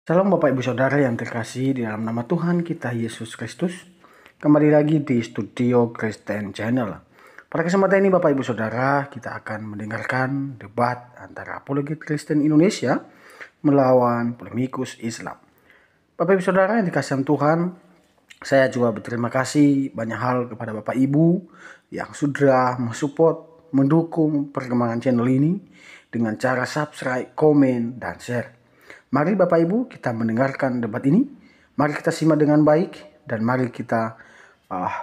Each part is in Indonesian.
Shalom Bapak Ibu Saudara yang terkasih di dalam nama Tuhan kita Yesus Kristus. Kembali lagi di Studio Kristen Channel. Pada kesempatan ini Bapak Ibu Saudara, kita akan mendengarkan debat antara apologet Kristen Indonesia melawan polemikus Islam. Bapak Ibu Saudara yang dikasihi Tuhan, saya juga berterima kasih banyak hal kepada Bapak Ibu yang sudah mensupport, mendukung perkembangan channel ini dengan cara subscribe, komen, dan share. Mari Bapak Ibu kita mendengarkan debat ini. Mari kita simak dengan baik dan mari kita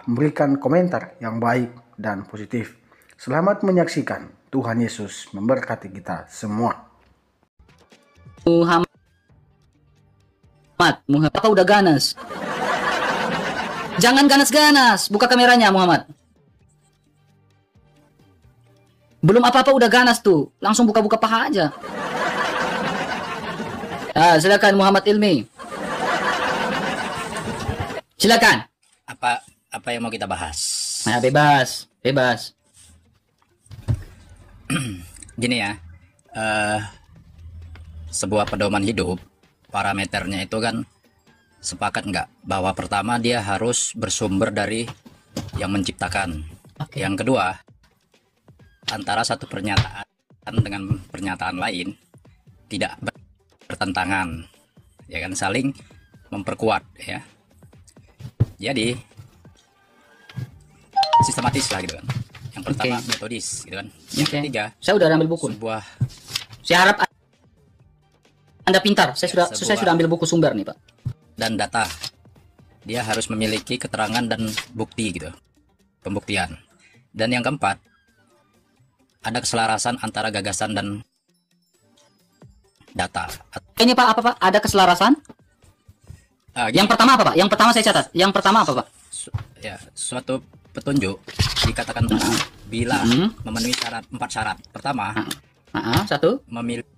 memberikan komentar yang baik dan positif. Selamat menyaksikan. Tuhan Yesus memberkati kita semua. Muhammad, apa udah ganas? Jangan ganas-ganas. Buka kameranya Muhammad. Belum apa-apa udah ganas tuh. Langsung buka-buka paha aja. Silakan Muhammad Ilmi. Silakan. Apa yang mau kita bahas? Nah, bebas. Gini ya, sebuah pedoman hidup, parameternya itu kan sepakat nggak bahwa pertama dia harus bersumber dari yang menciptakan. Okay. Yang kedua, antara satu pernyataan dengan pernyataan lain tidak bertentangan, ya kan, saling memperkuat ya. Jadi sistematis lah gitu kan. Yang pertama metodis gitu kan. Yang ketiga, saya udah ambil buku. Saya harap Anda pintar. Saya sudah ambil buku sumber nih, Pak. Dan data. Dia harus memiliki keterangan dan bukti gitu. Pembuktian. Dan yang keempat, ada keselarasan antara gagasan dan data. Ini Pak, apa Pak? Ada keselarasan? Yang pertama apa Pak? Yang pertama saya catat. Yang pertama apa Pak? Suatu petunjuk dikatakan benar bila memenuhi empat syarat. Pertama, satu, memiliki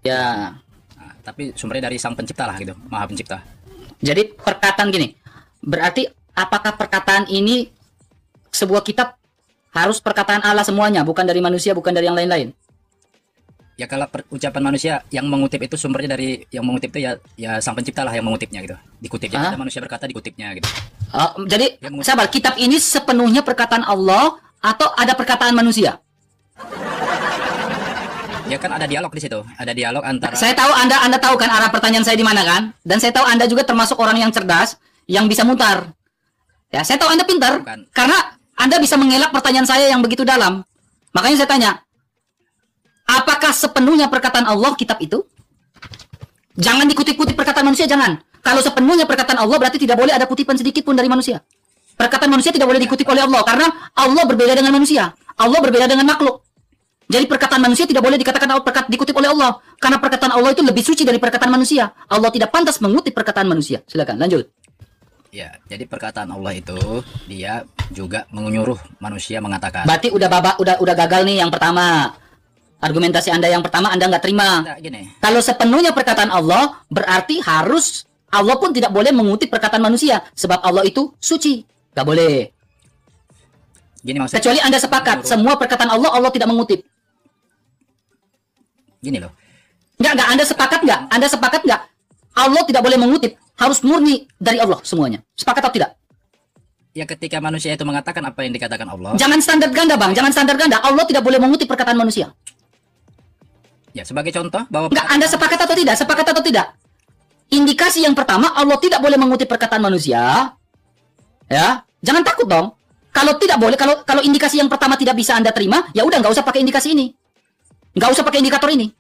ya. Tapi sumbernya dari Sang Pencipta lah gitu, Maha Pencipta. Jadi perkataan gini, berarti apakah perkataan ini sebuah kitab harus perkataan Allah semuanya, bukan dari manusia, bukan dari yang lain-lain? Ya kalau ucapan manusia yang mengutip itu sumbernya dari yang mengutip itu ya Sang Pencipta lah yang mengutipnya gitu. Dikutipnya, ada manusia berkata dikutipnya gitu. Jadi sabar, kitab ini sepenuhnya perkataan Allah atau ada perkataan manusia? Ya kan ada dialog di situ, ada dialog antara. Saya tahu Anda tahu kan arah pertanyaan saya di mana kan? Dan saya tahu Anda juga termasuk orang yang cerdas yang bisa mutar. Ya, saya tahu Anda pintar karena Anda bisa mengelak pertanyaan saya yang begitu dalam. Makanya saya tanya, apakah sepenuhnya perkataan Allah kitab itu? Jangan dikutip-kutip perkataan manusia, jangan. Kalau sepenuhnya perkataan Allah berarti tidak boleh ada kutipan sedikit pun dari manusia. Perkataan manusia tidak boleh dikutip oleh Allah karena Allah berbeda dengan manusia. Allah berbeda dengan makhluk. Jadi perkataan manusia tidak boleh dikatakan dikutip oleh Allah karena perkataan Allah itu lebih suci dari perkataan manusia. Allah tidak pantas mengutip perkataan manusia. Silakan lanjut. Ya, jadi perkataan Allah itu dia juga menyuruh manusia mengatakan. Berarti udah gagal nih yang pertama. Argumentasi Anda yang pertama Anda nggak terima. Gini. Kalau sepenuhnya perkataan Allah berarti harus Allah pun tidak boleh mengutip perkataan manusia sebab Allah itu suci. Nggak boleh. Gini maksudnya. Kecuali Anda sepakat semua perkataan Allah tidak mengutip. Gini loh. Nggak, Anda sepakat nggak? Anda sepakat nggak? Allah tidak boleh mengutip, harus murni dari Allah semuanya. Sepakat atau tidak? Ya ketika manusia itu mengatakan apa yang dikatakan Allah. Jangan standar ganda Bang, jangan standar ganda. Allah tidak boleh mengutip perkataan manusia. Ya sebagai contoh bahwa. Nggak, Anda sepakat atau tidak? Sepakat atau tidak? Indikasi yang pertama, Allah tidak boleh mengutip perkataan manusia. Ya, jangan takut dong. Kalau tidak boleh, kalau indikasi yang pertama tidak bisa Anda terima, ya udah nggak usah pakai indikasi ini. Nggak usah pakai indikator ini.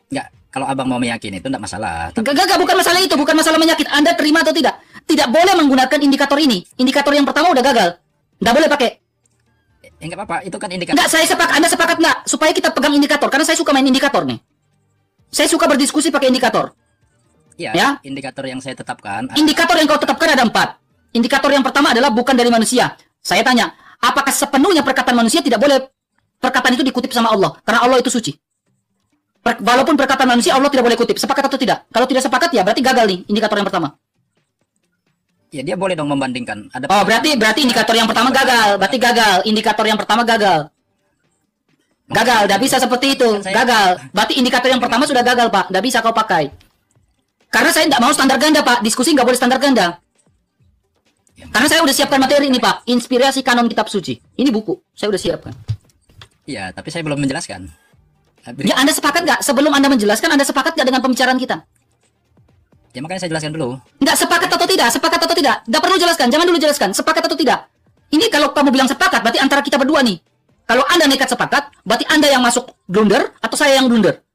Nggak, kalau abang mau meyakini itu nggak masalah. Enggak, bukan masalah itu, bukan masalah menyakit. Anda terima atau tidak? Tidak boleh menggunakan indikator ini. Indikator yang pertama udah gagal. Nggak boleh pakai. Ya nggak apa-apa, itu kan indikator. Nggak, saya sepakat. Anda sepakat nggak? Supaya kita pegang indikator, karena saya suka main indikator nih. Saya suka berdiskusi pakai indikator. Ya, indikator yang saya tetapkan. Indikator yang kau tetapkan ada 4. Indikator yang pertama adalah bukan dari manusia. Saya tanya, apakah sepenuhnya perkataan manusia tidak boleh perkataan itu dikutip sama Allah? Karena Allah itu suci. Walaupun perkataan manusia Allah tidak boleh kutip. Sepakat atau tidak? Kalau tidak sepakat ya berarti gagal nih indikator yang pertama. Ya dia boleh dong membandingkan. Berarti indikator yang pertama gagal. Berarti gagal. Indikator yang pertama gagal. Gagal, tidak bisa seperti itu. Gagal. Berarti indikator yang pertama sudah gagal, Pak. Tidak bisa kau pakai. Karena saya tidak mau standar ganda, Pak. Diskusi nggak boleh standar ganda. Karena saya udah siapkan materi ini, Pak. Inspirasi kanon kitab suci. Ini buku. Saya udah siapkan. Iya, tapi saya belum menjelaskan. Ya, Anda sepakat nggak? Sebelum Anda menjelaskan, Anda sepakat nggak dengan pembicaraan kita? Ya makanya saya jelaskan dulu. Nggak sepakat atau tidak? Sepakat atau tidak? Nggak perlu jelaskan. Jangan dulu jelaskan. Sepakat atau tidak? Ini kalau kamu bilang sepakat, berarti antara kita berdua nih. Kalau Anda nekat sepakat, berarti Anda yang masuk blunder atau saya yang blunder.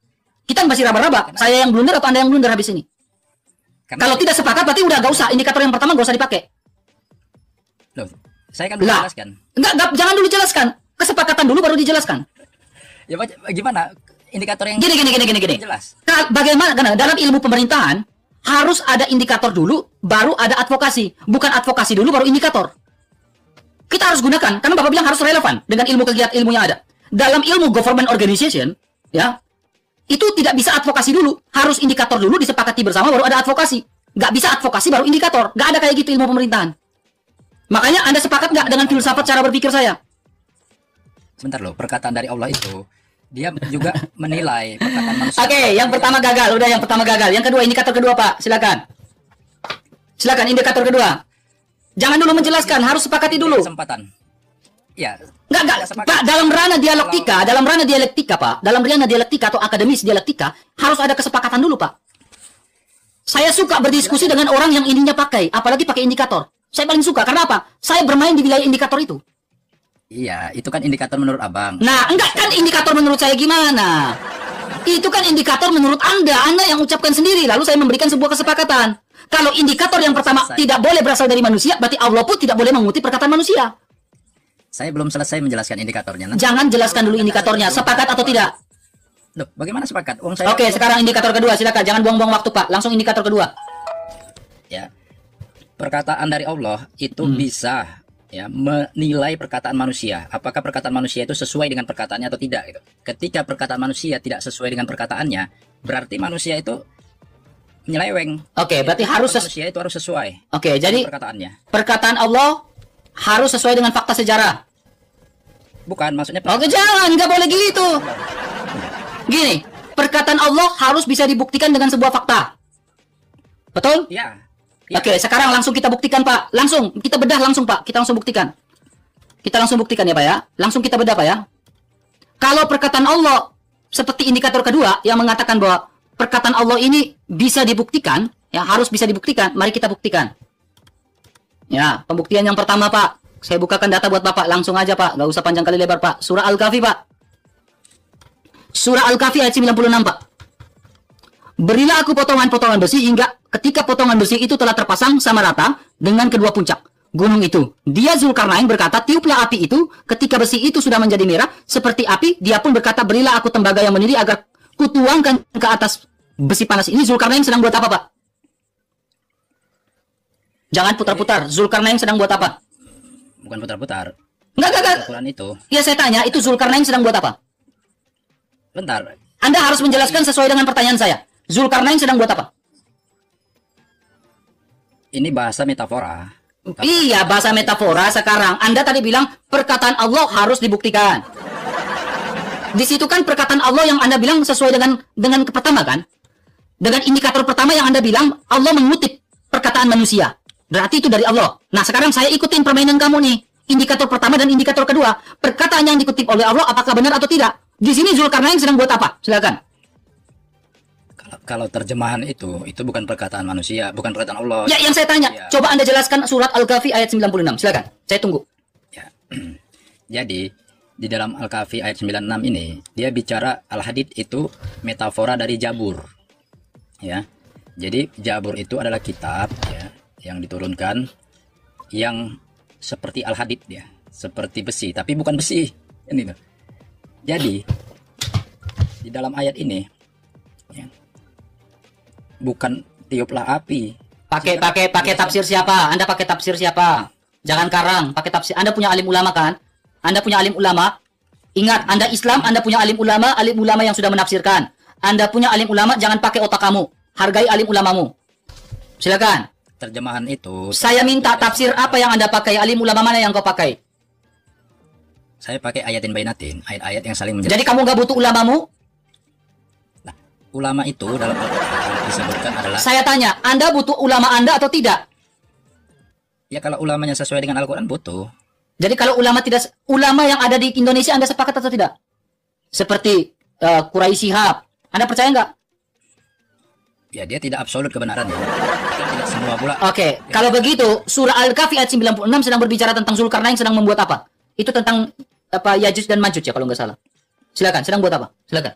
Kita masih raba-raba. Saya yang blunder atau Anda yang blunder habis ini. Kalau tidak sepakat, berarti udah nggak usah. Indikator yang pertama nggak usah dipakai. Loh, saya kan belum jelaskan. Enggak, jangan dulu jelaskan. Kesepakatan dulu baru dijelaskan. Ya gimana? Indikator yang Gini. jelas. Bagaimana? Karena dalam ilmu pemerintahan harus ada indikator dulu, baru ada advokasi. Bukan advokasi dulu, baru indikator. Kita harus gunakan, karena Bapak bilang harus relevan dengan ilmu kegiatan ilmu yang ada. Dalam ilmu government organization, ya, itu tidak bisa advokasi dulu. Harus indikator dulu, disepakati bersama, baru ada advokasi. Nggak bisa advokasi, baru indikator. Nggak ada kayak gitu ilmu pemerintahan. Makanya Anda sepakat nggak dengan filsafat cara berpikir saya? Sebentar loh, perkataan dari Allah itu dia juga menilai perkataan manusia. Oke, yang pertama gagal. Udah, yang pertama gagal. Yang kedua, indikator kedua, Pak. Silakan. Silakan, indikator kedua. Jangan dulu menjelaskan, harus sepakati dulu. Kesempatan. Ya. Enggak. Pak, dalam ranah dialektika, Pak. Dalam ranah dialektika atau akademis dialektika, harus ada kesepakatan dulu, Pak. Saya suka berdiskusi dengan orang yang ininya pakai, apalagi pakai indikator. Saya paling suka, karena apa? Saya bermain di wilayah indikator itu. Iya, itu kan indikator menurut Abang. Nah, enggak kan indikator menurut saya gimana? Itu kan indikator menurut Anda yang ucapkan sendiri, lalu saya memberikan sebuah kesepakatan. Kalau indikator yang pertama tidak boleh berasal dari manusia, berarti Allah pun tidak boleh mengutip perkataan manusia. Saya belum selesai menjelaskan indikatornya. Jangan jelaskan dulu indikatornya, sepakat atau tidak? Loh, bagaimana sepakat? Oke, sekarang indikator kedua, silakan. Jangan buang-buang waktu, Pak. Langsung indikator kedua. Ya. Perkataan dari Allah itu bisa ya menilai perkataan manusia. Apakah perkataan manusia itu sesuai dengan perkataannya atau tidak gitu. Ketika perkataan manusia tidak sesuai dengan perkataannya, berarti manusia itu menyeleweng. Oke, berarti harus manusia itu harus sesuai. Oke, jadi perkataannya. Perkataan Allah harus sesuai dengan fakta sejarah. Bukan, maksudnya Oke, jangan, nggak boleh gitu. Gini, perkataan Allah harus bisa dibuktikan dengan sebuah fakta. Betul? Ya. Oke, sekarang langsung kita buktikan, Pak. Langsung, kita bedah langsung, Pak. Kita langsung buktikan. Kita langsung buktikan ya, Pak ya. Langsung kita bedah, Pak ya. Kalau perkataan Allah seperti indikator kedua yang mengatakan bahwa perkataan Allah ini bisa dibuktikan, ya harus bisa dibuktikan. Mari kita buktikan. Ya, pembuktian yang pertama, Pak. Saya bukakan data buat Bapak. Langsung aja, Pak. Nggak usah panjang kali lebar, Pak. Surah Al-Kahfi, Pak. Surah Al-Kahfi ayat 96, Pak. Berilah aku potongan-potongan besi hingga ketika potongan besi itu telah terpasang sama rata dengan kedua puncak gunung itu. Dia Zulkarnain berkata, tiuplah api itu. Ketika besi itu sudah menjadi merah seperti api, dia pun berkata, berilah aku tembaga yang mendidih agar kutuangkan ke atas besi panas ini. Zulkarnain sedang buat apa, Pak? Jangan putar-putar. Zulkarnain sedang buat apa? Bukan putar-putar. Enggak. Al-Quran itu. Ya, saya tanya, itu Zulkarnain sedang buat apa? Bentar. Anda harus menjelaskan sesuai dengan pertanyaan saya. Zulkarnain sedang buat apa? Ini bahasa metafora. Iya, bahasa metafora sekarang. Anda tadi bilang perkataan Allah harus dibuktikan. Di situ kan perkataan Allah yang Anda bilang sesuai dengan pertama kan? Dengan indikator pertama yang Anda bilang Allah mengutip perkataan manusia. Berarti itu dari Allah. Nah, sekarang saya ikutin permainan kamu nih. Indikator pertama dan indikator kedua. Perkataan yang dikutip oleh Allah apakah benar atau tidak? Di sini Zulkarnain sedang buat apa? Silakan. Kalau terjemahan itu bukan perkataan manusia, bukan perkataan Allah. Ya, yang saya tanya, coba Anda jelaskan surat Al-Kahfi ayat 96. Silakan. Saya tunggu. Ya. Jadi, di dalam Al-Kahfi ayat 96 ini, dia bicara Al-Hadid itu metafora dari Jabur. Ya. Jadi, Jabur itu adalah kitab ya, yang diturunkan yang seperti Al-Hadid ya, seperti besi, tapi bukan besi. Ini tuh. Jadi, di dalam ayat ini ya, bukan tiuplah api. Pakai tafsir siapa? Anda pakai tafsir siapa? Jangan karang, pakai tafsir. Anda punya alim ulama kan? Anda punya alim ulama. Ingat, Anda Islam, Anda punya alim ulama yang sudah menafsirkan. Anda punya alim ulama, jangan pakai otak kamu. Hargai alim ulamamu. Silakan. Terjemahan itu. Saya minta tafsir apa yang Anda pakai, alim ulama mana yang kau pakai? Saya pakai ayatin bainatin, ayat-ayat yang saling menjelaskan. Jadi kamu nggak butuh ulamamu? Nah, ulama itu dalam Al-Quran disebutkan adalah. Saya tanya, Anda butuh ulama Anda atau tidak? Ya kalau ulamanya sesuai dengan Al-Quran butuh. Jadi kalau ulama yang ada di Indonesia Anda sepakat atau tidak? Seperti Quraisy Shihab. Anda percaya nggak? Ya dia tidak absolut kebenarannya. Tidak semua pula. Oke, kalau begitu surah Al-Kahfi ayat 96 sedang berbicara tentang Zulkarnain sedang membuat apa? Itu tentang apa Yajuj dan Majuj ya kalau nggak salah. Silakan, sedang buat apa? Silakan.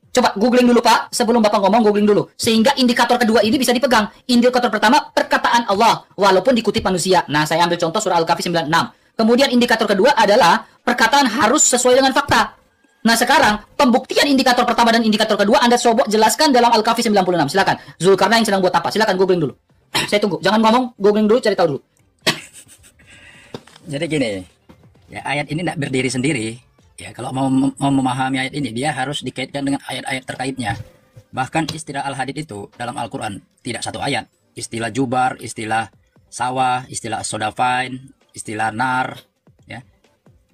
Coba googling dulu Pak, sebelum Bapak ngomong googling dulu. Sehingga indikator kedua ini bisa dipegang. Indikator pertama perkataan Allah walaupun dikutip manusia. Nah, saya ambil contoh surah Al-Kahfi 96. Kemudian indikator kedua adalah perkataan harus sesuai dengan fakta. Nah sekarang, pembuktian indikator pertama dan indikator kedua Anda coba jelaskan dalam Al-Kahfi 96. Silakan. Zulkarnain sedang buat apa? Silakan googling dulu. Saya tunggu. Jangan ngomong, googling dulu, cari tahu dulu. Jadi gini, ya ayat ini tidak berdiri sendiri. Ya kalau mau memahami ayat ini, dia harus dikaitkan dengan ayat-ayat terkaitnya. Bahkan istilah al-hadid itu dalam Al-Quran tidak satu ayat. Istilah jubar, istilah sawah, istilah sodafain, istilah nar, ya,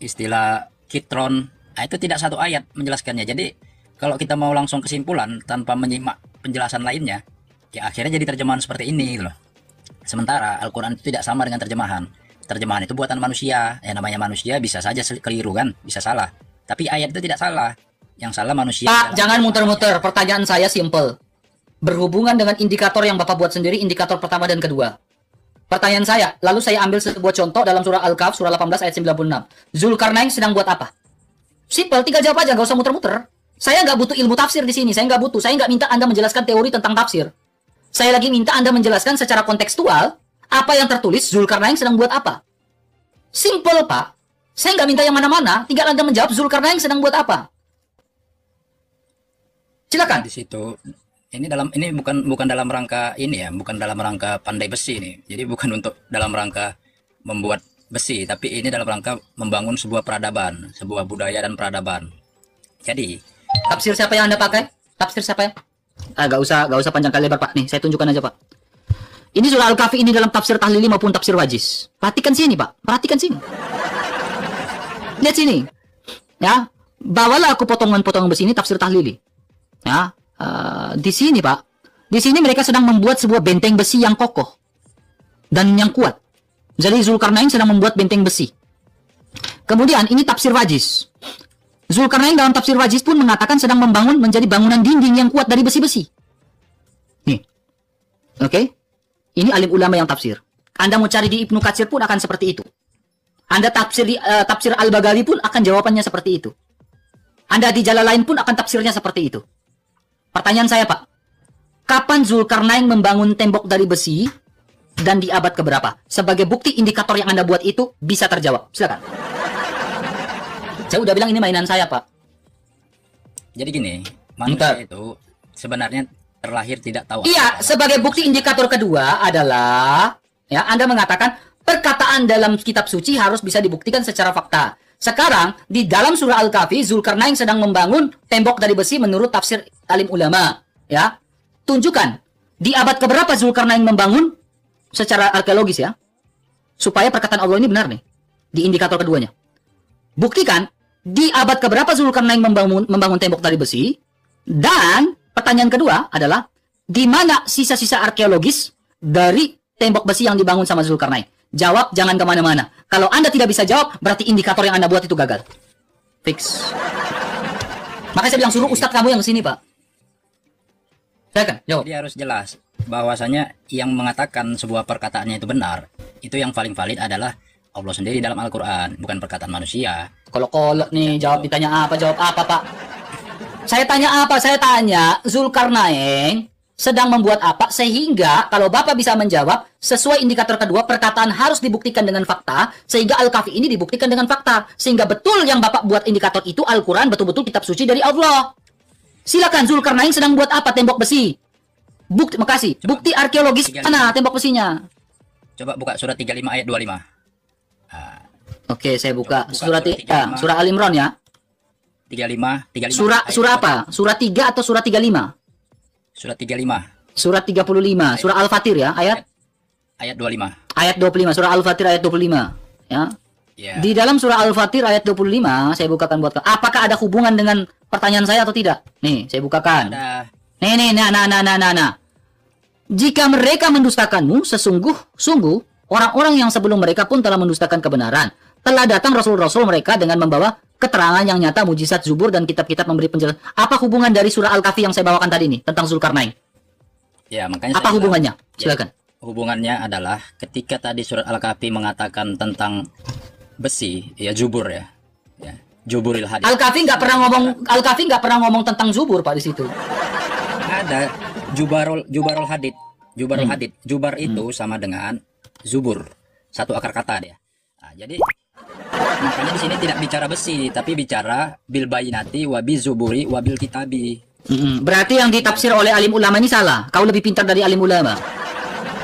istilah kitron. Nah, itu tidak satu ayat menjelaskannya. Jadi kalau kita mau langsung kesimpulan tanpa menyimak penjelasan lainnya, ya akhirnya jadi terjemahan seperti ini gitu loh. Sementara Al-Quran itu tidak sama dengan terjemahan. Terjemahan itu buatan manusia. Ya namanya manusia bisa saja keliru kan, bisa salah. Tapi ayat itu tidak salah. Yang salah manusia. Pak, jangan muter-muter. Pertanyaan saya simple. Berhubungan dengan indikator yang Bapak buat sendiri, indikator pertama dan kedua. Pertanyaan saya, lalu saya ambil sebuah contoh dalam surah Al-Kahf, surah 18 ayat 96. Zulkarnain sedang buat apa? Simple, tinggal jawab aja, nggak usah muter-muter. Saya nggak butuh ilmu tafsir di sini, saya nggak butuh. Saya nggak minta Anda menjelaskan teori tentang tafsir. Saya lagi minta Anda menjelaskan secara kontekstual apa yang tertulis Zulkarnain sedang buat apa. Simple, Pak. Saya nggak minta yang mana-mana, tinggal Anda menjawab Zulkarnain sedang buat apa. Silakan. Di situ ini bukan dalam rangka ini ya, bukan dalam rangka pandai besi ini. Jadi bukan untuk dalam rangka membuat besi, tapi ini dalam rangka membangun sebuah peradaban, sebuah budaya dan peradaban. Jadi, tafsir siapa yang Anda pakai? Tafsir siapa ya? Gak usah panjang kali lebar Pak. Nih, saya tunjukkan aja Pak. Ini surah Al-Kahfi ini dalam tafsir tahlili maupun tafsir wajiz. Perhatikan sini Pak, perhatikan sini. Lihat sini. Ya, bawalah aku potongan-potongan besi ini tafsir tahlili. Ya, di sini Pak. Di sini mereka sedang membuat sebuah benteng besi yang kokoh dan yang kuat. Jadi Zulkarnain sedang membuat benteng besi. Kemudian ini tafsir wajiz. Zulkarnain dalam tafsir wajiz pun mengatakan sedang membangun menjadi bangunan dinding yang kuat dari besi-besi. Nih. Oke. Ini alim ulama yang tafsir. Anda mau cari di Ibnu Katsir pun akan seperti itu. Anda tafsir di tafsir Al-Baghawi pun akan jawabannya seperti itu. Anda di Jalalain pun akan tafsirnya seperti itu. Pertanyaan saya, Pak. Kapan Zulkarnain membangun tembok dari besi dan di abad keberapa? Sebagai bukti indikator yang Anda buat itu bisa terjawab. Silakan. Saya udah bilang ini mainan saya, Pak. Jadi gini, manusia itu sebenarnya terlahir tidak tahu. Iya, sebagai bukti indikator kedua adalah ya Anda mengatakan perkataan dalam kitab suci harus bisa dibuktikan secara fakta. Sekarang di dalam surah Al-Kahfi Zulkarnain sedang membangun tembok dari besi menurut tafsir alim ulama, ya. Tunjukkan di abad keberapa Zulkarnain membangun secara arkeologis ya. Supaya perkataan Allah ini benar nih di indikator keduanya. Buktikan di abad keberapa Zulkarnain membangun tembok dari besi, dan pertanyaan kedua adalah di mana sisa-sisa arkeologis dari tembok besi yang dibangun sama Zulkarnain. Jawab, jangan kemana-mana. Kalau Anda tidak bisa jawab, berarti indikator yang Anda buat itu gagal. Fix. Makanya saya bilang suruh ustadz kamu yang sini, Pak. Silakan, jawab. Jadi harus jelas bahwasanya yang mengatakan sebuah perkataannya itu benar, itu yang paling valid adalah Allah sendiri dalam Al-Quran, bukan perkataan manusia. Kalau nih jawab, ditanya apa, jawab apa, Pak? Saya tanya apa? Saya tanya Zulkarnain sedang membuat apa, sehingga kalau Bapak bisa menjawab sesuai indikator kedua, perkataan harus dibuktikan dengan fakta, sehingga Al-Kahfi ini dibuktikan dengan fakta, sehingga betul yang Bapak buat indikator itu Al-Quran betul-betul kitab suci dari Allah. Silakan, Zulkarnain sedang buat apa? Tembok besi. Bukti, makasih. Bukti arkeologis mana tembok besinya? Coba buka surat 35 ayat 25. Oke, saya buka surat Al-Imran ya. 35. Surah apa? Surah 3 atau surah 35? Surat 35. Surat 35. Surah Al-Fatir ya, ayat 25. Ayat 25. Surah Al-Fatir ayat 25, ya. Ya. Di dalam surah Al-Fatir ayat 25, saya bukakan buat kamu. Apakah ada hubungan dengan pertanyaan saya atau tidak? Nih, saya bukakan. Ada. Nih, nah. Jika mereka mendustakanmu, sungguh orang-orang yang sebelum mereka pun telah mendustakan kebenaran. Telah datang rasul-rasul mereka dengan membawa keterangan yang nyata, mujizat, Zubur, dan kitab-kitab memberi penjelasan. Apa hubungan dari surah Al-Kahfi yang saya bawakan tadi nih, tentang Zulkarnain? Ya, makanya Apa saya hubungannya? bilang, Silakan. hubungannya adalah ketika tadi surat Al-Kahfi mengatakan tentang besi, ya Zubur ya. Ya, Zuburil Hadid. Al-Kahfi nggak pernah ngomong tentang Zubur, Pak, di situ. Ada Jubarul Hadid. Jubarul Hadid. Jubar itu sama dengan Zubur. Satu akar kata dia. Nah, jadi makanya di sini tidak bicara besi, tapi bicara bil bayinati wabi zuburi wabil kitabi. Berarti yang ditafsir oleh alim ulama ini salah. Kau lebih pintar dari alim ulama.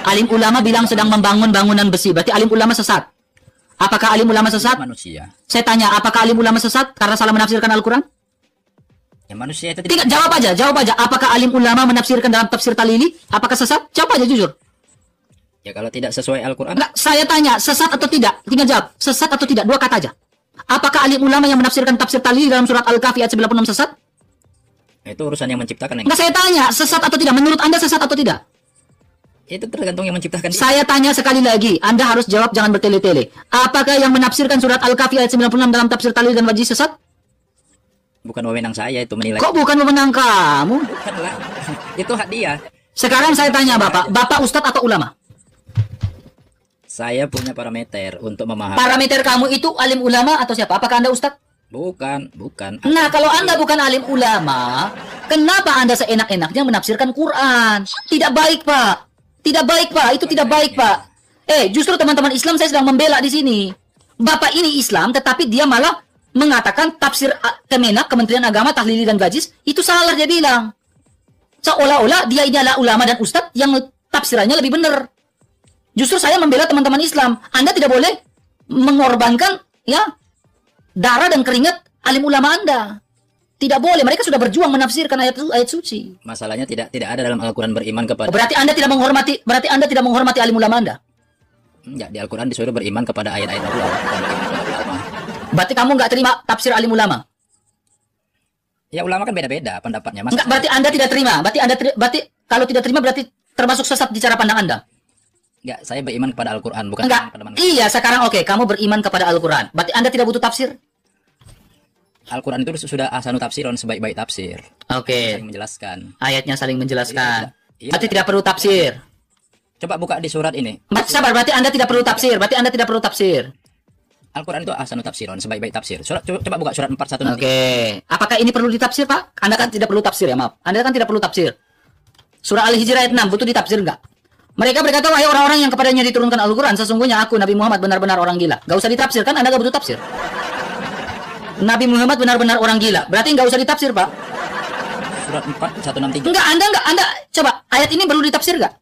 Alim ulama bilang sedang membangun bangunan besi. Berarti alim ulama sesat. Apakah alim ulama sesat? Manusia. Saya tanya, apakah alim ulama sesat karena salah menafsirkan Al-Quran? Ya manusia itu Tidak, jawab aja. Apakah alim ulama menafsirkan dalam tafsir Talili? Apakah sesat? Jawab aja jujur. Ya kalau tidak sesuai Al-Quran. Enggak, saya tanya, sesat atau tidak? Tinggal jawab, sesat atau tidak? Dua kata aja. Apakah alim ulama yang menafsirkan tafsir Talili dalam surat Al-Kahfi ayat 96 sesat? Itu urusan yang menciptakan. Enggak, saya tanya, sesat atau tidak? Menurut Anda sesat atau tidak? Itu tergantung yang menciptakan dia. Saya tanya sekali lagi, Anda harus jawab, jangan bertele-tele. Apakah yang menafsirkan surat Al-Kahfi ayat 96 dalam tafsir Talili dan Wajih sesat? Bukan wewenang saya itu menilai. Kok bukan memenang kamu? Bukanlah. Itu hak dia. Sekarang saya tanya Bapak ustadz atau ulama? Saya punya parameter untuk memahami. Parameter kamu itu alim ulama atau siapa? Apakah Anda ustadz? Bukan. Nah, kalau Anda bukan alim ulama, kenapa Anda seenak-enaknya menafsirkan Quran? Tidak baik, Pak. Tidak baik, Pak. Itu tidak baik, Pak. Justru teman-teman Islam saya sedang membela di sini. Bapak ini Islam, tetapi dia malah mengatakan tafsir Kemenak, Kementerian Agama, Tahlili dan Gajis, itu salah dia bilang. Seolah-olah dia ini adalah ulama dan ustadz yang tafsirannya lebih benar. Justru saya membela teman-teman Islam. Anda tidak boleh mengorbankan darah dan keringat alim ulama Anda. Tidak boleh. Mereka sudah berjuang menafsirkan ayat suci. Masalahnya tidak ada dalam Al-Quran beriman kepada. Berarti Anda tidak menghormati alim ulama Anda. Enggak, di Al-Quran disuruh beriman kepada ayat-ayat Allah. Berarti kamu nggak terima tafsir alim ulama? Ya ulama kan beda-beda pendapatnya. Enggak, berarti Anda tidak terima. Berarti kalau tidak terima berarti termasuk sesat di cara pandang Anda. Enggak, saya beriman kepada Al-Quran, bukan Enggak. kepada manusia. Iya, sekarang oke, kamu beriman kepada Al-Quran. Berarti Anda tidak butuh tafsir? Al-Quran itu sudah ahsanu tafsiron, sebaik-baik tafsir. Oke. Saling menjelaskan. Ayatnya saling menjelaskan. Iya. Berarti tidak perlu tafsir. Coba buka di surat ini. Sabar, berarti Anda tidak perlu tafsir. Al-Quran itu ahsanu tafsiron, sebaik-baik tafsir. Coba buka surat 41 nanti. Oke. Apakah ini perlu ditafsir, Pak? Anda kan tidak perlu tafsir ya, maaf. Anda kan tidak perlu tafsir. Surah Al-Hijr ayat 6, butuh ditafsir enggak? Mereka berkata, wahai orang-orang yang kepadanya diturunkan Al-Quran, sesungguhnya aku, Nabi Muhammad, benar-benar orang gila. Gak usah ditafsir, kan Anda gak butuh tafsir. Nabi Muhammad benar-benar orang gila. Berarti nggak usah ditafsir, Pak. Surat 4, 163. Enggak, Anda, coba, ayat ini perlu ditafsir nggak?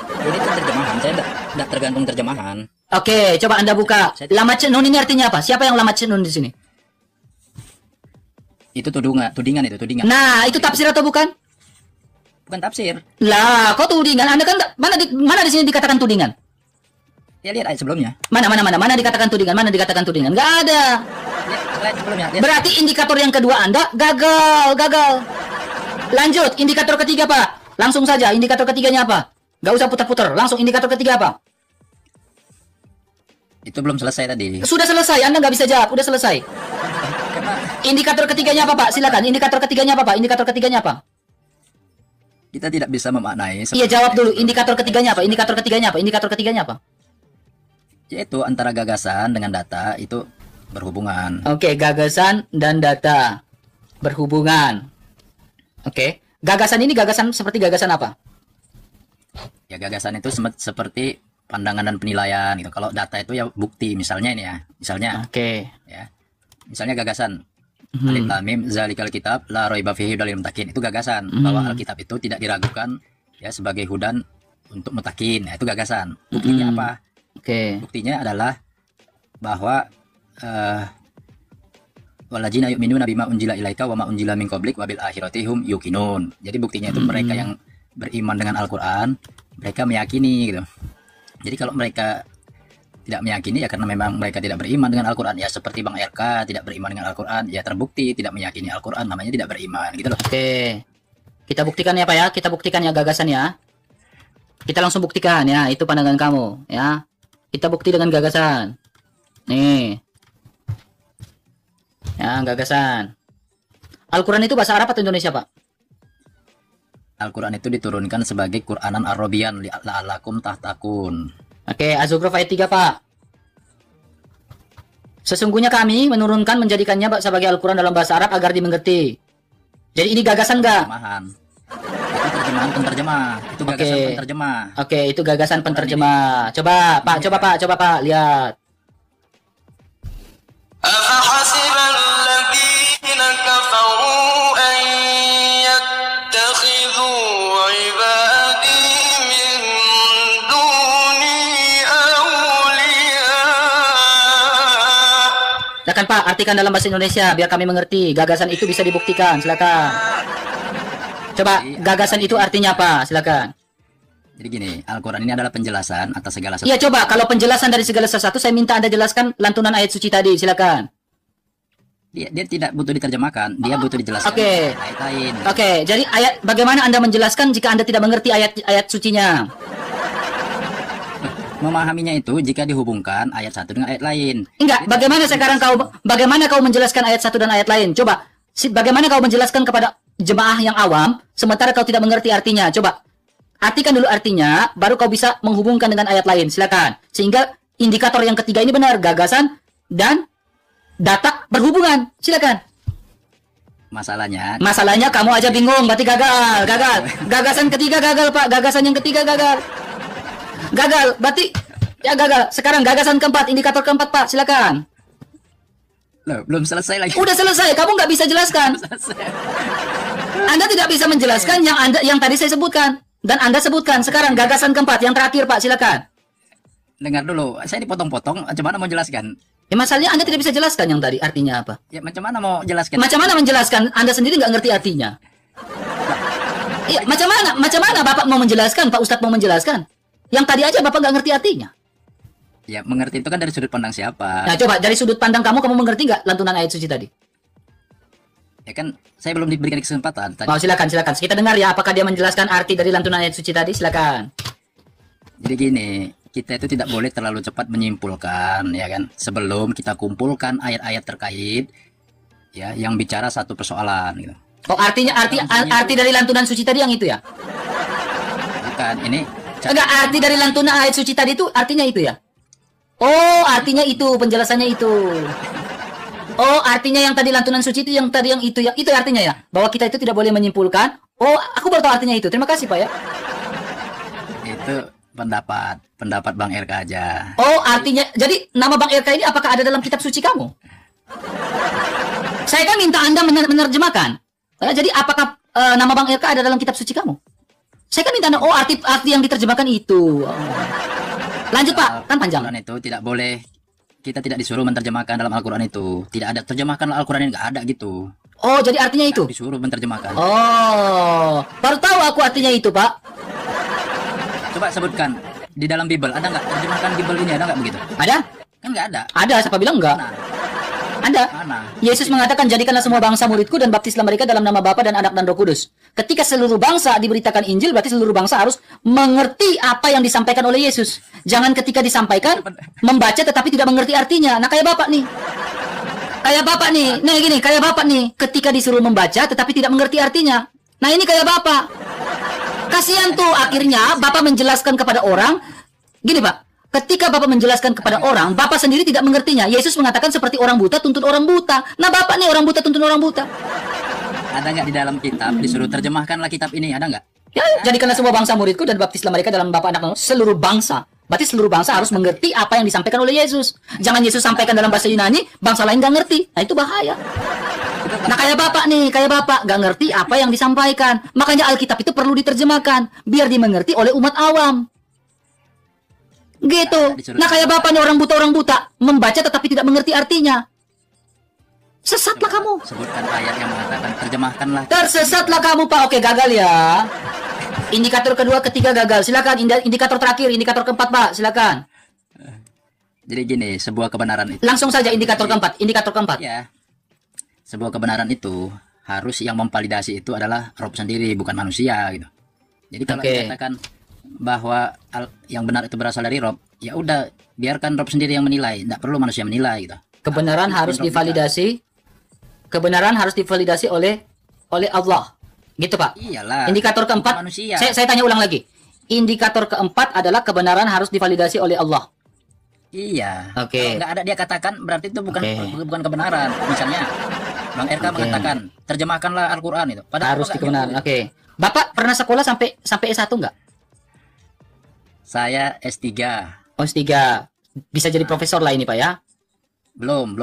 Ini kan terjemahan, saya tidak tergantung terjemahan. Oke, coba Anda buka. Lamat Nun ini artinya apa? Siapa yang lamat Nun di sini? Itu tudingan. Nah, itu tafsir atau bukan? Bukan tafsir. Lah, kok tudingan? Anda kan mana di sini dikatakan tudingan? Ya lihat ayat sebelumnya. Mana dikatakan tudingan? Mana dikatakan tudingan? Nggak ada. Lihat ayat sebelumnya. Lihat. Berarti indikator yang kedua Anda gagal. Lanjut, indikator ketiga, Pak. Langsung saja, indikator ketiganya apa? Nggak usah putar-putar, langsung indikator ketiga apa? Itu belum selesai tadi. Sudah selesai, Anda nggak bisa jawab, udah selesai. Indikator ketiganya apa, Pak? Silakan, indikator ketiganya apa, Pak? Indikator ketiganya apa? Kita tidak bisa memaknai. Iya, jawab dulu, indikator ketiganya apa? Indikator ketiganya apa? Yaitu antara gagasan dengan data itu berhubungan. Oke, gagasan dan data berhubungan. Oke, gagasan ini seperti gagasan apa? Ya gagasan itu seperti pandangan dan penilaian gitu. Kalau data itu ya bukti, misalnya ini ya. Oke. Ya. Misalnya gagasan. Alif lam mim zalikal kitab la raiba fihi hudal lil muttaqin. Itu gagasan bahwa Alkitab itu tidak diragukan ya sebagai hudan untuk mutakin. Nah, itu gagasan. Buktinya apa? Oke. Buktinya adalah bahwa waladzina yu'minuna bima unjila ilaika wa ma unjila min qablik wa bil akhirati hum yuqinun. Jadi buktinya itu mereka yang beriman dengan Al-Qur'an, mereka meyakini gitu. Jadi kalau mereka tidak meyakini ya karena memang mereka tidak beriman dengan Al-Quran. Ya seperti Bang RK tidak beriman dengan Al-Quran, ya terbukti tidak meyakini Al-Quran, namanya tidak beriman gitu loh. Oke. Kita buktikan ya Pak ya, kita buktikan ya gagasan ya. Kita langsung buktikan ya, itu pandangan kamu ya. Kita bukti dengan gagasan. Nih. Ya, gagasan. Al-Quran itu bahasa Arab atau Indonesia, Pak? Al-Quran itu diturunkan sebagai Quranan Arabian la'alakum tahtakun. Oke, Az-Zukhruf ayat 3, Pak. Sesungguhnya kami menurunkan menjadikannya sebagai Al-Quran dalam bahasa Arab agar dimengerti. Jadi ini gagasan nggak? Terjemahan. Itu terjemahan penterjemah. Itu gagasan penterjemah. Oke, itu gagasan penterjemah. Coba Pak, lihat. أفحسب الذين كفروا أن يتخذوا عبادي من دوني أولياء. Silakan Pak, artikan dalam bahasa Indonesia biar kami mengerti. Gagasan itu bisa dibuktikan. Silakan. Coba gagasan itu artinya apa? Silakan. Jadi gini, Al-Quran ini adalah penjelasan atas segala sesuatu. Iya, coba kalau penjelasan dari segala sesuatu saya minta Anda jelaskan lantunan ayat suci tadi. Silakan. Dia tidak butuh diterjemahkan, dia butuh dijelaskan. Oke. Ayat lain. Oke, jadi bagaimana Anda menjelaskan jika Anda tidak mengerti ayat sucinya? Memahaminya itu jika dihubungkan ayat satu dengan ayat lain. Enggak, bagaimana kau menjelaskan ayat satu dan ayat lain? Coba, bagaimana kau menjelaskan kepada jemaah yang awam sementara kau tidak mengerti artinya? Coba, artikan dulu artinya, baru kau bisa menghubungkan dengan ayat lain. Silakan. Sehingga indikator yang ketiga ini benar, gagasan dan data berhubungan. Silakan. Masalahnya kamu aja bingung, berarti gagal. Gagasan ketiga gagal, Pak. Gagasan yang ketiga gagal. Berarti ya gagal. Sekarang gagasan keempat, indikator keempat, Pak. Silakan. Loh, belum selesai lagi. Udah selesai, kamu nggak bisa jelaskan. Anda tidak bisa menjelaskan yang tadi saya sebutkan. Dan Anda sebutkan sekarang gagasan keempat yang terakhir, Pak, silakan. Dengar dulu, saya dipotong-potong, macam mana mau jelaskan? Ya masalahnya Anda tidak bisa jelaskan yang tadi artinya apa. Ya macam mana mau jelaskan? Macam mana menjelaskan? Anda sendiri nggak ngerti artinya. Iya, macam mana Bapak mau menjelaskan, Pak Ustadz mau menjelaskan? Yang tadi aja Bapak nggak ngerti artinya. Ya mengerti itu kan dari sudut pandang siapa? Nah coba dari sudut pandang kamu mengerti nggak lantunan ayat suci tadi? Ya kan saya belum diberikan kesempatan tadi. Oh, silakan. Kita dengar ya apakah dia menjelaskan arti dari lantunan ayat suci tadi, silakan. Jadi gini, kita itu tidak boleh terlalu cepat menyimpulkan ya kan, sebelum kita kumpulkan ayat-ayat terkait ya yang bicara satu persoalan gitu. Oh, arti dari lantunan suci tadi yang itu ya? Bukan, ini enggak, arti dari lantunan ayat suci tadi itu artinya itu ya? Oh, artinya itu, penjelasannya itu. Oh, artinya yang tadi lantunan suci itu yang itu artinya ya, bahwa kita itu tidak boleh menyimpulkan. Oh, aku baru tahu artinya itu. Terima kasih, Pak ya. Itu pendapat Bang RK aja. Oh, artinya jadi nama Bang RK ini apakah ada dalam kitab suci kamu? Saya kan minta Anda menerjemahkan. Jadi apakah nama Bang RK ada dalam kitab suci kamu? Saya kan minta Anda, oh arti yang diterjemahkan itu. Oh. Lanjut, Pak, kan panjang. Al-Quran itu tidak boleh, kita tidak disuruh menerjemahkan dalam Al-Quran itu. Tidak ada terjemahkan Al-Quran ini, nggak ada gitu. Oh, jadi artinya itu? Disuruh menerjemahkan. Oh, baru tahu aku artinya itu, Pak. Coba sebutkan di dalam Bible ada nggak terjemahkan Bible ini, ada nggak begitu? Ada? Kan nggak ada. Ada, siapa bilang enggak? Mana? Ada. Mana? Yesus mengatakan jadikanlah semua bangsa muridku dan baptislah mereka dalam nama Bapa dan Anak dan Roh Kudus. Ketika seluruh bangsa diberitakan Injil, berarti seluruh bangsa harus mengerti apa yang disampaikan oleh Yesus. Jangan ketika disampaikan membaca tetapi tidak mengerti artinya. Nah, kayak Bapak nih. Kayak Bapak nih, ketika disuruh membaca tetapi tidak mengerti artinya. Nah, ini kayak Bapak. Kasihan tuh, akhirnya Bapak menjelaskan kepada orang. Gini, Pak. Ketika Bapak menjelaskan kepada orang, Bapak sendiri tidak mengertinya. Yesus mengatakan seperti orang buta tuntun orang buta. Nah, Bapak nih orang buta tuntun orang buta. Ada nggak di dalam kitab disuruh terjemahkanlah kitab ini, ada nggak? Ya, jadikanlah semua bangsa muridku dan baptislah mereka dalam Bapa Anak dan Roh. Seluruh bangsa. Berarti seluruh bangsa harus mengerti apa yang disampaikan oleh Yesus. Jangan Yesus sampaikan dalam bahasa Yunani, bangsa lain nggak ngerti. Nah, itu bahaya. Nah, kayak Bapak nih, nggak ngerti apa yang disampaikan. Makanya Alkitab itu perlu diterjemahkan biar dimengerti oleh umat awam. Gitu. Nah, kayak Bapak nih orang buta membaca tetapi tidak mengerti artinya. Sesatlah kamu. Sebutkan ayat yang mengatakan terjemahkanlah. Tersesatlah kamu, Pak. Oke, gagal ya. Indikator kedua, ketiga gagal. Silakan indikator terakhir, indikator keempat, Pak. Silakan. Jadi gini, sebuah kebenaran itu. Langsung saja indikator keempat. Indikator keempat. Ya. Sebuah kebenaran itu harus yang memvalidasi itu adalah Rob sendiri, bukan manusia gitu. Jadi kalau dikatakan bahwa yang benar itu berasal dari Rob, ya udah biarkan Rob sendiri yang menilai, tidak perlu manusia menilai gitu. Kebenaran harus divalidasi. Kebenaran harus divalidasi oleh Allah. Gitu, Pak. Iyalah. Indikator keempat. Manusia. Saya tanya ulang lagi. Indikator keempat adalah kebenaran harus divalidasi oleh Allah. Iya. Oke. Kalau nggak ada dia katakan berarti itu bukan kebenaran. Misalnya Bang RK mengatakan terjemahkanlah Al-Qur'an itu. Padahal harus kebenaran. Oke. Bapak pernah sekolah sampai S1 enggak? Saya S3. Oh, S3. Bisa jadi profesor lah ini, Pak ya? Belum.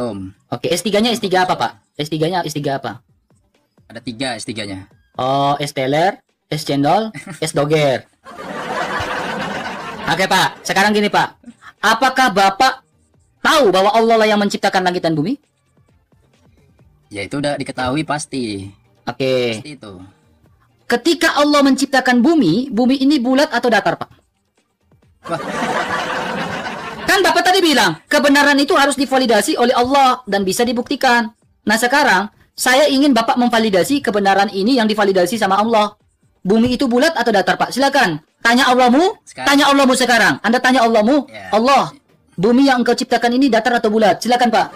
Oke, S3-nya S3 apa, Pak? S3-nya S3 apa? Ada 3 S3-nya. Oh, S teler, S cendol, S doger. Oke, Pak. Sekarang gini, Pak. Apakah Bapak tahu bahwa Allah lah yang menciptakan langit dan bumi? Ya itu udah diketahui pasti. Oke. Pasti itu. Ketika Allah menciptakan bumi, bumi ini bulat atau datar, Pak? Wah. Kan Bapak tadi bilang, kebenaran itu harus divalidasi oleh Allah dan bisa dibuktikan. Nah, sekarang saya ingin Bapak memvalidasi kebenaran ini yang divalidasi sama Allah. Bumi itu bulat atau datar, Pak? Silakan. Tanya Allahmu, tanya Allahmu sekarang. Anda tanya Allahmu, Ya. Allah, bumi yang engkau ciptakan ini datar atau bulat? Silakan, Pak.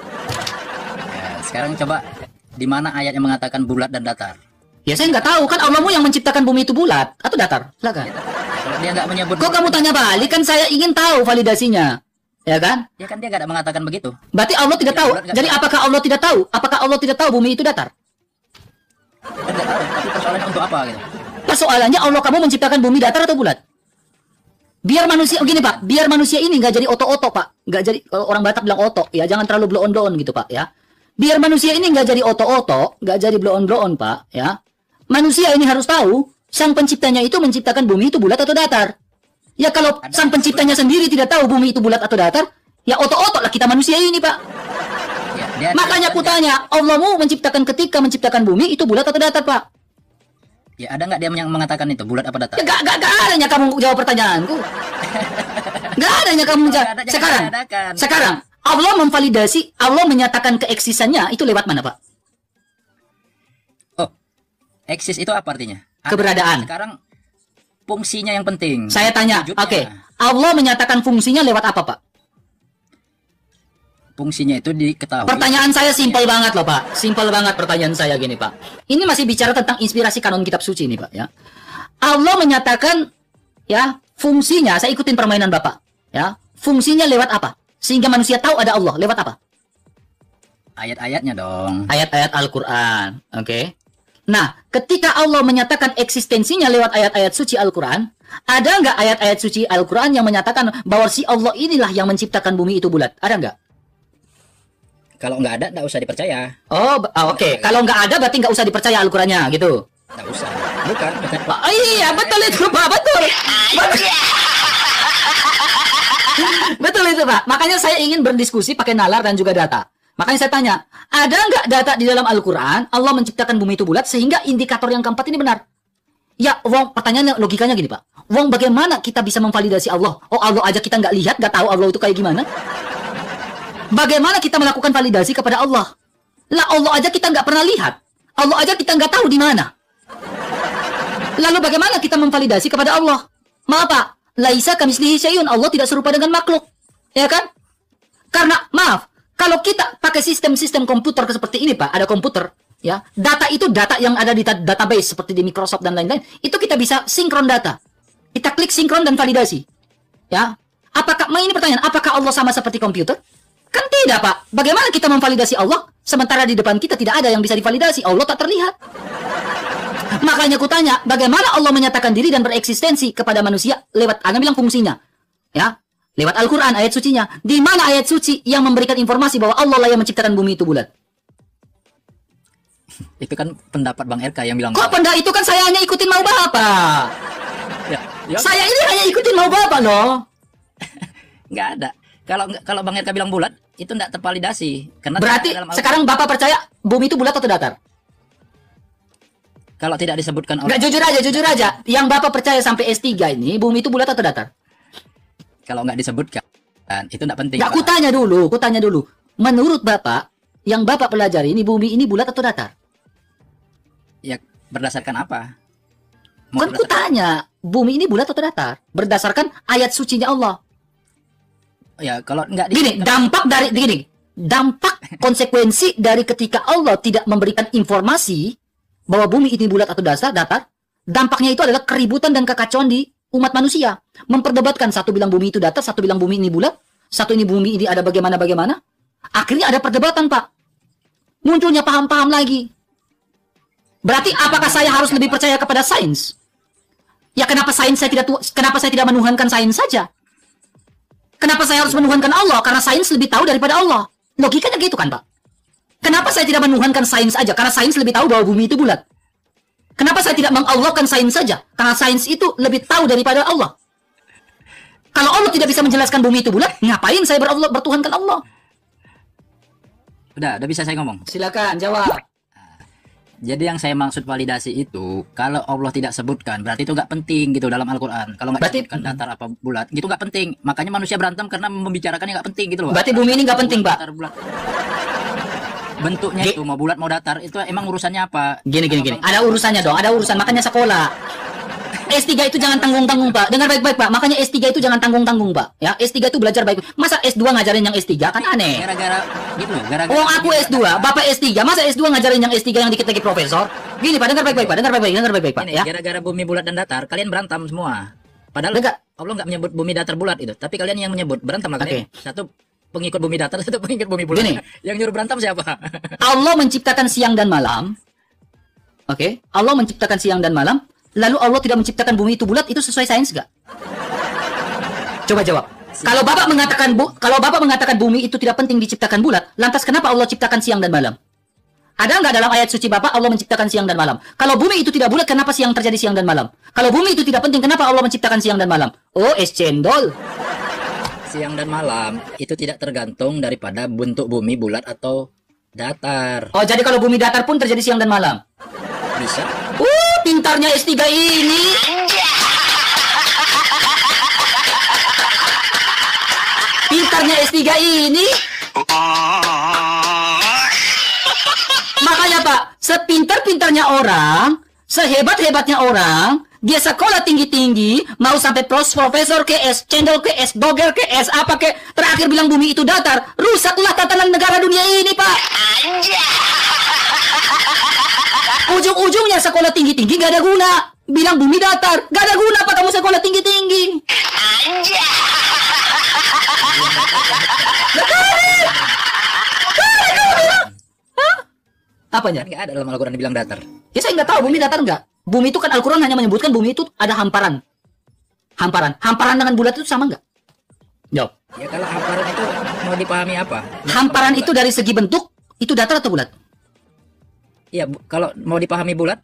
Ya, sekarang coba di mana ayat yang mengatakan bulat dan datar? Ya, saya nggak tahu. Kan Allahmu yang menciptakan bumi itu bulat atau datar? Silakan. Kalau dia nggak menyebut, Kok kamu tanya balik? Kan saya ingin tahu validasinya. Ya kan? ya kan dia nggak ada mengatakan begitu. Berarti Allah tidak tahu. bulat nggak Jadi apakah Allah tidak tahu? Apakah Allah tidak tahu bumi itu datar? Kan nggak tahu. Tapi persoalannya untuk apa gitu? Persoalannya Allah kamu menciptakan bumi datar atau bulat? Biar manusia, gini Pak, biar manusia ini nggak jadi oto-oto Pak, nggak jadi, kalau orang Batak bilang oto, ya jangan terlalu blow-on-blow-on gitu Pak ya. Biar manusia ini nggak jadi oto-oto, nggak jadi blow-on-blow-on Pak ya. Manusia ini harus tahu, sang penciptanya itu menciptakan bumi itu bulat atau datar. Ya kalau sang penciptanya sendiri tidak tahu bumi itu bulat atau datar, ya oto-oto lah kita manusia ini Pak. Ya, Makanya aku tanya, Allahmu menciptakan ketika menciptakan bumi itu bulat atau datar Pak? Ya ada nggak dia yang mengatakan itu bulat apa datar? Ya gak adanya kamu jawab pertanyaanku. Gak adanya kamu jawab. Sekarang Allah memvalidasi, Allah menyatakan keeksisannya itu lewat mana Pak? Oh, eksis itu apa artinya? Keberadaan. Sekarang fungsinya yang penting. Saya tanya, Wujudnya. oke, Allah menyatakan fungsinya lewat apa Pak? Fungsinya itu diketahui. Pertanyaan saya simpel banget loh Pak. Simpel banget pertanyaan saya gini Pak. Ini masih bicara tentang inspirasi kanon kitab suci nih Pak ya. Allah menyatakan ya fungsinya, saya ikutin permainan Bapak ya. Fungsinya lewat apa? Sehingga manusia tahu ada Allah lewat apa? Ayat-ayatnya dong. Ayat-ayat Al-Qur'an. Oke. Nah, ketika Allah menyatakan eksistensinya lewat ayat-ayat suci Al-Qur'an, ada nggak ayat-ayat suci Al-Qur'an yang menyatakan bahwa si Allah inilah yang menciptakan bumi itu bulat? Ada nggak? Kalau nggak ada, nggak usah dipercaya. Oh, oke. Kalau nggak ada berarti nggak usah dipercaya Al-Qur'annya gitu. Nggak usah. Bukan. Oh, iya, betul itu Pak, betul. Betul itu Pak. Makanya saya ingin berdiskusi pakai nalar dan juga data. Makanya saya tanya, ada nggak data di dalam Al-Quran Allah menciptakan bumi itu bulat sehingga indikator yang keempat ini benar? Ya, wong, pertanyaannya logikanya gini Pak. Wong, bagaimana kita bisa memvalidasi Allah? Oh, Allah aja kita nggak lihat, nggak tahu Allah itu kayak gimana? Bagaimana kita melakukan validasi kepada Allah? Lah, Allah aja kita nggak pernah lihat. Allah aja kita nggak tahu di mana. Lalu bagaimana kita memvalidasi kepada Allah? Maaf Pak, laisa kamislihi syai'un, Allah tidak serupa dengan makhluk. Ya kan? Karena, maaf, kalau kita pakai sistem-sistem komputer seperti ini Pak, ada komputer, ya, data itu data yang ada di database seperti di Microsoft dan lain-lain, itu kita bisa sinkron data. Kita klik sinkron dan validasi. Ya. Ini pertanyaan, apakah Allah sama seperti komputer? Kan tidak Pak. Bagaimana kita memvalidasi Allah sementara di depan kita tidak ada yang bisa divalidasi? Allah tak terlihat. Makanya aku tanya, bagaimana Allah menyatakan diri dan bereksistensi kepada manusia lewat, Anda bilang fungsinya, ya, lewat Al-Quran, ayat sucinya. Di mana ayat suci yang memberikan informasi bahwa Allah lah yang menciptakan bumi itu bulat? Itu kan pendapat Bang RK yang bilang. Kok pendapat itu kan saya hanya ikutin mau Bapak. Ya, Saya ini hanya ikutin mau Bapak loh. nggak ada. Kalau Bang RK bilang bulat, itu nggak tervalidasi. Karena Berarti dalam sekarang Bapak percaya bumi itu bulat atau datar? kalau tidak disebutkan oleh, Nggak, jujur aja. Yang Bapak percaya sampai S3 ini, bumi itu bulat atau datar? kalau nggak disebutkan, Itu enggak penting. Nggak, Pak. kutanya dulu. Menurut Bapak, yang Bapak pelajari ini bumi ini bulat atau datar? Ya berdasarkan apa? Kan kutanya, bumi ini bulat atau datar? Berdasarkan ayat sucinya Allah. Ya kalau enggak Gini, dampak konsekuensi dari ketika Allah tidak memberikan informasi bahwa bumi ini bulat atau datar, dampaknya itu adalah keributan dan kekacauan di umat manusia. Memperdebatkan, satu bilang bumi itu datar, satu bilang bumi ini bulat, satu ini bumi ini ada bagaimana. Akhirnya ada perdebatan, Pak. Munculnya paham-paham lagi. Berarti apakah saya harus lebih percaya kepada sains? Ya kenapa saya tidak menuhankan sains saja? Kenapa saya harus menuhankan Allah? Karena sains lebih tahu daripada Allah. Logikanya gitu kan, Pak? Kenapa saya tidak menuhankan sains saja? Karena sains lebih tahu bahwa bumi itu bulat. Kenapa saya tidak mengallahkan sains saja? Karena sains itu lebih tahu daripada Allah. Kalau Allah tidak bisa menjelaskan bumi itu bulat, ngapain saya bertuhankan Allah? Udah bisa saya ngomong. Silakan jawab. Jadi yang saya maksud validasi itu, kalau Allah tidak sebutkan, berarti itu nggak penting gitu dalam Al-Quran. Kalau nggak disebutkan datar apa bulat, gitu nggak penting. Makanya manusia berantem karena membicarakannya nggak penting gitu loh. Berarti bumi ini nggak penting, Pak? Datar, bulat. Bentuknya itu mau bulat mau datar, itu emang urusannya apa? Gini. Ada urusannya dong, ada urusan. Makanya sekolah. S3 itu jangan tanggung-tanggung, Pak. Dengar baik-baik, Pak. Makanya S3 itu jangan tanggung-tanggung, Pak. Ya, S3 itu belajar baik. Masa S2 ngajarin yang S3 kan aneh. Gara-gara gitu loh, gara-gara. Oh, aku S2, Bapak S3. Masa S2 ngajarin yang S3 yang dikit lagi profesor? Gini, Pak, dengar baik-baik, Pak. Dengar baik-baik, Pak. Ini Ya. gara-gara bumi bulat dan datar, kalian berantem semua. Padahal Allah nggak menyebut bumi datar bulat itu, tapi kalian yang menyebut, berantem lah kalian. Satu pengikut bumi datar, satu pengikut bumi bulat. Gini. Yang nyuruh berantem siapa? Allah menciptakan siang dan malam. Oke, Allah menciptakan siang dan malam. Lalu Allah tidak menciptakan bumi itu bulat, itu sesuai sains nggak? Coba jawab. Kalau Bapak mengatakan bumi itu tidak penting diciptakan bulat, lantas kenapa Allah ciptakan siang dan malam? Ada nggak dalam ayat suci Bapak Allah menciptakan siang dan malam? Kalau bumi itu tidak bulat, kenapa siang terjadi siang dan malam? Kalau bumi itu tidak penting, kenapa Allah menciptakan siang dan malam? Oh, es cendol. Siang dan malam itu tidak tergantung daripada bentuk bumi bulat atau datar. Oh, jadi kalau bumi datar pun terjadi siang dan malam? Bisa. Pintarnya S3 ini. Pintarnya S3 ini. Makanya, Pak, sepintar-pintarnya orang, sehebat-hebatnya orang, dia sekolah tinggi-tinggi, mau sampai profesor ke S, cendol ke S, doger ke S, apa ke, terakhir bilang bumi itu datar, rusaklah tatanan negara dunia ini, Pak. Ujung-ujungnya sekolah tinggi-tinggi gak ada guna. Bilang bumi datar, gak ada guna Pak kamu sekolah tinggi-tinggi. Apanya? Nggak ada dalam Al-Quran dibilang datar. Ya saya nggak tahu bumi datar nggak. Bumi itu kan Al-Quran hanya menyebutkan bumi itu ada hamparan. Hamparan dengan bulat itu sama nggak? Jawab. Ya kalau hamparan itu mau dipahami apa? Hamparan itu dari segi bentuk itu datar atau bulat? Ya kalau mau dipahami bulat,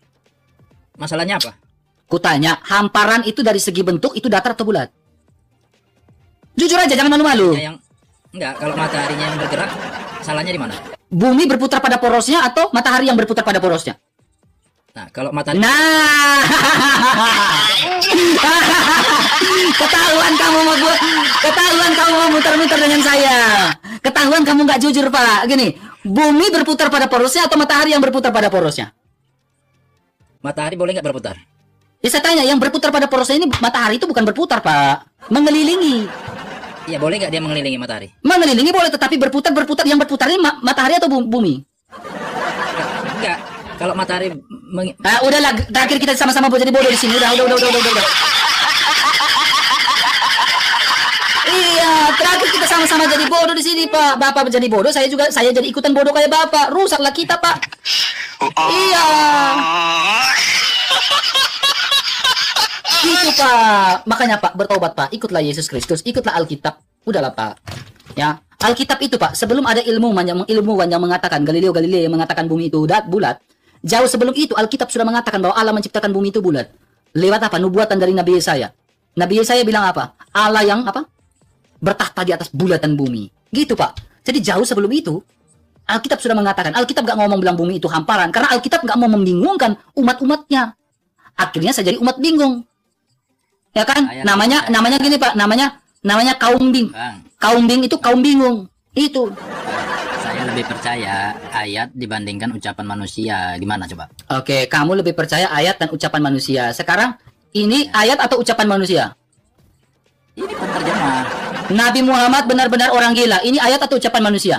masalahnya apa? Kutanya, hamparan itu dari segi bentuk itu datar atau bulat? Jujur aja, jangan malu-malu. Enggak, kalau mataharinya yang bergerak, salahnya di mana? Bumi berputar pada porosnya atau matahari yang berputar pada porosnya? Nah, kalau matahari... Nah, ketahuan kamu mau muter-muter dengan saya. Ketahuan kamu nggak jujur, Pak. Gini, bumi berputar pada porosnya atau matahari yang berputar pada porosnya? Matahari boleh nggak berputar? Ya saya tanya, yang berputar pada porosnya ini matahari itu bukan berputar, Pak. Mengelilingi. Iya, boleh nggak dia mengelilingi matahari? Mengelilingi boleh, tetapi berputar. Yang berputar ini matahari atau bumi? Enggak. Kalau matahari udahlah, terakhir kita sama-sama jadi bodoh di sini. Udah. Iya, terakhir kita sama-sama jadi bodoh di sini, Pak. Bapak jadi bodoh, saya jadi ikutan bodoh kayak Bapak. Rusaklah kita, Pak. Iya. Gitu, Pak. Makanya, Pak, bertobat, Pak. Ikutlah Yesus Kristus, ikutlah Alkitab. Udahlah, Pak. Ya, Alkitab itu, Pak, sebelum ada ilmuwan yang mengatakan, Galileo Galilei yang mengatakan bumi itu bulat, jauh sebelum itu Alkitab sudah mengatakan bahwa Allah menciptakan bumi itu bulat. Lewat apa? Nubuatan dari Nabi Yesaya. Nabi Yesaya bilang apa? Allah yang apa? Bertahta di atas bulatan bumi. Gitu, Pak. Jadi jauh sebelum itu Alkitab sudah mengatakan. Alkitab gak ngomong bilang bumi itu hamparan, karena Alkitab gak mau membingungkan umat-umatnya. Akhirnya saya jadi umat bingung. Ya kan? Namanya gini, Pak. Namanya kaum bingung. Kaumbing itu kaum bingung. Itu. Saya lebih percaya ayat dibandingkan ucapan manusia. Gimana coba? Oke, kamu lebih percaya ayat dan ucapan manusia. Sekarang ini ayat atau ucapan manusia? Ini penerjemah. Nabi Muhammad benar-benar orang gila. Ini ayat atau ucapan manusia?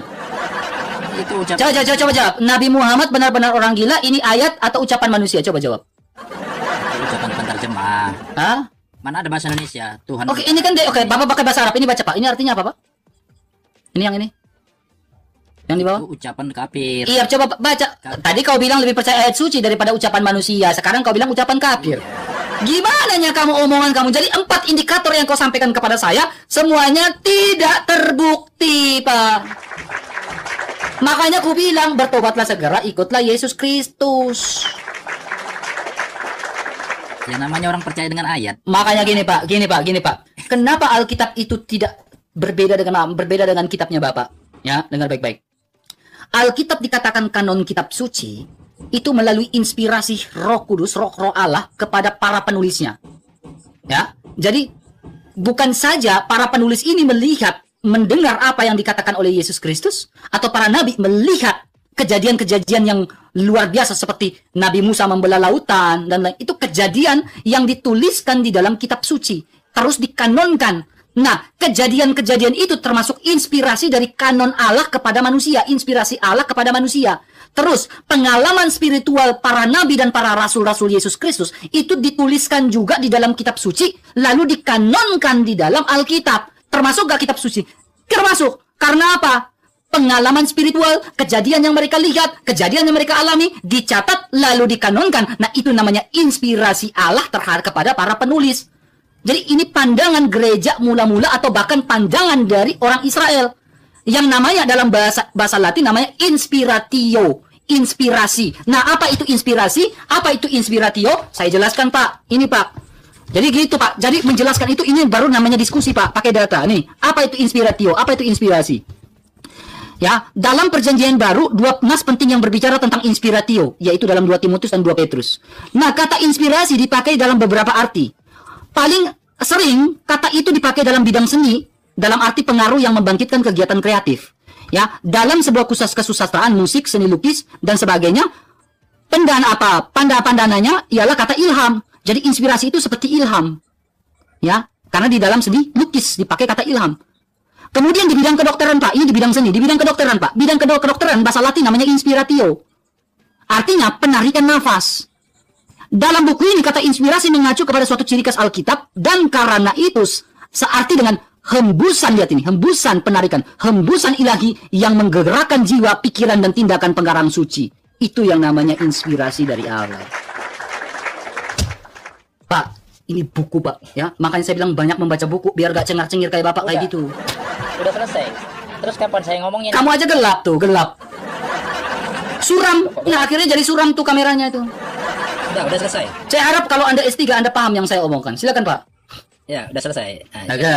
Itu ucapan. Coba jawab. Nabi Muhammad benar-benar orang gila. Ini ayat atau ucapan manusia? Coba jawab. Ucapan penerjemah. Hah? Mana ada bahasa Indonesia? Tuhan. Oke, ini kan Bapak pakai bahasa Arab. Ini baca, Pak. Ini artinya apa, Pak? Ini yang ini. Yang di bawah? Itu ucapan kafir. Iya, coba baca. Tadi kau bilang lebih percaya ayat suci daripada ucapan manusia. Sekarang kau bilang ucapan kafir. Gimana nya kamu omongan kamu? Jadi 4 indikator yang kau sampaikan kepada saya semuanya tidak terbukti, Pak. Makanya aku bilang bertobatlah segera, ikutlah Yesus Kristus. Ya namanya orang percaya dengan ayat. Makanya gini Pak. Kenapa Alkitab itu tidak berbeda dengan kitabnya Bapak? Ya, dengar baik-baik. Alkitab dikatakan kanon kitab suci itu melalui inspirasi Roh Kudus, roh Allah kepada para penulisnya. Ya. Jadi bukan saja para penulis ini mendengar apa yang dikatakan oleh Yesus Kristus atau para nabi melihat kejadian-kejadian yang luar biasa seperti Nabi Musa membelah lautan dan lain. Itu kejadian yang dituliskan di dalam kitab suci, terus dikanonkan. Nah, kejadian-kejadian itu termasuk inspirasi dari kanon Allah kepada manusia, inspirasi Allah kepada manusia. Terus, pengalaman spiritual para nabi dan para rasul-rasul Yesus Kristus itu dituliskan juga di dalam kitab suci, lalu dikanonkan di dalam Alkitab. Termasuk gak kitab suci? Termasuk. Karena apa? Pengalaman spiritual, kejadian yang mereka lihat, kejadian yang mereka alami, dicatat lalu dikanonkan. Nah, itu namanya inspirasi Allah terhadap kepada para penulis. Jadi ini pandangan gereja mula-mula atau bahkan pandangan dari orang Israel. Yang namanya dalam bahasa Latin namanya inspiratio, inspirasi. Nah, apa itu inspirasi? Apa itu inspiratio? Saya jelaskan, Pak. Ini, Pak. Jadi gitu, Pak. Jadi menjelaskan itu ini baru namanya diskusi, Pak. Pakai data. Nih, apa itu inspiratio? Apa itu inspirasi? Ya, dalam perjanjian baru, 2 nas penting yang berbicara tentang inspiratio, yaitu dalam 2 Timotius dan 2 Petrus. Nah, kata inspirasi dipakai dalam beberapa arti. Paling sering, kata itu dipakai dalam bidang seni, dalam arti pengaruh yang membangkitkan kegiatan kreatif. Ya, dalam sebuah kesusastraan, musik, seni lukis, dan sebagainya, pandangannya ialah kata ilham. Jadi inspirasi itu seperti ilham. Ya, karena di dalam seni lukis dipakai kata ilham. Kemudian di bidang kedokteran, Pak. Ini di bidang seni. Di bidang kedokteran, Pak. Bidang kedokteran, bahasa Latin namanya inspiratio. Artinya, penarikan nafas. Dalam buku ini, kata inspirasi mengacu kepada suatu ciri khas Alkitab. Dan karena itu, searti dengan hembusan, lihat ini. Hembusan penarikan. Hembusan ilahi yang menggerakkan jiwa, pikiran, dan tindakan pengarang suci. Itu yang namanya inspirasi dari Allah. Pak, ini buku, Pak. Ya, makanya saya bilang banyak membaca buku. Biar gak cengar-cengir kayak Bapak kayak gitu. Udah selesai. Terus kapan saya ngomongin? Kamu aja gelap tuh, gelap. Suram. Nah, akhirnya jadi suram tuh kameranya itu. Udah selesai. Saya harap kalau Anda S3 Anda paham yang saya omongkan. Silakan, Pak. Ya, udah selesai. Nah, Oke.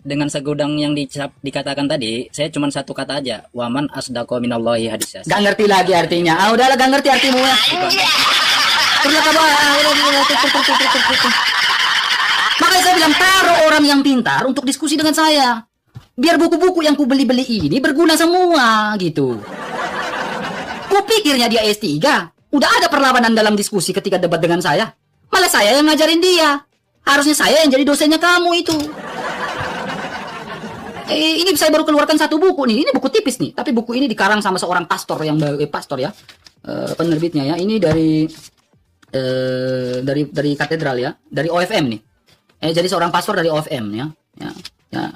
Dengan segudang yang dikatakan tadi, saya cuma satu kata aja. Waman asdaqo minallahi hadisya. Gak ngerti lagi artinya. Ah, udahlah, gak ngerti artimu ya. Makanya saya bilang taruh orang yang pintar untuk diskusi dengan saya. Biar buku-buku yang ku beli-beli ini berguna semua gitu. Kupikirnya dia S3. Udah ada perlawanan dalam diskusi ketika debat dengan saya. Malah saya yang ngajarin dia. Harusnya saya yang jadi dosennya kamu itu. Ini saya baru keluarkan satu buku nih. Ini buku tipis nih. Tapi buku ini dikarang sama seorang pastor yang pastor ya. Penerbitnya ya. Ini dari katedral ya. Dari OFM nih. Jadi seorang pastor dari OFM ya. Ya.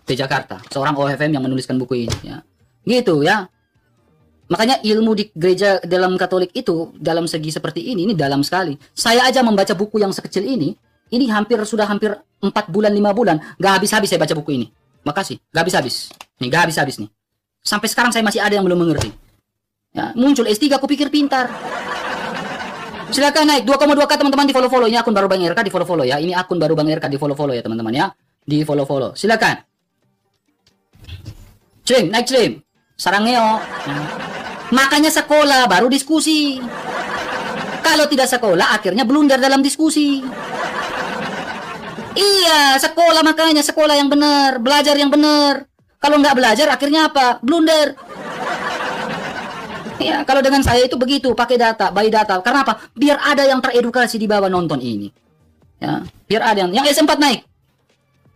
Di Jakarta. Seorang OFM yang menuliskan buku ini ya. Gitu ya. Makanya ilmu di gereja dalam Katolik itu dalam segi seperti ini dalam sekali. Saya aja membaca buku yang sekecil ini sudah hampir 4 bulan 5 bulan, gak habis-habis saya baca buku ini. Makasih, gak habis-habis. Nih, gak habis-habis nih. Sampai sekarang saya masih ada yang belum mengerti. Ya, muncul S3 aku pikir pintar. Silakan naik 2,2K teman-teman di follow-follow. Ini akun baru Bang RK di follow-follow ya. Ini akun baru Bang RK di follow-follow ya teman-teman ya. Di follow-follow. Silakan. Crim, naik Crim. Sarangeo. Makanya sekolah baru diskusi. Kalau tidak sekolah akhirnya blunder dalam diskusi. Iya, sekolah, makanya sekolah yang benar, belajar yang benar. Kalau nggak belajar akhirnya apa? Blunder. Ya, kalau dengan saya itu begitu, pakai data, by data. Karena apa? Biar ada yang teredukasi di bawah nonton ini. Ya, biar ada yang S4 naik.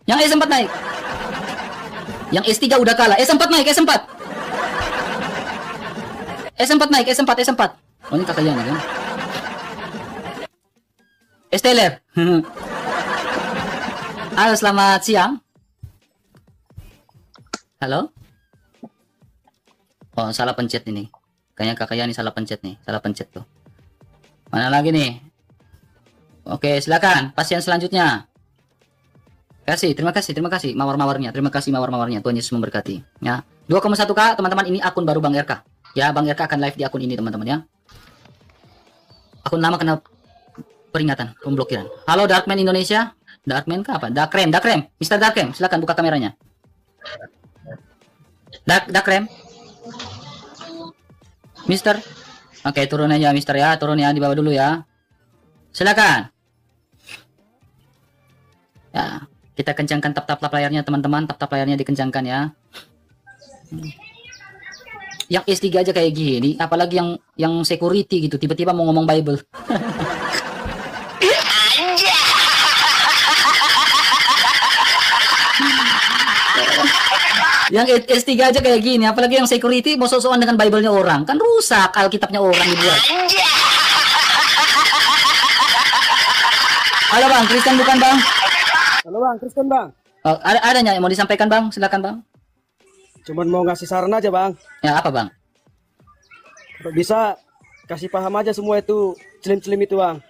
Yang S4 naik. Yang S3 udah kalah. S4 naik, S4. S4 naik, S4, S4. Oh, ini kakaknya kan? Esteller. Halo, selamat siang. Halo? Oh, salah pencet ini. Kayaknya kakaknya ini salah pencet nih. Salah pencet tuh. Mana lagi nih? Oke, silakan. Pasien selanjutnya. Terima kasih mawar-mawarnya. Terima kasih mawar-mawarnya. Tuhan Yesus memberkati. Ya. 2,1K, teman-teman, ini akun baru Bang RK. Ya, Bang RK akan live di akun ini, teman-teman ya. Akun lama kena peringatan, pemblokiran. Halo Darkman Indonesia. Darkman kah apa? Darkrem. Mr. Darkrem, silakan buka kameranya. Darkrem. Mister. Oke, turun aja Mister ya, turun ya, di bawah dulu ya. Silakan. Ya, kita kencangkan tap layarnya teman-teman, tap layarnya dikencangkan ya. Yang S3 aja kayak gini, apalagi yang security gitu, tiba-tiba mau ngomong Bible. Yang S3 aja kayak gini, apalagi yang security mau sok-sokan dengan Bible-nya orang. Kan rusak Alkitabnya orang dibuat. Halo Bang, Kristen bukan Bang? Halo Bang, Kristen Bang. Oh, ada yang mau disampaikan Bang? Silakan Bang. Cuman mau ngasih saran aja Bang. Ya, apa Bang? Kalau bisa kasih paham aja semua itu celim-celim itu Bang.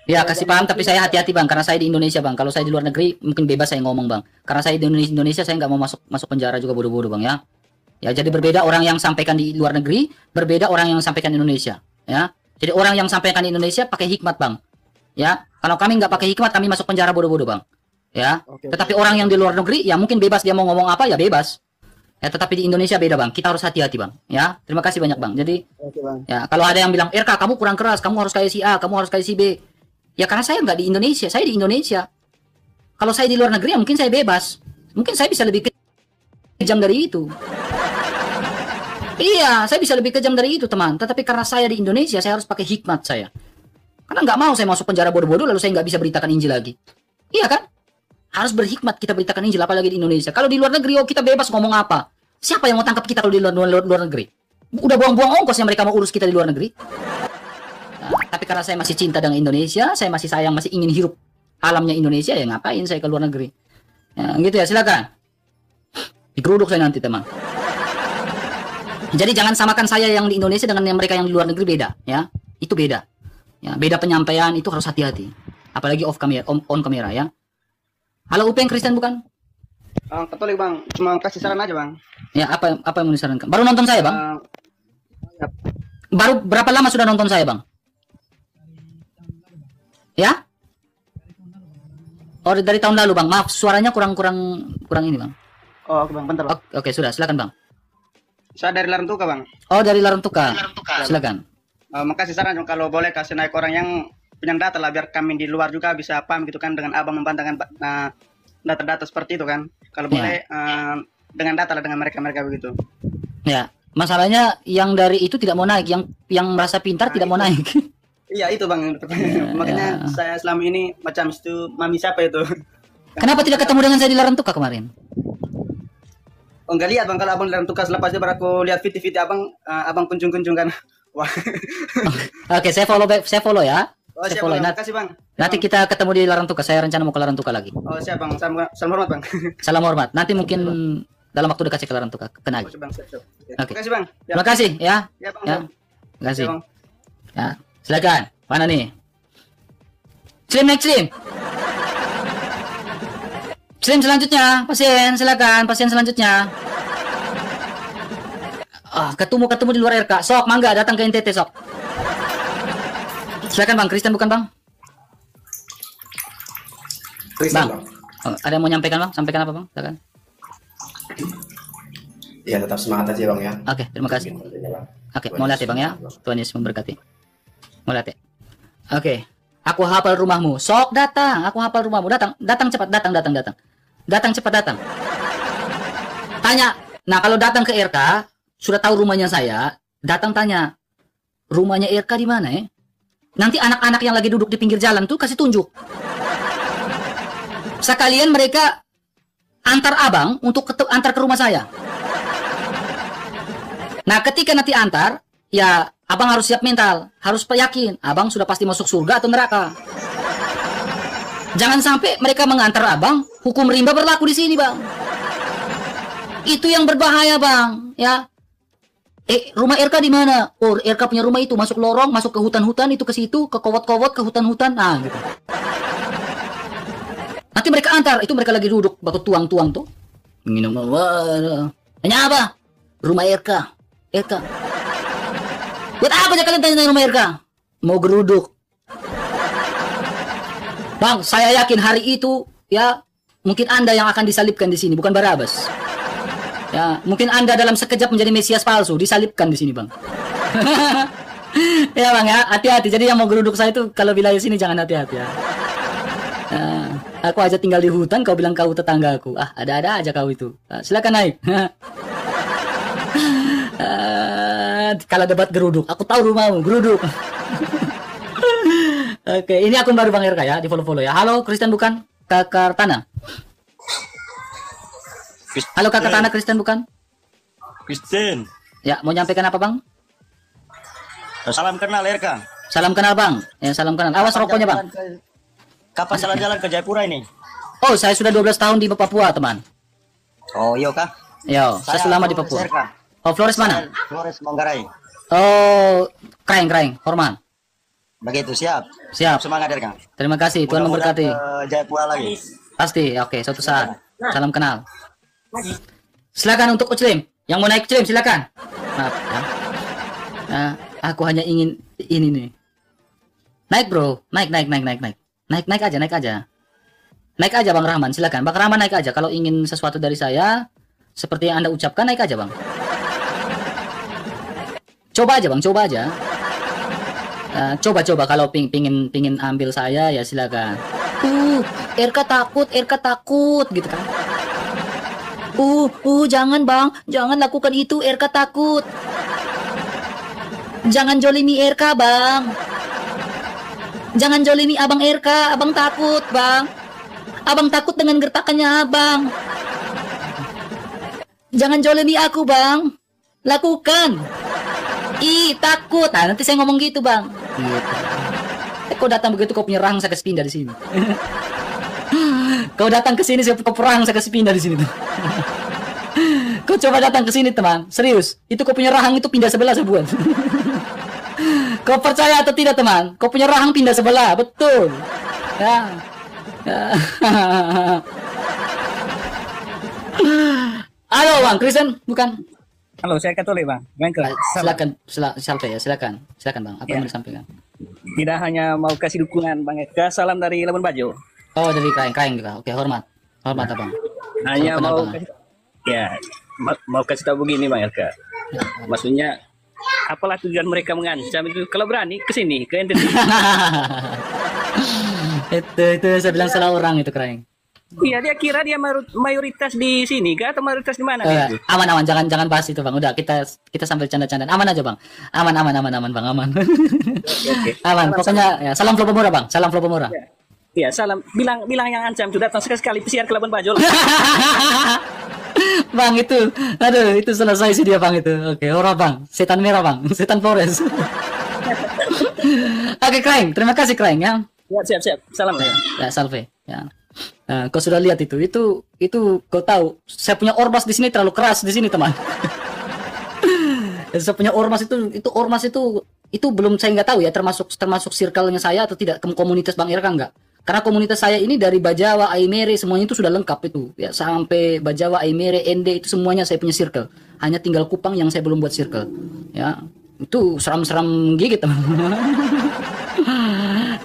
Ya, kasih paham, tapi saya hati-hati Bang, karena saya di Indonesia Bang. Kalau saya di luar negeri mungkin bebas saya ngomong Bang. Karena saya di Indonesia saya nggak mau masuk penjara juga bodoh-bodoh Bang ya. Ya, jadi berbeda orang yang sampaikan di luar negeri, berbeda orang yang sampaikan di Indonesia. Ya, jadi orang yang sampaikan di Indonesia pakai hikmat Bang. Ya, kalau kami nggak pakai hikmat kami masuk penjara bodoh-bodoh Bang. Ya, tetapi orang yang di luar negeri ya mungkin bebas, dia mau ngomong apa ya bebas. Ya, tetapi di Indonesia beda Bang. Kita harus hati-hati Bang. Ya, terima kasih banyak Bang. Jadi, Bang. ya kalau ada yang bilang RK kamu kurang keras, kamu harus kayak si A, kamu harus kayak si B. Ya karena saya nggak di Indonesia, saya di Indonesia. Kalau saya di luar negeri ya mungkin saya bebas. Mungkin saya bisa lebih kejam dari itu. Iya, saya bisa lebih kejam dari itu teman. Tetapi karena saya di Indonesia, saya harus pakai hikmat saya. Karena nggak mau saya masuk penjara bodoh-bodoh lalu saya nggak bisa beritakan Injil lagi. Iya kan? Harus berhikmat kita beritakan Injil apalagi di Indonesia. Kalau di luar negeri, oh kita bebas ngomong apa. Siapa yang mau tangkap kita kalau di luar negeri? Udah buang-buang ongkosnya mereka mau urus kita di luar negeri. Nah, tapi karena saya masih cinta dengan Indonesia, saya masih sayang, masih ingin hirup alamnya Indonesia, ya ngapain saya ke luar negeri? Ya, gitu ya, silakan. Digeruduk saya nanti, teman. Jadi jangan samakan saya yang di Indonesia dengan yang mereka yang di luar negeri, beda, ya. Itu beda. Ya, beda penyampaian, itu harus hati-hati. Apalagi off kamera, on kamera, ya. Halo Upeng, Kristen bukan? Katolik Bang, cuma kasih saran aja Bang. Ya, apa yang mau disarankan? Baru nonton saya, Bang? Ya. Baru berapa lama sudah nonton saya, Bang? Ya? Oh, dari tahun lalu, Bang. Maaf, suaranya kurang ini, Bang. Oh, oke Bang, bentar Bang. Oke, sudah, silakan, Bang. Saya dari Larantuka Bang. Oh, dari Larantuka. Silakan. Makasih saran kalau boleh kasih naik orang yang punya data lah biar kami di luar juga bisa paham gitu kan dengan Abang membantahkan data-data seperti itu kan. Kalau boleh dengan data lah dengan mereka begitu. Ya, masalahnya yang dari itu tidak mau naik, yang merasa pintar tidak mau naik. Iya itu Bang. Makanya saya selama ini macam itu mami siapa itu. Kenapa tidak ketemu dengan saya di Larantuka kemarin? Oh enggak lihat Bang, kalau Abang di Larantuka selepas itu baru aku lihat video-video Abang kunjung-kunjung kan. Wah. Oke, saya follow ya. Oh, siap Bang. Makasih Bang. Nanti kita ketemu di Larantuka. Saya rencana mau ke Larantuka lagi. Oh siap Bang. Salam hormat Bang. Salam hormat. Nanti mungkin dalam waktu dekat saya ke Larantuka. Kenal. Oh, siap, Bang. Siap. Oke. Terima kasih Bang. Ya. Terima kasih ya. Ya Bang. Ya. Terima kasih. Ya, Bang. Ya, silakan. Mana nih? Slim selanjutnya. Pasien, silakan. Pasien selanjutnya. Ketemu di luar RK. Sok, mangga datang ke NTT sok. Silakan Bang, Kristen bukan Bang? Kristen, Bang. Oh, ada yang mau nyampaikan Bang? Sampaikan apa Bang? Silakan. Ya tetap semangat aja Bang ya. Oke, terima kasih. Oke, mau lihat ya Bang ya. Tuhan Yesus memberkati. Mau lihat ya. Oke. Aku hafal rumahmu. Sok datang, aku hafal rumahmu. Datang cepat, datang. Datang cepat datang. Tanya. Nah, kalau datang ke RK, sudah tahu rumahnya saya, datang tanya. Rumahnya RK di mana ya? Nanti anak-anak yang lagi duduk di pinggir jalan tuh kasih tunjuk. Sekalian mereka antar abang untuk antar ke rumah saya. Nah, ketika nanti antar, ya abang harus siap mental, harus yakin abang sudah pasti masuk surga atau neraka. Jangan sampai mereka mengantar abang, hukum rimba berlaku di sini, bang. Itu yang berbahaya, bang. Ya, rumah RK di mana? Oh, RK punya rumah itu masuk lorong, masuk ke hutan-hutan itu ke situ, ke kowot-kowot, ke hutan-hutan, nah gitu. Nanti mereka antar, itu mereka lagi duduk, baku tuang-tuang tuh, minum. Tanya apa? Rumah RK. Buat apa aja kalian tanya rumah RK? Mau geruduk. Bang, saya yakin hari itu ya mungkin Anda yang akan disalibkan di sini, bukan Barabas. Ya, mungkin Anda dalam sekejap menjadi Mesias palsu, disalibkan di sini, Bang. Ya, Bang ya, hati-hati. Jadi yang mau geruduk saya itu kalau wilayah sini jangan hati-hati ya. Aku aja tinggal di hutan, kau bilang kau tetanggaku. Ah, ada-ada aja kau itu. Silakan naik. Kalau debat geruduk, aku tahu rumahmu, geruduk. Oke, ini akun baru Bang RK ya, di follow-follow ya. Halo, Kristen bukan? Kakak Tanah. Halo Kakak Tanah, Kristen bukan? Kristen. Ya, mau nyampaikan apa Bang? Salam kenal RK. Salam kenal Bang. Ya, salam kenal. Awas rokoknya Bang. Kapan jalan-jalan ke Jayapura ini? Oh, saya sudah 12 tahun di Papua, teman. Oh, iya kah? Yo, saya sudah lama di Papua. RK. Oh, Flores mana? Flores Manggarai. Oh, Kraeng, Hormat. Begitu, siap. Siap. Semangat RK. Terima kasih, Tuhan memberkati. Ke Jayapura lagi. Pasti, oke, suatu saat. Salam kenal. Silakan untuk Uclim. Yang mau naik Uclim, silakan. Maaf, ya. Nah, aku hanya ingin ini nih. Naik, bro. Naik. Naik aja. Naik aja, Bang Rahman. Silakan. Bang Rahman naik aja. Kalau ingin sesuatu dari saya, seperti yang Anda ucapkan, naik aja, Bang. Coba aja, Bang. Coba aja. Coba kalau pingin ambil saya, ya silakan. RK takut gitu kan. Jangan Bang, jangan lakukan itu, RK takut. Jangan jolimi RK Bang. Jangan jolimi Abang RK, Abang takut Bang. Abang takut dengan gertakannya Abang. Jangan jolimi aku Bang. Lakukan. Takut. Nah, nanti saya ngomong gitu Bang. Gitu. Kau datang begitu kau punya rahang saya kasih pindah di sini. Kau datang ke sini saya perang saya kasih pindah di sini tuh. Kau coba datang ke sini teman, serius. Itu kau punya rahang itu pindah sebelah sebuah. Kau percaya atau tidak teman? Kau punya rahang pindah sebelah, betul. Ya. Halo Bang Kristen, bukan? Halo, saya Katolik Bang. Silakan Bang. Apa yang mau disampaikan? Tidak hanya mau kasih dukungan Bang Eka, salam dari Labuan Bajo. Oh, dari Kraeng juga. Oke, hormat Abang. Hanya mau mau kasih tahu begini Bang Eka. Maksudnya apalah tujuan mereka mengancam itu? Kalau berani ke sini, ke NTT. itu saya bilang salah orang itu Kraeng. Iya, dia kira dia mayoritas di sini, kah? Atau mayoritas di mana? Aman, jangan bahas itu Bang. Udah kita sambil canda-candaan. Aman aja Bang. Aman Bang, aman. Okay. Aman. Pokoknya ya, salam Flow Pemurah Bang. Salam Flow Pemurah. Iya, salam. Bilang yang ancam itu datang sekali pesiar ke Labuan Bajo. Bang itu, aduh itu selesai sih dia Bang itu. Oke, ora Bang. Setan merah Bang. Setan Flores. Oke, Kraeng. Terima kasih Kraeng ya. Ya, siap. Salam ya. Ya, salve. Ya. Nah, kau sudah lihat itu kau tahu saya punya ormas di sini terlalu keras di sini teman. Saya punya ormas itu belum saya nggak tahu ya termasuk circle-nya saya atau tidak komunitas Bang Irka enggak. Karena komunitas saya ini dari Bajawa, Aimere semuanya itu sudah lengkap itu ya sampai Bajawa, Aimere, Ende itu semuanya saya punya circle. Hanya tinggal Kupang yang saya belum buat circle. Ya, itu seram-seram gigit teman.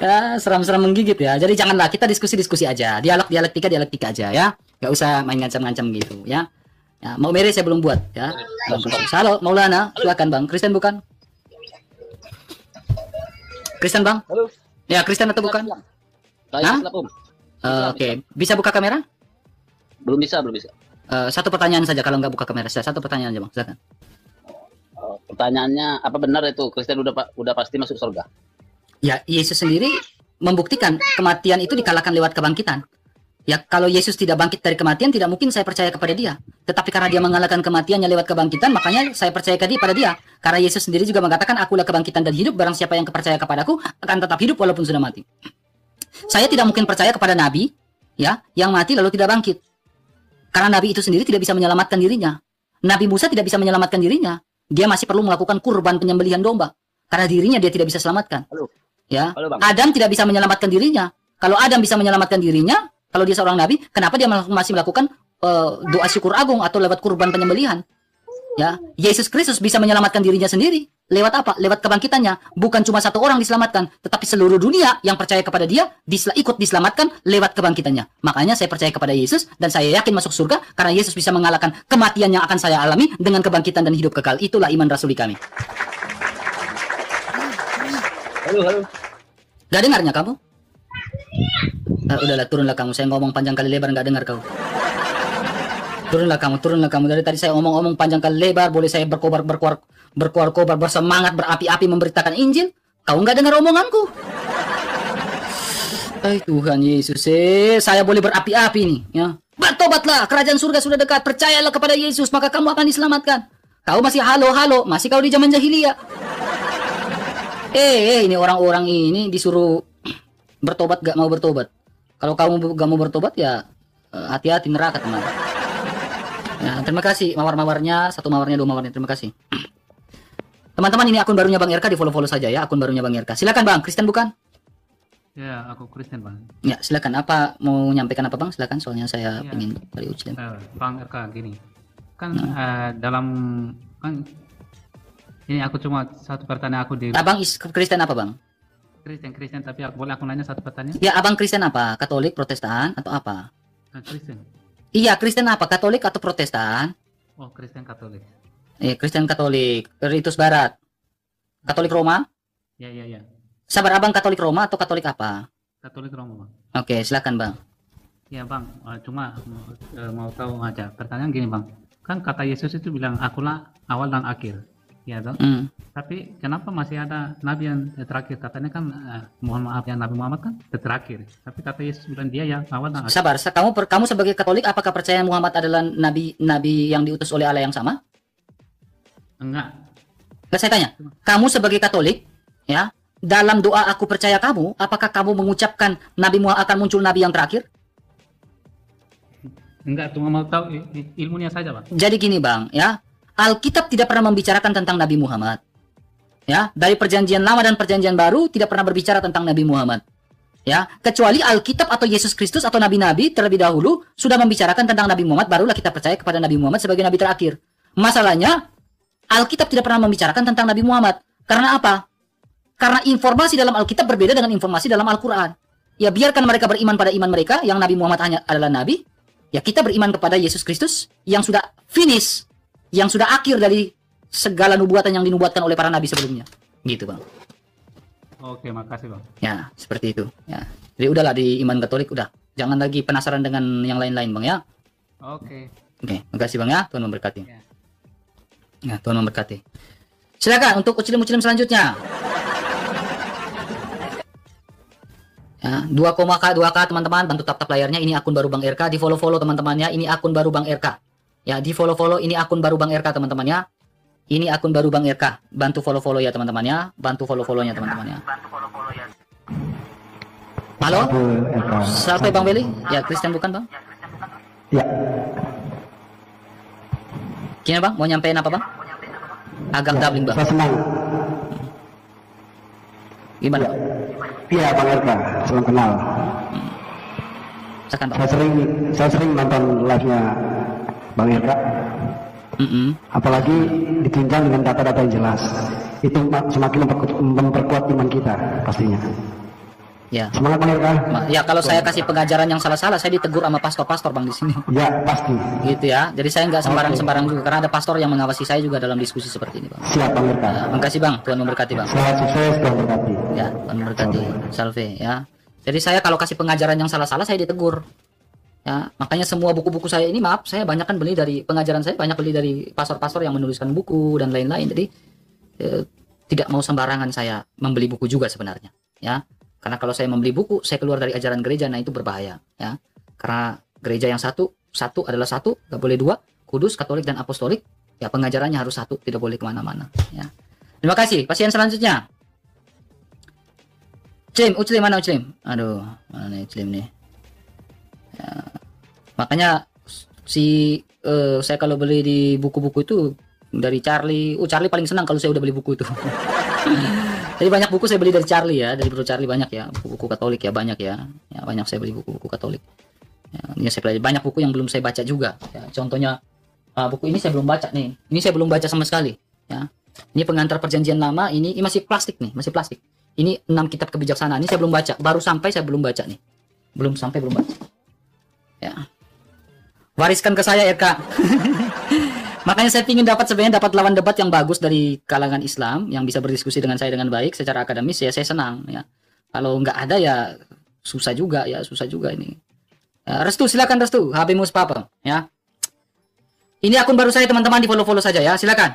Ya, seram-seram menggigit ya. Jadi janganlah kita diskusi aja. Dialektika aja ya. Gak usah main ngancam-ngancam gitu ya. Ya, mau mere saya belum buat ya. Halo, Maulana, silakan Bang. Kristen bukan? Kristen Bang? Halo. Ya, Kristen atau bukan? Saya Hah? Islam, Om. Oke, bisa buka kamera? Belum bisa. Satu pertanyaan saja kalau nggak buka kamera. Satu pertanyaan aja, Bang. Silakan. Pertanyaannya, apa benar itu Kristen udah pasti masuk surga? Ya, Yesus sendiri membuktikan kematian itu dikalahkan lewat kebangkitan. Ya, kalau Yesus tidak bangkit dari kematian, tidak mungkin saya percaya kepada dia. Tetapi karena dia mengalahkan kematiannya lewat kebangkitan, makanya saya percaya pada dia. Karena Yesus sendiri juga mengatakan, akulah kebangkitan dan hidup, barang siapa yang percaya kepadaku akan tetap hidup walaupun sudah mati. Saya tidak mungkin percaya kepada nabi, ya, yang mati lalu tidak bangkit. Karena nabi itu sendiri tidak bisa menyelamatkan dirinya. Nabi Musa tidak bisa menyelamatkan dirinya. Dia masih perlu melakukan kurban penyembelihan domba. Karena dirinya dia tidak bisa selamatkan. Ya, Halo, Bang. Adam tidak bisa menyelamatkan dirinya. Kalau Adam bisa menyelamatkan dirinya, kalau dia seorang nabi, kenapa dia masih melakukan doa syukur agung atau lewat kurban penyembelihan? Ya, Yesus Kristus bisa menyelamatkan dirinya sendiri. Lewat apa? Lewat kebangkitannya. Bukan cuma satu orang diselamatkan, tetapi seluruh dunia yang percaya kepada dia ikut diselamatkan lewat kebangkitannya. Makanya saya percaya kepada Yesus dan saya yakin masuk surga karena Yesus bisa mengalahkan kematian yang akan saya alami dengan kebangkitan dan hidup kekal. Itulah iman rasuli kami. Halo. Gak dengarnya kamu? Udahlah, turunlah kamu. Saya ngomong panjang kali lebar, gak dengar kau. Turunlah kamu. Dari tadi saya omong panjang kali lebar, boleh saya berkobar, bersemangat, berapi-api memberitakan Injil. Kau nggak dengar omonganku. Tuhan Yesus, saya boleh berapi-api nih. Ya. Bertobatlah, kerajaan surga sudah dekat. Percayalah kepada Yesus, maka kamu akan diselamatkan. Kau masih halo, masih kau di zaman jahiliyah. Ini orang-orang ini disuruh bertobat, gak mau bertobat. Kalau kamu gak mau bertobat ya hati-hati neraka, teman. Ya, terima kasih mawar-mawarnya, 1 mawarnya, 2 mawarnya, terima kasih. Teman-teman, ini akun barunya Bang RK, di follow-follow saja ya, akun barunya Bang RK. Silakan Bang, Kristen bukan? Ya, aku Kristen Bang. Ya, silakan. Apa mau nyampaikan apa Bang? Silakan, soalnya saya ingin kali ujian. Bang RK, gini. Kan dalam kan ini aku cuma satu pertanyaan aku di. Abang Kristen apa Bang? Kristen, tapi boleh aku nanya satu pertanyaan? Ya, Abang Kristen apa? Katolik, Protestan, atau apa? Kristen. Iya, Kristen apa? Katolik atau Protestan? Oh, Kristen Katolik. Kristen Katolik. Ritus Barat. Katolik Roma? Ya. Sabar, Abang Katolik Roma atau Katolik apa? Katolik Roma, Bang. Oke, silakan Bang. Ya, Bang. Cuma mau tahu aja. Pertanyaan gini, Bang. Kan kata Yesus itu bilang, akulah awal dan akhir. Ya, toh? Tapi kenapa masih ada nabi yang terakhir? Katanya kan mohon maaf ya, Nabi Muhammad kan terakhir. Tapi kata Yesus bilang dia yang awal dan akhir. Sabar, kamu sebagai Katolik apakah percaya Muhammad adalah nabi yang diutus oleh Allah yang sama? Enggak. Saya tanya, kamu sebagai Katolik, ya, dalam doa aku percaya kamu, apakah kamu mengucapkan Nabi Muhammad akan muncul nabi yang terakhir? Enggak, cuma mau tahu ilmunya saja, Bang. Jadi gini, Bang, ya. Alkitab tidak pernah membicarakan tentang Nabi Muhammad. Ya, dari perjanjian lama dan perjanjian baru tidak pernah berbicara tentang Nabi Muhammad. Ya, kecuali Alkitab atau Yesus Kristus atau nabi-nabi terlebih dahulu sudah membicarakan tentang Nabi Muhammad, barulah kita percaya kepada Nabi Muhammad sebagai nabi terakhir. Masalahnya, Alkitab tidak pernah membicarakan tentang Nabi Muhammad. Karena apa? Karena informasi dalam Alkitab berbeda dengan informasi dalam Al-Quran. Ya, biarkan mereka beriman pada iman mereka, yang Nabi Muhammad hanya adalah nabi. Ya, kita beriman kepada Yesus Kristus yang sudah finish, yang sudah akhir dari segala nubuatan yang dinubuatkan oleh para nabi sebelumnya. Gitu, Bang. Oke, makasih, Bang. Ya, seperti itu. Ya. Jadi udahlah di iman Katolik udah. Jangan lagi penasaran dengan yang lain-lain, Bang, ya. Oke. Oke, makasih Bang ya. Tuhan memberkati. Ya, Tuhan memberkati. Silakan untuk ucilim-ucilim selanjutnya. Ya, 2K teman-teman, bantu tap-tap layarnya. Ini akun baru Bang RK, di follow-follow teman-temannya. Ini akun baru Bang RK. Ya, di follow-follow, ini akun baru Bang RK teman-temannya. Ini akun baru Bang RK. Bantu follow-follow ya teman-temannya. Bantu follow-follownya teman-temannya. Halo? Siapa Bang Beli? Ya, Kristen bukan Bang? Ya. Gini Bang, mau nyampein apa Bang? Agak doubling Bang. Saya senang. Gimana? Iya Bang RK, salam kenal. Saya sering nonton live-nya Bang RK. Apalagi ditunjang dengan data-data yang jelas. Itu semakin memperkuat iman kita pastinya. Ya. Semangat Bang Irka. Ya kalau saya kasih pengajaran yang salah-salah, saya ditegur sama pastor-pastor Bang di sini. Ya pasti. Gitu ya. Jadi saya nggak sembarang-sembarang juga, karena ada pastor yang mengawasi saya juga dalam diskusi seperti ini, Bang. Siap Bang Irka. Makasih Bang, Tuhan memberkati Bang. Selamat sukses, Tuhan berkati. Ya, Tuhan memberkati. Salve ya. Jadi saya kalau kasih pengajaran yang salah-salah, saya ditegur. Ya, makanya semua buku-buku saya ini, maaf, saya banyak kan beli dari pengajaran saya, banyak beli dari pastor-pastor yang menuliskan buku dan lain-lain. Jadi tidak mau sembarangan saya membeli buku juga sebenarnya, ya. Karena kalau saya membeli buku, saya keluar dari ajaran gereja, nah itu berbahaya, ya. Karena gereja yang satu adalah satu, nggak boleh dua, kudus, katolik dan apostolik. Ya pengajarannya harus satu, tidak boleh kemana-mana. Ya. Terima kasih. Pasien selanjutnya. Uclim mana Uclim? Aduh, mana nih Uclim nih? Ya. Makanya saya kalau beli di buku-buku itu dari Charlie. Charlie paling senang kalau saya udah beli buku itu. Jadi banyak buku saya beli dari Charlie ya, dari Bro Charlie banyak ya, buku-buku Katolik ya banyak ya. Ya banyak saya beli buku-buku Katolik. Ya, ini saya pelajari banyak buku yang belum saya baca juga. Ya, contohnya buku ini saya belum baca nih. Ini saya belum baca sama sekali. Ya. Ini pengantar perjanjian lama. Ini masih plastik nih, masih plastik. Ini 6 kitab kebijaksanaan. Ini saya belum baca. Baru sampai saya belum baca nih. Belum baca. Ya. Wariskan ke saya ya Kak. Makanya saya ingin dapat lawan debat yang bagus dari kalangan Islam yang bisa berdiskusi dengan saya dengan baik secara akademis, ya saya senang ya. Kalau nggak ada ya susah juga ini. Ya, Restu silakan Restu, Habimus Papa ya. Ini akun baru saya teman-teman, di follow saja ya, silakan.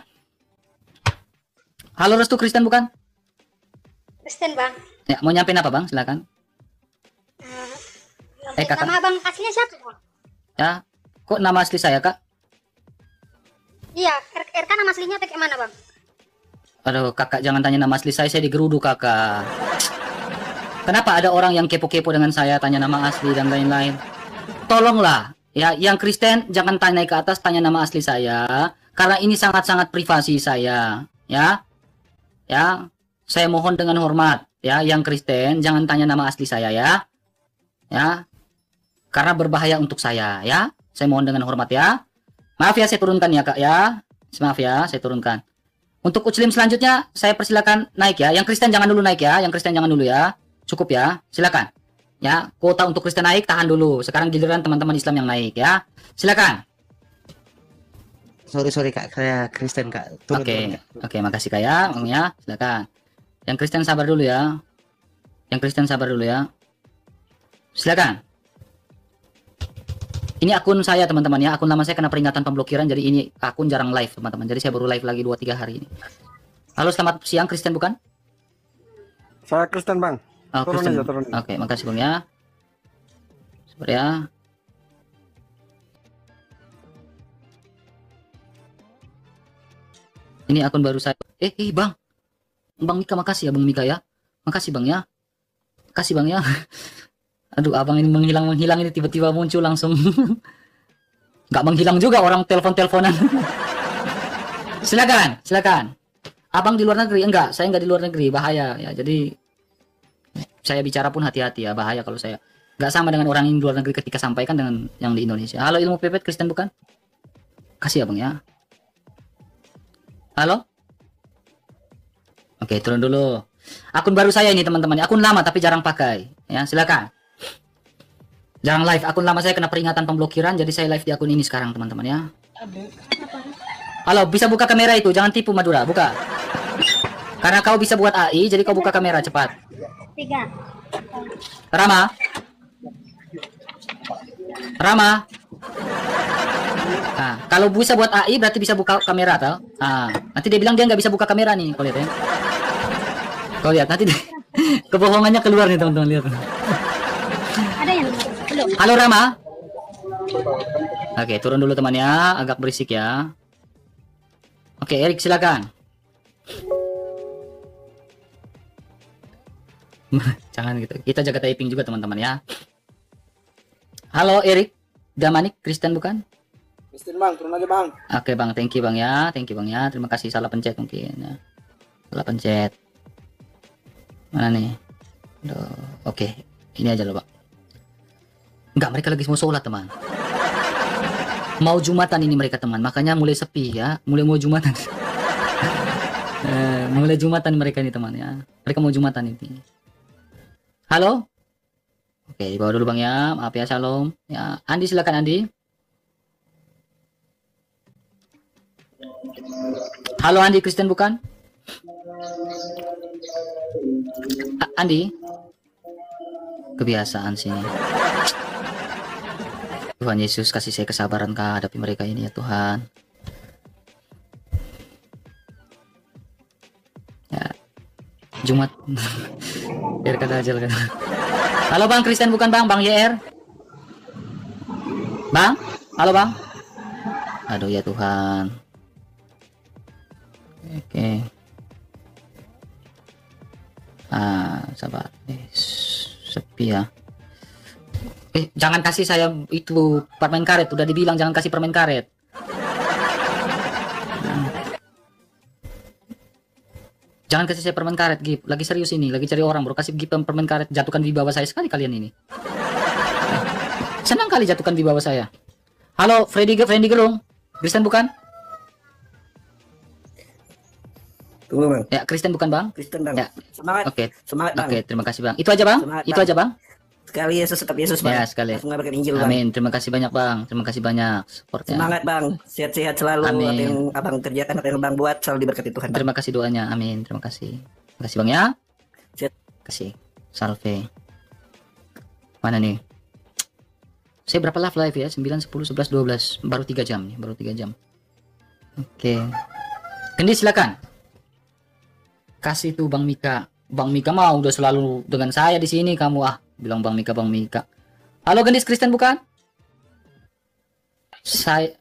Halo Restu, Kristen bukan? Kristen Bang. Ya, mau nyampein apa Bang? Silakan. Kakak. Nama Bang aslinya siapa Bang? Ya, kok nama asli saya Kak? Iya, RK nama aslinya kayak mana Bang? Aduh kakak, jangan tanya nama asli saya digeruduk kakak. Kenapa ada orang yang kepo-kepo dengan saya, tanya nama asli dan lain-lain? Tolonglah, ya yang Kristen jangan tanya ke atas, tanya nama asli saya, karena ini sangat-sangat privasi saya, ya. Ya, saya mohon dengan hormat, ya yang Kristen jangan tanya nama asli saya ya. Ya. Karena berbahaya untuk saya, ya. Saya mohon dengan hormat ya. Maaf ya, saya turunkan ya Kak ya. Maaf ya, saya turunkan. Untuk Uclim selanjutnya, saya persilakan naik ya. Yang Kristen jangan dulu naik ya. Yang Kristen jangan dulu ya. Cukup ya, silakan. Ya, kuota untuk Kristen naik, tahan dulu. Sekarang giliran teman-teman Islam yang naik ya. Silakan. Sorry Kak, saya Kristen Kak. Oke, makasih Kak ya. Silakan. Yang Kristen sabar dulu ya. Silakan. Ini akun saya teman-teman ya, akun lama saya kena peringatan pemblokiran, jadi ini akun jarang live teman-teman. Jadi saya baru live lagi 2-3 hari ini. Halo, selamat siang, Kristen bukan? Saya Kristen Bang. Oh, turun Kristen. aja, turun. Oke, makasih Bang ya. Sabar ya. Ini akun baru saya. Bang. Bang Mika, makasih ya Bang Mika ya. Makasih Bang ya. Makasih Bang ya. Aduh, abang ini menghilang ini tiba-tiba muncul langsung. Nggak menghilang juga, orang telepon-teleponan. Silakan. Abang di luar negeri? Enggak, saya nggak di luar negeri, bahaya ya. Jadi saya bicara pun hati-hati ya, bahaya kalau saya. Nggak sama dengan orang yang di luar negeri ketika sampaikan dengan yang di Indonesia. Halo Ilmu Pepet, Kristen bukan? Kasih ya Bang ya. Halo? Oke, turun dulu. Akun baru saya ini teman-teman, akun lama tapi jarang pakai. Ya, silakan. Jarang live, akun lama saya kena peringatan pemblokiran, jadi saya live di akun ini sekarang teman-teman ya. Halo, bisa buka kamera itu, jangan tipu Madura, buka. Karena kau bisa buat AI, jadi kau buka kamera cepat. 3. Rama. Nah, kalau bisa buat AI berarti bisa buka kamera tau? Nah, nanti dia bilang dia nggak bisa buka kamera nih, kau lihat ya. Kau lihat nanti kebohongannya keluar nih teman-teman, lihat. Ada yang belum? Halo Rama. Oke, turun dulu teman ya, agak berisik ya. Oke, Erik silakan. Jangan gitu. Kita jaga typing juga teman-teman ya. Halo Erik, Damanik, Kristen bukan? Kristen Bang, turun aja Bang. Oke Bang, thank you Bang ya, Terima kasih, salah pencet mungkin ya. Salah pencet. Mana nih? Oke, ini aja loh Bang. Enggak, mereka lagi mau sholat teman. Mau Jumatan ini mereka teman, makanya mulai sepi ya, mulai mau Jumatan. Mulai Jumatan mereka ini teman ya. Mereka mau Jumatan ini. Halo? Oke, di bawah dulu Bang ya. Maaf ya, Shalom. Ya, Andi silakan Andi. Halo Andi, Kristen bukan? Andi? Kebiasaan sini. Tuhan Yesus kasih saya kesabaran Kak hadapi mereka ini ya Tuhan. Ya. Jumat. Biar kata aja kan. Halo Bang Kristen bukan Bang? Bang YR? Bang? Halo Bang? Aduh ya Tuhan. Oke. Sabar. Sepi ya. Jangan kasih saya itu permen karet. Udah dibilang jangan kasih permen karet. Jangan kasih saya permen karet, Gip. Lagi serius ini, lagi cari orang, bro. Kasih Gip permen karet, jatuhkan di bawah saya sekali kalian ini. Senang kali jatuhkan di bawah saya. Halo, Freddy Gerung. Kristen bukan? Tunggu Bang. Ya, Kristen bukan Bang? Kristen Bang. Ya. Semangat. Oke. Semangat Bang. Oke, terima kasih Bang. Itu aja Bang? Semangat, Itu Bang. aja Bang? Sekali Yesus tetap Yesus Bang. Ya, sekali. Langsung ngabarkan Injil Bang. Amin. Terima kasih banyak Bang. Terima kasih banyak supportnya. Semangat Bang. Sehat-sehat selalu. Amin. Apa yang Abang kerjakan, apa yang Abang buat selalu diberkati Tuhan. Bang. Terima kasih doanya. Amin. Terima kasih. Terima kasih Bang ya. Terima kasih. Salve. Mana nih? Saya berapa live ya? 9, 10, 11, 12. Baru 3 jam nih. Baru 3 jam. Oke. Gendis silakan. Kasih tuh Bang Mika. Bang Mika mau udah selalu dengan saya di sini kamu bilang Bang Mika, Bang Mika. Halo Gendis Kristen bukan? Saya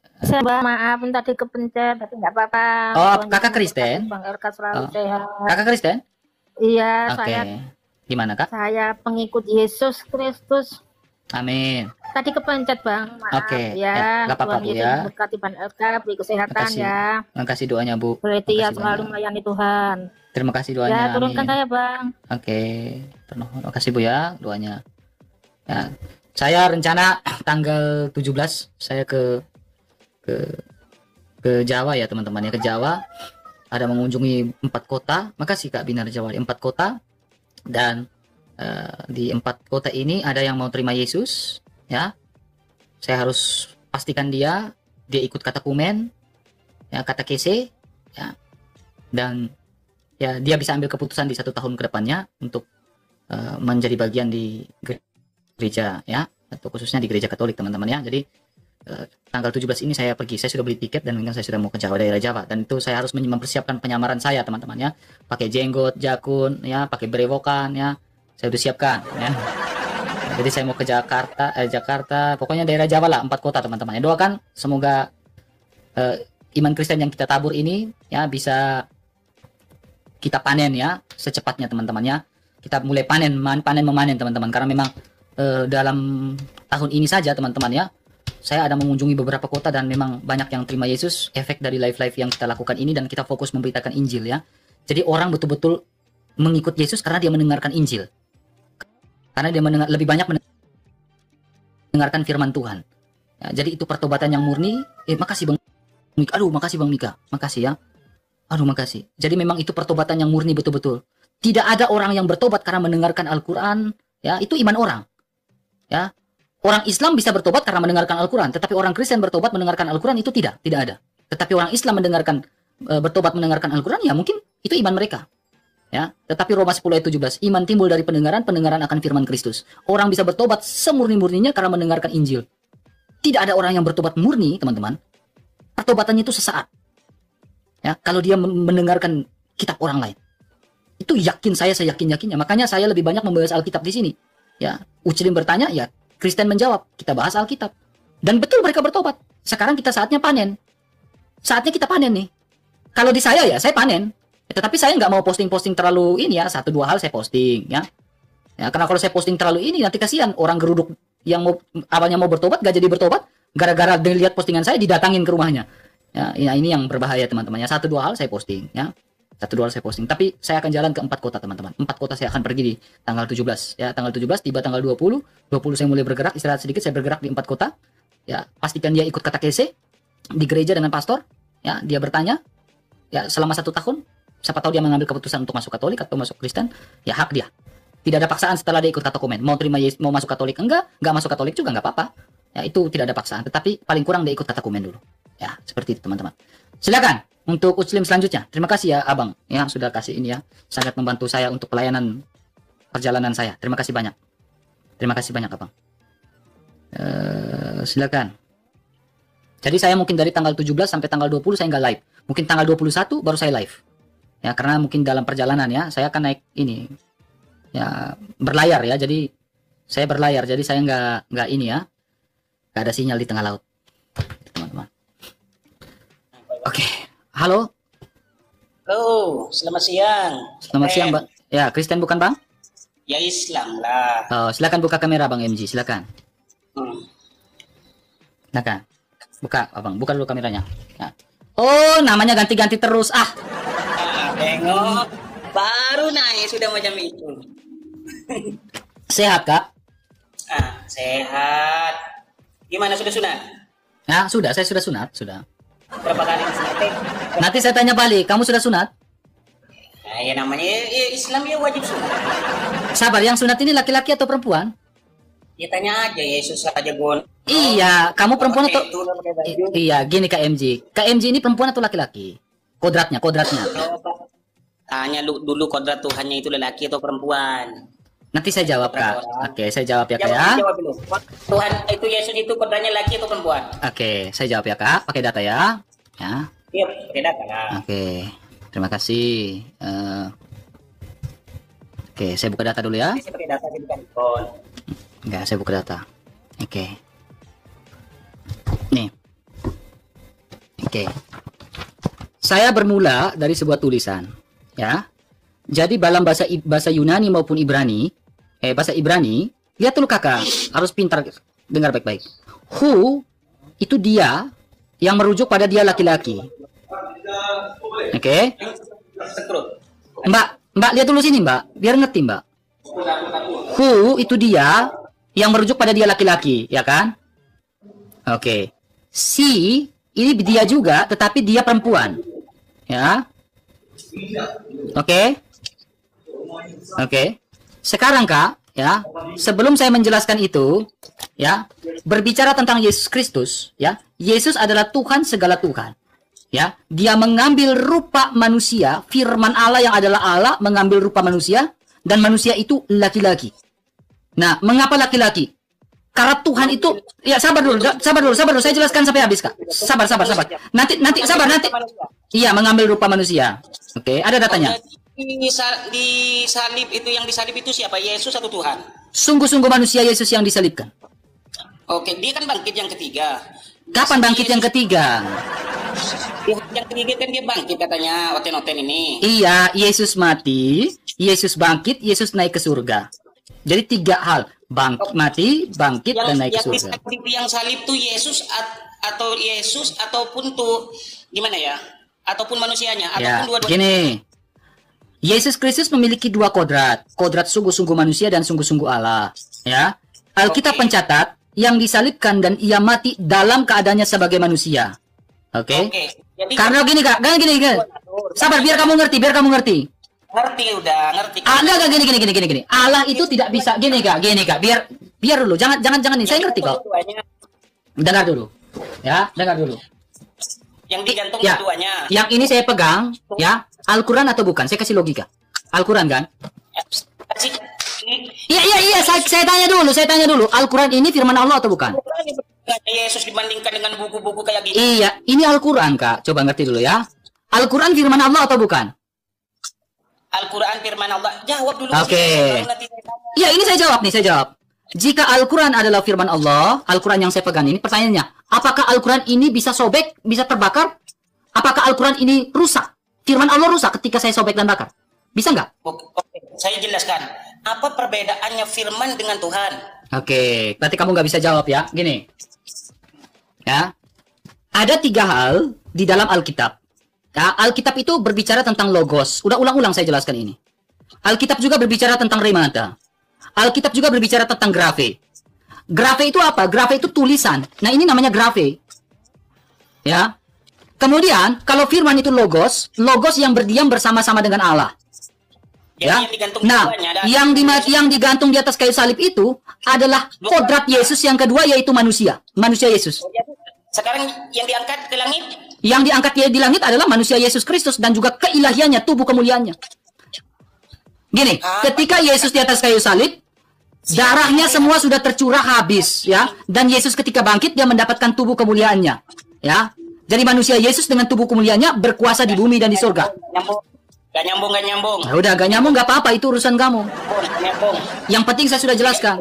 maaf tadi kepencet tapi nggak apa-apa. Oh, kakak Kristen? Bang RK selalu sehat. Kakak Kristen? Iya, Oke. saya Gimana Kak? saya pengikut Yesus Kristus. Amin. Tadi kepencet Bang, maaf Oke, ya. nggak apa-apa, Tuhan Bu, Yesus ya. berkati Bang RK, beri kesehatan Makasih. ya. Makasih doanya Bu. Setia Makasih selalu banyak. melayani Tuhan. Terima kasih doanya. Ya, turunkan amin. saya Bang. Oke, terima kasih Bu ya doanya. Ya, saya rencana tanggal 17 saya ke Jawa ya teman-teman ya, ke Jawa. Ada mengunjungi 4 kota. Makasih Kak Binar Jawa, 4 kota. Dan di 4 kota ini ada yang mau terima Yesus ya. Saya harus pastikan dia ikut katakumen ya, katekese ya. Dan ya dia bisa ambil keputusan di 1 tahun ke depannya untuk menjadi bagian di gereja ya, atau khususnya di gereja Katolik teman-teman ya. Jadi tanggal 17 ini saya pergi, saya sudah beli tiket dan memang saya sudah mau ke Jawa, daerah Jawa, dan itu saya harus mempersiapkan penyamaran saya teman-teman ya, pakai jenggot, jakun ya, pakai berewokan ya, saya udah siapkan ya. Jadi saya mau ke Jakarta, pokoknya daerah Jawa lah, 4 kota teman-teman ya. Doakan semoga iman Kristen yang kita tabur ini ya bisa kita panen ya secepatnya teman-teman ya. Kita mulai memanen teman-teman, karena memang dalam tahun ini saja teman-teman ya, saya ada mengunjungi beberapa kota dan memang banyak yang terima Yesus efek dari live-live yang kita lakukan ini, dan kita fokus memberitakan Injil ya. Jadi orang betul-betul mengikut Yesus karena dia mendengarkan Injil, karena dia lebih banyak mendengarkan firman Tuhan ya. Jadi itu pertobatan yang murni. Makasih Bang Mika. Aduh makasih Bang Mika, makasih ya. Aduh makasih. Jadi memang itu pertobatan yang murni betul-betul. Tidak ada orang yang bertobat karena mendengarkan Al-Quran ya, itu iman orang ya. Orang Islam bisa bertobat karena mendengarkan Al-Quran, tetapi orang Kristen bertobat mendengarkan Al-Quran itu tidak ada. Tetapi orang Islam bertobat mendengarkan Al-Quran ya, mungkin itu iman mereka ya. Tetapi Roma 10 ayat 17, iman timbul dari pendengaran akan firman Kristus. Orang bisa bertobat semurni-murninya karena mendengarkan Injil. Tidak ada orang yang bertobat murni teman-teman, pertobatannya itu sesaat ya, kalau dia mendengarkan kitab orang lain. Itu saya yakinnya. Makanya saya lebih banyak membahas Alkitab di sini ya. Ucilin bertanya ya, Kristen menjawab, kita bahas Alkitab. Dan betul mereka bertobat. Sekarang kita saatnya panen. Saatnya kita panen nih. Kalau di saya ya, saya panen. Tetapi saya nggak mau posting-posting terlalu ini ya, 1-2 hal saya posting ya. Ya, karena kalau saya posting terlalu ini nanti kasihan orang geruduk yang awalnya mau bertobat gak jadi bertobat gara-gara dilihat postingan saya didatangin ke rumahnya. Ya, ini yang berbahaya teman-teman ya. 1-2 hal saya posting ya. 1-2 hal saya posting. Tapi saya akan jalan ke 4 kota teman-teman. 4 kota saya akan pergi di tanggal 17 ya. Tanggal 17 tiba tanggal 20 saya mulai bergerak, istirahat sedikit, saya bergerak di 4 kota ya. Pastikan dia ikut katekese di gereja dengan pastor ya. Dia bertanya ya selama 1 tahun. Siapa tahu dia mengambil keputusan untuk masuk Katolik atau masuk Kristen ya, hak dia Tidak ada paksaan setelah dia ikut katokumen. Mau terima Yesus, mau masuk Katolik enggak masuk Katolik juga nggak apa-apa. Ya, itu tidak ada paksaan. Tetapi paling kurang dia ikut katokumen dulu. Ya, seperti itu teman-teman. Silakan untuk Muslim selanjutnya. Terima kasih ya Abang, ya sudah kasih ini ya. Sangat membantu saya untuk pelayanan perjalanan saya. Terima kasih banyak. Terima kasih banyak Abang. Silakan. Jadi saya mungkin dari tanggal 17 sampai tanggal 20 saya nggak live. Mungkin tanggal 21 baru saya live. Ya, karena mungkin dalam perjalanan ya, saya akan naik ini. Ya, berlayar ya. Jadi saya berlayar. Jadi saya nggak ini ya. Nggak ada sinyal di tengah laut. Teman-teman. Oke. Halo. Halo, selamat siang. Selamat siang, Bang. Ya, Kristen bukan, Bang? Ya Islam lah. Oh, silakan buka kamera Bang MG, silakan. Silakan. Buka, Abang. Buka dulu kameranya. Ya. Oh, namanya ganti-ganti terus. Tengok. Baru naik sudah macam itu. Sehat, Kak? Sehat. Gimana, sudah sunat? Ya, sudah. Saya sudah sunat. Sudah. Berapa kali sunat? Nanti saya tanya balik. Kamu sudah sunat? Nah, ya namanya Islam ya wajib sunat. Sabar, yang sunat ini laki-laki atau perempuan? Ya tanya aja, Yesus aja Gon. Iya, kamu perempuan atau... Iya, gini KMG. KMG ini perempuan atau laki-laki? Kodratnya. Tanya dulu kodrat Tuhannya itu lelaki atau perempuan. Nanti saya jawab, Kak. Oke, saya jawab ya, Kak ya. Jawab dulu. Tuhan itu Yesus itu kodratnya laki atau perempuan? Oke, saya jawab ya, Kak. Pakai data ya. Ya. Iya, pakai data lah. Oke, terima kasih. Oke, saya buka data dulu ya. Saya pakai data bukan Gon. Enggak, saya buka data. Oke. Nih. Oke. Saya bermula dari sebuah tulisan, ya. Jadi dalam bahasa Yunani maupun Ibrani, bahasa Ibrani, lihat dulu Kakak, harus pintar dengar baik-baik. Who itu dia yang merujuk pada dia laki-laki. Oke. Mbak, lihat dulu sini, Mbak, biar ngerti, Mbak. Who itu dia yang merujuk pada dia laki-laki, ya kan? Oke. Si ini dia juga, tetapi dia perempuan. Ya. Oke. Oke. Sekarang Kak, ya, sebelum saya menjelaskan itu, ya, berbicara tentang Yesus Kristus, ya, Yesus adalah Tuhan segala Tuhan. Ya, dia mengambil rupa manusia, firman Allah yang adalah Allah mengambil rupa manusia, dan manusia itu laki-laki. Nah, mengapa laki-laki? Karena Tuhan itu, ya sabar dulu, saya jelaskan sampai habis Kak. Sabar. Nanti sabar nanti. Iya, mengambil rupa manusia. Oke, ada datanya. Di salib itu, yang disalib itu siapa? Yesus atau Tuhan? Sungguh-sungguh manusia Yesus yang disalibkan. Oke, dia kan bangkit yang ketiga. Kapan bangkit yang ketiga? Yang ketiga kan dia bangkit katanya, oten-oten ini. Iya, Yesus mati, Yesus bangkit, Yesus naik ke surga. Jadi 3 hal, mati, bangkit, dan naik ke surga. Yang salib tuh Yesus ataupun tuh gimana ya? Ataupun manusianya, Ya, ataupun dua-duanya. gini. Yesus Kristus memiliki 2 kodrat. Kodrat sungguh-sungguh manusia dan sungguh-sungguh Allah. Ya. Alkitab mencatat yang disalibkan dan ia mati dalam keadaannya sebagai manusia. Oke. Karena gini Kak, gini. Sabar, biar kamu ngerti. Ngerti udah, ngerti. Enggak, gini. Allah itu tidak bisa gini Kak. Biar dulu. Jangan nih. Saya ngerti kok. Dengar dulu. Ya, dengar dulu. Yang digantung Ya, keduanya. yang ini saya pegang, ya, Al-Quran atau bukan? Saya kasih logika. Al-Quran kan? Iya, saya tanya dulu. Al-Quran ini firman Allah atau bukan? Yesus dibandingkan dengan buku-buku kayak gini. Iya, ini Al-Quran Kak. Coba ngerti dulu ya. Al-Quran firman Allah atau bukan? Al-Quran firman Allah. Jawab dulu. Oke. Iya, ini saya jawab. Jika Al-Quran adalah firman Allah, Al-Quran yang saya pegang ini, pertanyaannya, apakah Al-Quran ini bisa sobek, bisa terbakar? Apakah Al-Quran ini rusak? Firman Allah rusak ketika saya sobek dan bakar. Bisa nggak? Oke, saya jelaskan. Apa perbedaannya firman dengan Tuhan? Oke, berarti kamu nggak bisa jawab ya. Gini. Ya. Ada 3 hal di dalam Alkitab. Ya, Alkitab itu berbicara tentang logos. Udah ulang-ulang saya jelaskan ini. Alkitab juga berbicara tentang remata. Alkitab juga berbicara tentang grafe. Grafe itu apa? Grafe itu tulisan. Nah, ini namanya grafe. Ya. Kemudian, kalau firman itu logos yang berdiam bersama-sama dengan Allah. Ya. yang digantung Nah, keduanya ada- yang digantung di atas kayu salib itu adalah kodrat Yesus yang kedua, yaitu manusia Yesus. Sekarang yang diangkat ke langit Yang diangkat di langit adalah manusia Yesus Kristus dan juga keilahiannya, tubuh kemuliaannya. Gini, ketika Yesus di atas kayu salib, darahnya semua sudah tercurah habis, ya. Dan Yesus ketika bangkit, dia mendapatkan tubuh kemuliaannya, ya. Jadi manusia Yesus dengan tubuh kemuliaannya berkuasa di bumi dan di surga. gak nyambung. Nah, udah gak nyambung, gak apa-apa, itu urusan kamu. Nyambung. Yang penting saya sudah jelaskan.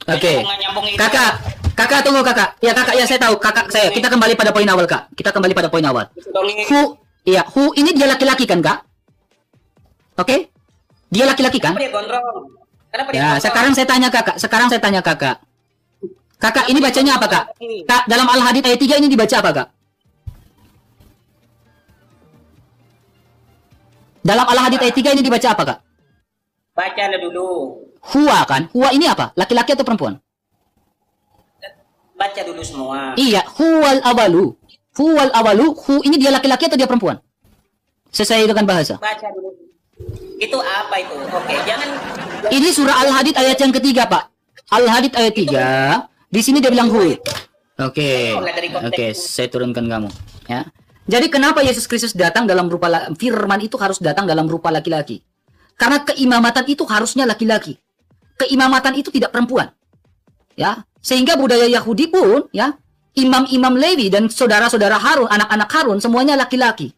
Oke, Nyambung itu. kakak tunggu kakak. Ya kakak, ya saya tahu kakak saya. Kita kembali pada poin awal kak. Kita kembali pada poin awal. Who ini dia laki-laki kan kak? Oke? Dia laki-laki kan? Kenapa dia gondrong? Kenapa dia Ya, gondrong? sekarang saya tanya kakak. Kakak ini bacanya apa kak? Kak, dalam Al-Hadid ayat 3 ini dibaca apa kak? Dalam Al-Hadid ayat 3 ini dibaca apa kak? Baca dulu. Huwa kan? Huwa ini apa? Laki-laki atau perempuan? Baca dulu semua. Iya, huwal awalu. Huwal awalu, hu ini dia laki-laki atau dia perempuan? Sesuai dengan bahasa. Baca dulu. Itu apa itu? Oke, jangan. Ini surah Al-Hadid ayat yang ketiga, Pak. Al-Hadid ayat 3. Di sini dia bilang hu. Oke, saya turunkan kamu. Ya. Jadi kenapa Yesus Kristus datang dalam rupa firman itu harus datang dalam rupa laki-laki? Karena keimamatan itu harusnya laki-laki. Keimamatan itu tidak perempuan. Ya, sehingga budaya Yahudi pun ya, imam-imam Lewi dan saudara-saudara Harun, anak-anak Harun semuanya laki-laki.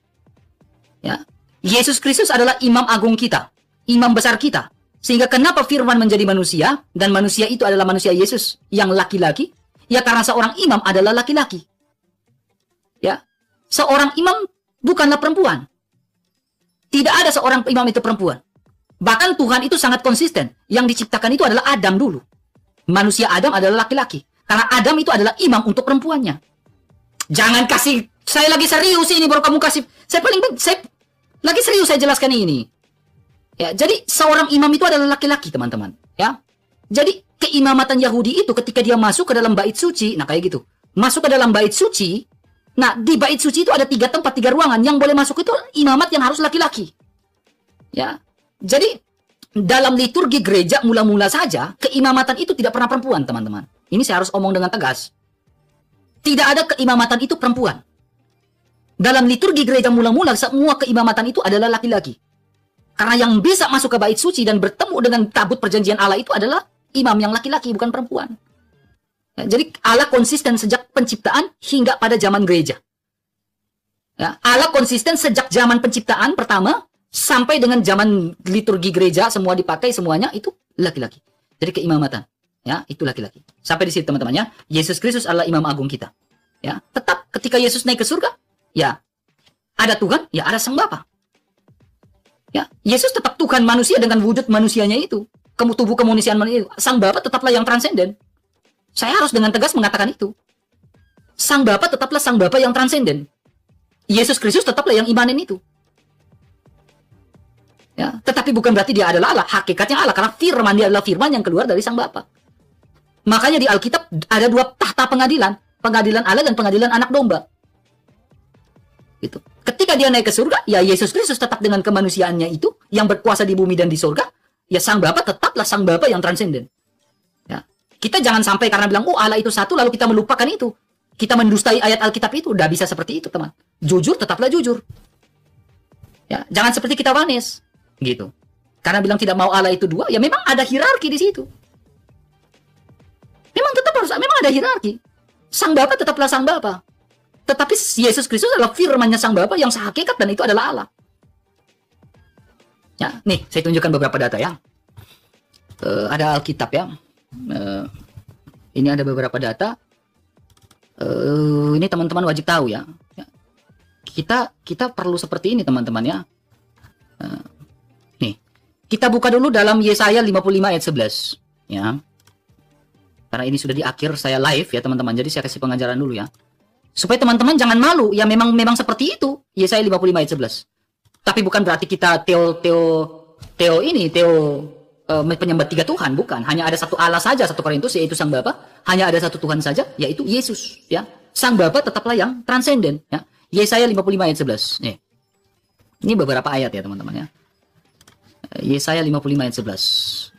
Ya. Yesus Kristus adalah imam agung kita, imam besar kita. Sehingga kenapa firman menjadi manusia dan manusia itu adalah manusia Yesus yang laki-laki? Ya karena seorang imam adalah laki-laki. Ya. Seorang imam bukanlah perempuan. Tidak ada seorang imam itu perempuan. Bahkan Tuhan itu sangat konsisten. Yang diciptakan itu adalah Adam dulu. Manusia Adam adalah laki-laki. Karena Adam itu adalah imam untuk perempuannya. Jangan kasih, saya lagi serius ini baru kamu kasih. Saya lagi serius saya jelaskan ini. Ya, jadi seorang imam itu adalah laki-laki, teman-teman. Ya. Jadi keimamatan Yahudi itu ketika dia masuk ke dalam bait suci, nah kayak gitu. Masuk ke dalam bait suci. Nah, di bait suci itu ada 3 tempat, 3 ruangan. Yang boleh masuk itu imamat yang harus laki-laki. Ya. Jadi, dalam liturgi gereja mula-mula saja, keimamatan itu tidak pernah perempuan, teman-teman. Ini saya harus omong dengan tegas. Tidak ada keimamatan itu perempuan. Dalam liturgi gereja mula-mula, semua keimamatan itu adalah laki-laki. Karena yang bisa masuk ke bait suci dan bertemu dengan tabut perjanjian Allah itu adalah imam yang laki-laki, bukan perempuan. Ya, jadi Allah konsisten sejak penciptaan hingga pada zaman gereja. Ya, Allah konsisten sejak zaman penciptaan pertama sampai dengan zaman liturgi gereja, semua dipakai semuanya itu laki-laki. Jadi keimamatan, ya itu laki-laki. Sampai di situ teman-teman ya. Yesus Kristus adalah imam agung kita. Ya, tetap ketika Yesus naik ke surga, ya ada Tuhan, ya ada Sang Bapa. Ya, Yesus tetap Tuhan manusia dengan wujud manusianya itu. Tubuh kemanusiaan manusia itu. Sang Bapa tetaplah yang transenden. Saya harus dengan tegas mengatakan itu. Sang Bapa tetaplah Sang Bapa yang transenden. Yesus Kristus tetaplah yang imanen itu. Ya, tetapi bukan berarti dia adalah Allah. Hakikatnya Allah karena firman dia adalah firman yang keluar dari Sang Bapa. Makanya di Alkitab ada 2 tahta pengadilan, pengadilan Allah dan pengadilan anak domba. Gitu. Ketika dia naik ke surga, ya Yesus Kristus tetap dengan kemanusiaannya itu yang berkuasa di bumi dan di surga. Ya Sang Bapa tetaplah Sang Bapa yang transenden. Ya. Kita jangan sampai karena bilang, oh Allah itu satu, lalu kita melupakan itu. Kita mendustai ayat Alkitab itu. Udah bisa seperti itu, teman. Jujur, tetaplah jujur. Ya, jangan seperti kita wanis. Gitu. Karena bilang tidak mau Allah itu 2, ya memang ada hierarki di situ. Memang ada hierarki. Sang Bapa tetaplah Sang Bapa. Tetapi Yesus Kristus adalah firman-Nya Sang Bapa yang sehakikat dan itu adalah Allah. Ya, nih saya tunjukkan beberapa data ya. Ada Alkitab ya. Ini ada beberapa data. Ini teman-teman wajib tahu ya. Kita perlu seperti ini teman-teman ya. Nih, kita buka dulu dalam Yesaya 55 ayat 11 ya. Karena ini sudah di akhir saya live ya teman-teman. Jadi saya kasih pengajaran dulu ya. Supaya teman-teman jangan malu. Ya memang seperti itu. Yesaya 55 ayat 11. Tapi bukan berarti kita penyembah 3 Tuhan, bukan. Hanya ada satu Allah saja, 1 Korintus yaitu Sang Bapa. Hanya ada satu Tuhan saja, yaitu Yesus, ya. Sang Bapa tetaplah yang transenden, ya. Yesaya 55 ayat 11. Nih. Ini beberapa ayat ya, teman-teman ya. Yesaya 55 ayat 11.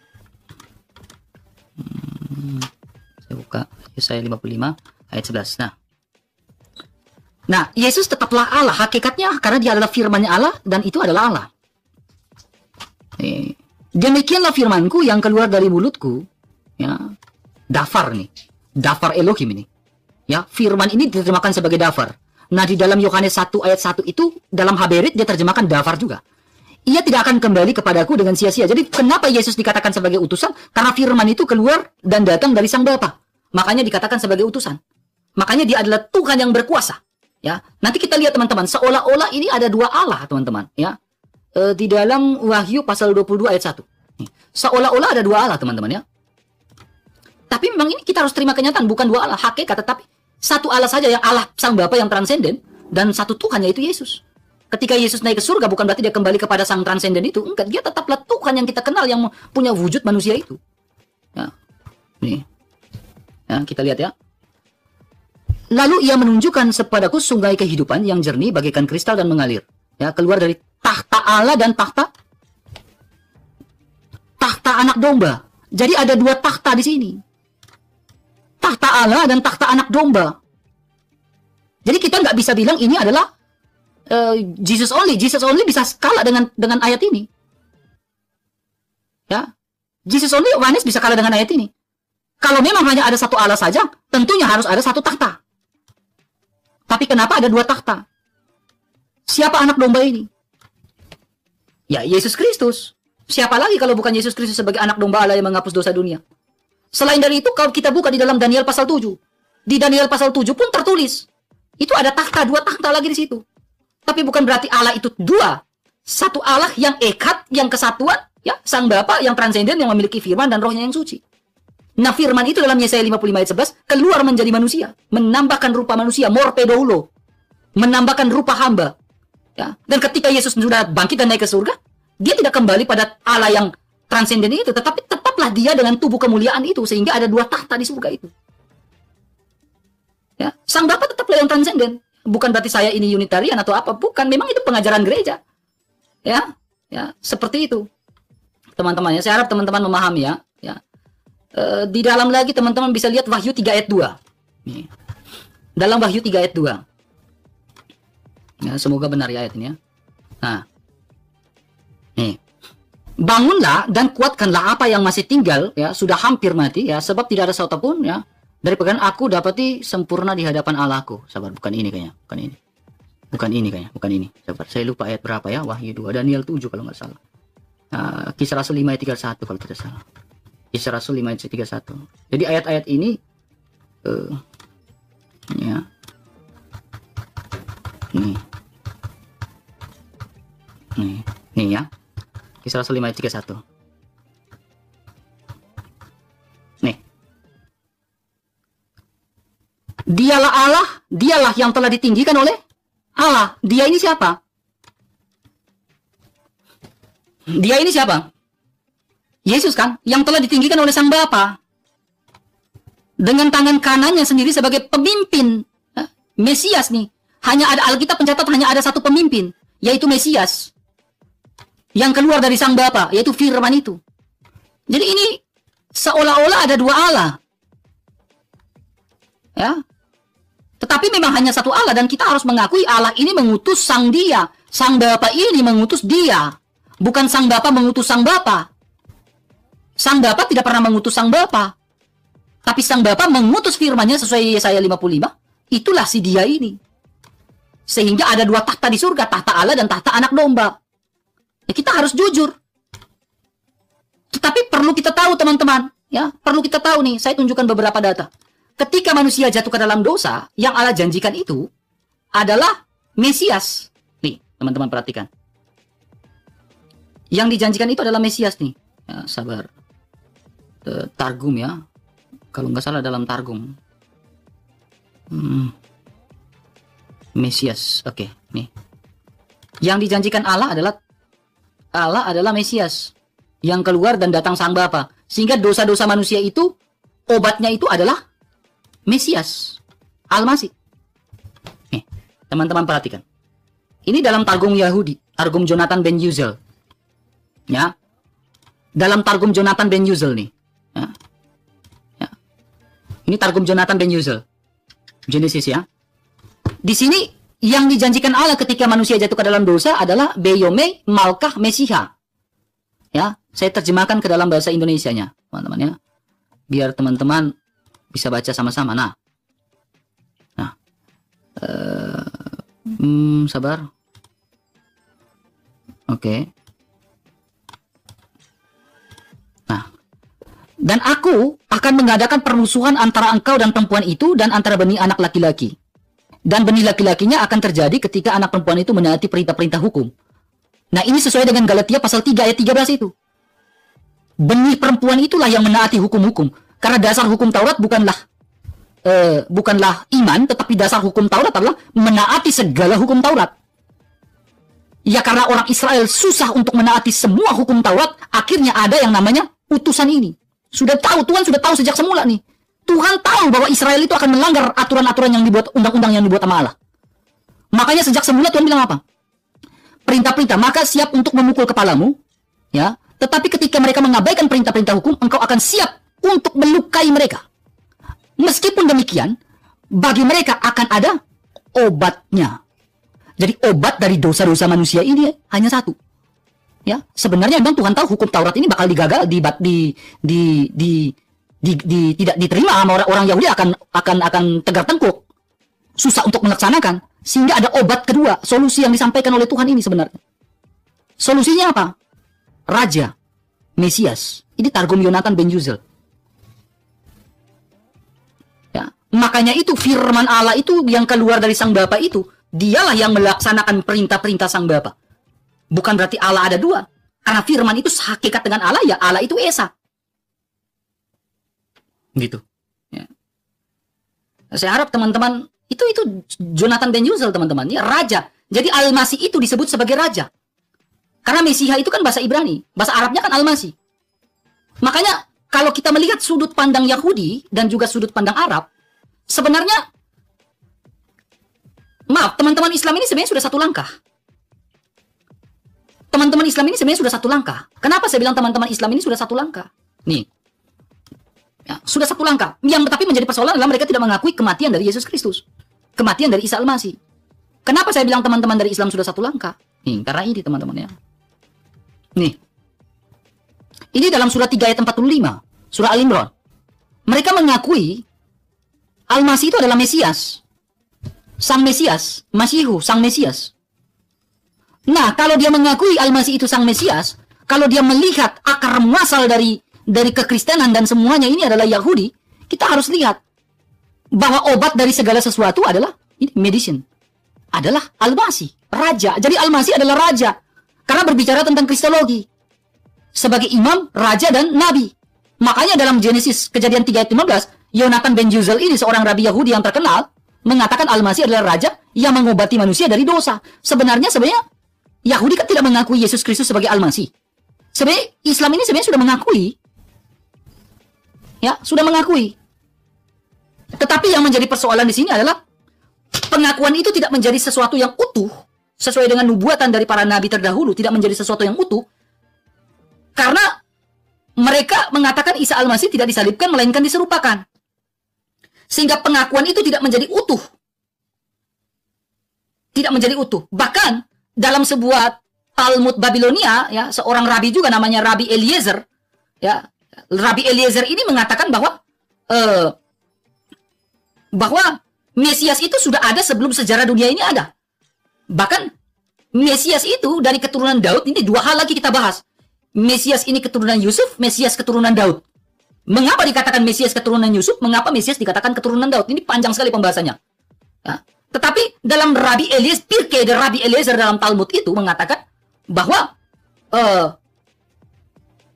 Saya buka Yesaya 55 ayat 11. Nah, Yesus tetaplah Allah hakikatnya karena dia adalah firman-Nya Allah dan itu adalah Allah. Demikianlah firmanku yang keluar dari mulutku, ya. Dafar nih, dafar Elohim ini. Ya, firman ini diterjemahkan sebagai dafar. Nah, di dalam Yohanes 1 ayat 1 itu dalam Haberit dia terjemahkan dafar juga. Ia tidak akan kembali kepadaku dengan sia-sia. Jadi kenapa Yesus dikatakan sebagai utusan? Karena firman itu keluar dan datang dari Sang Bapa. Makanya dikatakan sebagai utusan. Makanya dia adalah Tuhan yang berkuasa. Ya, nanti kita lihat teman-teman, seolah-olah ini ada dua Allah, teman-teman, ya. Di dalam Wahyu pasal 22 ayat 1. Seolah-olah ada dua Allah, teman-teman, ya. Tapi memang ini kita harus terima kenyataan, bukan dua Allah hakikat, tetapi satu Allah saja, yang Allah Sang Bapa yang transenden, dan satu Tuhan, yaitu Yesus. Ketika Yesus naik ke surga, bukan berarti dia kembali kepada Sang transenden itu. Enggak, dia tetaplah Tuhan yang kita kenal, yang punya wujud manusia itu. Ya. Nih. Ya, kita lihat ya. Lalu ia menunjukkan kepadaku sungai kehidupan yang jernih bagaikan kristal dan mengalir. Ya, keluar dari tahta Allah dan tahta anak domba. Jadi ada dua tahta di sini. Tahta Allah dan tahta anak domba. Jadi kita nggak bisa bilang ini adalah Jesus only. Jesus only bisa kalah dengan ayat ini. Ya, Jesus only, Yohanes bisa kalah dengan ayat ini. Kalau memang hanya ada satu Allah saja, tentunya harus ada satu tahta. Tapi kenapa ada dua tahta? Siapa anak domba ini? Ya, Yesus Kristus. Siapa lagi kalau bukan Yesus Kristus sebagai anak domba Allah yang menghapus dosa dunia? Selain dari itu, kalau kita buka di dalam Daniel pasal 7. Di Daniel pasal 7 pun tertulis. Itu ada tahta, dua tahta lagi di situ. Tapi bukan berarti Allah itu dua. Satu Allah yang ekad, yang kesatuan, ya, Sang Bapa yang transenden, yang memiliki firman dan rohnya yang suci. Nah, firman itu dalam Yesaya 55 ayat 11 keluar menjadi manusia, menambahkan rupa manusia, morpe doulo, menambahkan rupa hamba. Ya, dan ketika Yesus sudah bangkit dan naik ke surga, dia tidak kembali pada Allah yang transenden itu, tetapi tetaplah dia dengan tubuh kemuliaan itu, sehingga ada dua tahta di surga itu. Ya, Sang Bapa tetaplah yang transenden. Bukan berarti saya ini Unitarian atau apa, bukan. Memang itu pengajaran gereja. Ya, ya, seperti itu. Teman-teman, ya, saya harap teman-teman memahami ya. Ya. Di dalam lagi teman-teman bisa lihat Wahyu 3 ayat 2. Nih. Dalam Wahyu 3 ayat 2. Ya, semoga benar ya ayat ini ya. Nah. Nih. Bangunlah dan kuatkanlah apa yang masih tinggal ya, sudah hampir mati ya, sebab tidak ada sesuatu pun ya dari pekerjaan aku dapati sempurna di hadapan Allahku. Sabar, bukan ini kayaknya, bukan ini. Bukan ini kayaknya, bukan ini. Sabar, saya lupa ayat berapa ya, Wahyu 2, Daniel 7 kalau nggak salah. Kisah Rasul 5 ayat 31 kalau tidak salah. Kisah Rasul 5 ayat 31. Jadi ayat-ayat ini ya. Nih ya. Kisah Rasul 5 ayat 31. Nih. Dialah Allah, dialah yang telah ditinggikan oleh Allah. Dia ini siapa? Dia ini siapa? Yesus kan, yang telah ditinggikan oleh Sang Bapa dengan tangan kanannya sendiri sebagai pemimpin Mesias nih. Hanya ada, Alkitab mencatat hanya ada satu pemimpin, yaitu Mesias yang keluar dari Sang Bapa, yaitu firman itu. Jadi ini seolah-olah ada dua Allah. Ya. Tetapi memang hanya satu Allah dan kita harus mengakui Allah ini mengutus Sang Dia. Sang Bapa ini mengutus Dia. Bukan Sang Bapa mengutus Sang Bapa. Sang Bapa tidak pernah mengutus Sang Bapa. Tapi Sang Bapa mengutus firman-Nya sesuai Yesaya 55. Itulah si Dia ini. Sehingga ada dua tahta di surga, tahta Allah dan tahta anak domba. Ya, kita harus jujur. Tetapi perlu kita tahu teman-teman, ya, perlu kita tahu nih, saya tunjukkan beberapa data. Ketika manusia jatuh ke dalam dosa, yang Allah janjikan itu adalah Mesias. Nih, teman-teman perhatikan. Yang dijanjikan itu adalah Mesias nih. Ya, sabar. Targum ya. Kalau nggak salah dalam Targum. Mesias. Oke, nih. Yang dijanjikan Allah adalah Mesias yang keluar dan datang Sang Bapa. Sehingga dosa-dosa manusia itu obatnya itu adalah Mesias, Al-Masih. Nih, teman-teman perhatikan. Ini dalam Targum Yahudi, Targum Jonathan Ben Yuzel. Ya. Dalam Targum Jonathan Ben Yuzel nih. Ya. Ya. Ini Targum Jonathan Ben Yuzel. Genesis ya. Di sini yang dijanjikan Allah ketika manusia jatuh ke dalam dosa adalah Beyome Malkah Mesiha. Ya, saya terjemahkan ke dalam bahasa Indonesianya, teman-teman ya. Biar teman-teman bisa baca sama-sama. Nah. Sabar. Oke. Nah. Dan aku akan mengadakan permusuhan antara engkau dan perempuan itu dan antara benih anak laki-laki. Dan benih laki-lakinya akan terjadi ketika anak perempuan itu menaati perintah-perintah hukum. Nah, ini sesuai dengan Galatia pasal 3 ayat 13 itu. Benih perempuan itulah yang menaati hukum-hukum. Karena dasar hukum Taurat bukanlah iman, tetapi dasar hukum Taurat adalah menaati segala hukum Taurat. Ya, karena orang Israel susah untuk menaati semua hukum Taurat, akhirnya ada yang namanya utusan ini. Tuhan sudah tahu sejak semula nih. Tuhan tahu bahwa Israel itu akan melanggar aturan-aturan yang dibuat, undang-undang yang dibuat sama Allah. Makanya sejak semula Tuhan bilang apa? Perintah-perintah, maka siap untuk memukul kepalamu, ya. Tetapi ketika mereka mengabaikan perintah-perintah hukum, engkau akan siap untuk melukai mereka. Meskipun demikian, bagi mereka akan ada obatnya. Jadi obat dari dosa-dosa manusia ini hanya satu. Ya, sebenarnya memang Tuhan tahu hukum Taurat ini bakal digagal, tidak diterima sama orang Yahudi, akan tegar tengkuk, susah untuk melaksanakan, sehingga ada obat kedua, solusi yang disampaikan oleh Tuhan ini sebenarnya. Solusinya apa? Raja, Mesias. Ini Targum Jonathan Ben Yuzel. Ya, makanya itu firman Allah itu yang keluar dari Sang Bapa itu, dialah yang melaksanakan perintah-perintah Sang Bapa. Bukan berarti Allah ada dua. Karena firman itu hakikat dengan Allah, ya Allah itu Esa. Gitu. Ya. Saya harap teman-teman, itu Jonathan Ben Yuzel teman-teman, ya raja. Jadi Al-Masih itu disebut sebagai raja. Karena Mesiha itu kan bahasa Ibrani, bahasa Arabnya kan Al-Masih. Makanya kalau kita melihat sudut pandang Yahudi dan juga sudut pandang Arab, sebenarnya maaf, teman-teman Islam ini sebenarnya sudah satu langkah. Teman-teman Islam ini sebenarnya sudah satu langkah. Kenapa saya bilang teman-teman Islam ini sudah satu langkah? Nih. Ya, sudah satu langkah. Yang tapi menjadi persoalan adalah mereka tidak mengakui kematian dari Yesus Kristus. Kematian dari Isa Al-Masih. Kenapa saya bilang teman-teman dari Islam sudah satu langkah? Nih, karena ini teman-teman ya. Nih. Ini dalam surah 3 ayat 45. Surah Al-Imran. Mereka mengakui Al-Masih itu adalah Mesias. Sang Mesias. Masihu, Sang Mesias. Nah, kalau dia mengakui Al-Masih itu Sang Mesias, kalau dia melihat akar muasal dari kekristenan dan semuanya ini adalah Yahudi, kita harus lihat bahwa obat dari segala sesuatu adalah ini, medicine. Adalah Al-Masih, raja. Jadi Al-Masih adalah raja. Karena berbicara tentang kristologi. Sebagai imam, raja, dan nabi. Makanya dalam Genesis Kejadian 3 ayat 15, Jonathan Ben Yuzel ini seorang rabi Yahudi yang terkenal, mengatakan Al-Masih adalah raja yang mengobati manusia dari dosa. Sebenarnya Yahudi kan tidak mengakui Yesus Kristus sebagai Al-Masih. Sebenarnya Islam ini sebenarnya sudah mengakui. Ya, sudah mengakui. Tetapi yang menjadi persoalan di sini adalah pengakuan itu tidak menjadi sesuatu yang utuh sesuai dengan nubuatan dari para nabi terdahulu, tidak menjadi sesuatu yang utuh. Karena mereka mengatakan Isa Al-Masih tidak disalibkan melainkan diserupakan. Sehingga pengakuan itu tidak menjadi utuh. Tidak menjadi utuh. Bahkan dalam sebuah Talmud Babilonia, ya, seorang rabi juga namanya Rabi Eliezer, ya, Rabi Eliezer ini mengatakan bahwa Mesias itu sudah ada sebelum sejarah dunia ini ada. Bahkan Mesias itu dari keturunan Daud, ini dua hal lagi kita bahas. Mesias ini keturunan Yusuf, Mesias keturunan Daud. Mengapa dikatakan Mesias keturunan Yusuf? Mengapa Mesias dikatakan keturunan Daud? Ini panjang sekali pembahasannya. Ya. Tetapi dalam Rabi Eliezer, Pirkei dari Rabi Eliezer dalam Talmud itu mengatakan bahwa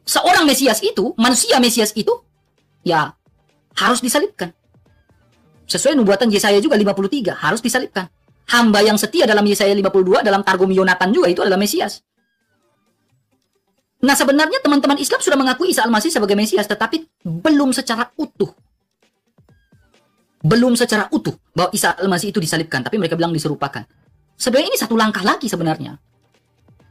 seorang Mesias itu, manusia Mesias itu, ya harus disalibkan. Sesuai nubuatan Yesaya juga 53, harus disalibkan. Hamba yang setia dalam Yesaya 52, dalam Targum Yonatan juga itu adalah Mesias. Nah, sebenarnya teman-teman Islam sudah mengakui Isa Al-Masih sebagai Mesias, tetapi belum secara utuh. Belum secara utuh bahwa Isa Al-Masih itu disalibkan, tapi mereka bilang diserupakan. Sebenarnya ini satu langkah lagi sebenarnya.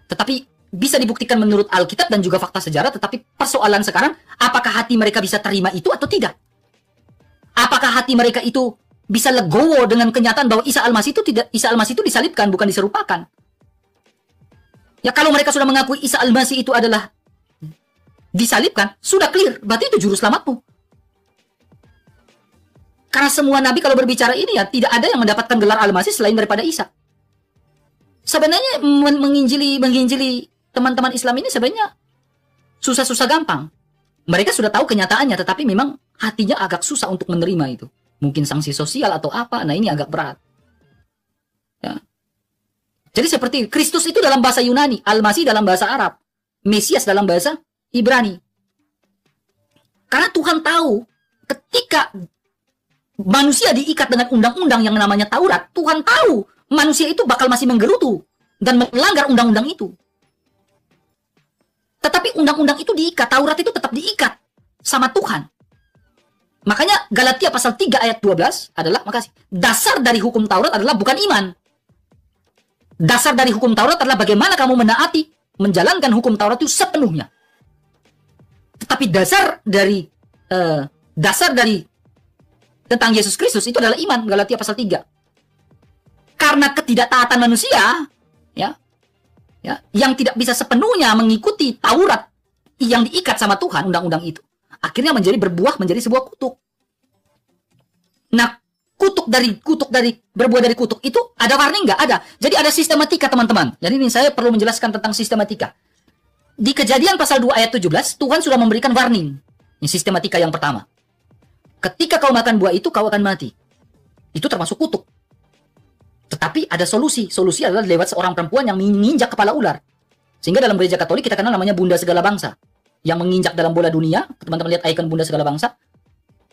Tetapi bisa dibuktikan menurut Alkitab dan juga fakta sejarah, tetapi persoalan sekarang, apakah hati mereka bisa terima itu atau tidak? Apakah hati mereka itu bisa legowo dengan kenyataan bahwa Isa Al-Masih itu disalibkan, bukan diserupakan? Ya, kalau mereka sudah mengakui Isa Al-Masih itu adalah disalibkan, sudah clear, berarti itu juru selamatmu. Karena semua nabi kalau berbicara ini ya, tidak ada yang mendapatkan gelar Al-Masih selain daripada Isa. Sebenarnya menginjili teman-teman Islam ini sebenarnya susah-susah gampang. Mereka sudah tahu kenyataannya, tetapi memang hatinya agak susah untuk menerima itu. Mungkin sanksi sosial atau apa, nah ini agak berat. Ya. Jadi seperti Kristus itu dalam bahasa Yunani, Al-Masih dalam bahasa Arab, Mesias dalam bahasa Ibrani. Karena Tuhan tahu ketika manusia diikat dengan undang-undang yang namanya Taurat, Tuhan tahu manusia itu bakal masih menggerutu dan melanggar undang-undang itu. Tetapi undang-undang itu diikat, Taurat itu tetap diikat sama Tuhan. Makanya Galatia pasal 3 ayat 12 adalah, dasar dari hukum Taurat adalah bukan iman. Dasar dari hukum Taurat adalah bagaimana kamu menaati, menjalankan hukum Taurat itu sepenuhnya. Tetapi dasar dari tentang Yesus Kristus itu adalah iman, Galatia pasal 3. Karena ketidaktaatan manusia, ya, yang tidak bisa sepenuhnya mengikuti Taurat yang diikat sama Tuhan, undang-undang itu, akhirnya berbuah menjadi sebuah kutuk. Nah, kutuk dari berbuah dari kutuk itu ada warning nggak? Ada. Jadi ada sistematika, teman-teman. Jadi ini saya perlu menjelaskan tentang sistematika. Di Kejadian pasal 2 ayat 17, Tuhan sudah memberikan warning. Ini sistematika yang pertama. Ketika kau makan buah itu, kau akan mati. Itu termasuk kutuk. Tetapi ada solusi. Solusi adalah lewat seorang perempuan yang menginjak kepala ular. Sehingga dalam gereja Katolik kita kenal namanya Bunda Segala Bangsa. Yang menginjak dalam bola dunia. Teman-teman lihat ikon Bunda Segala Bangsa.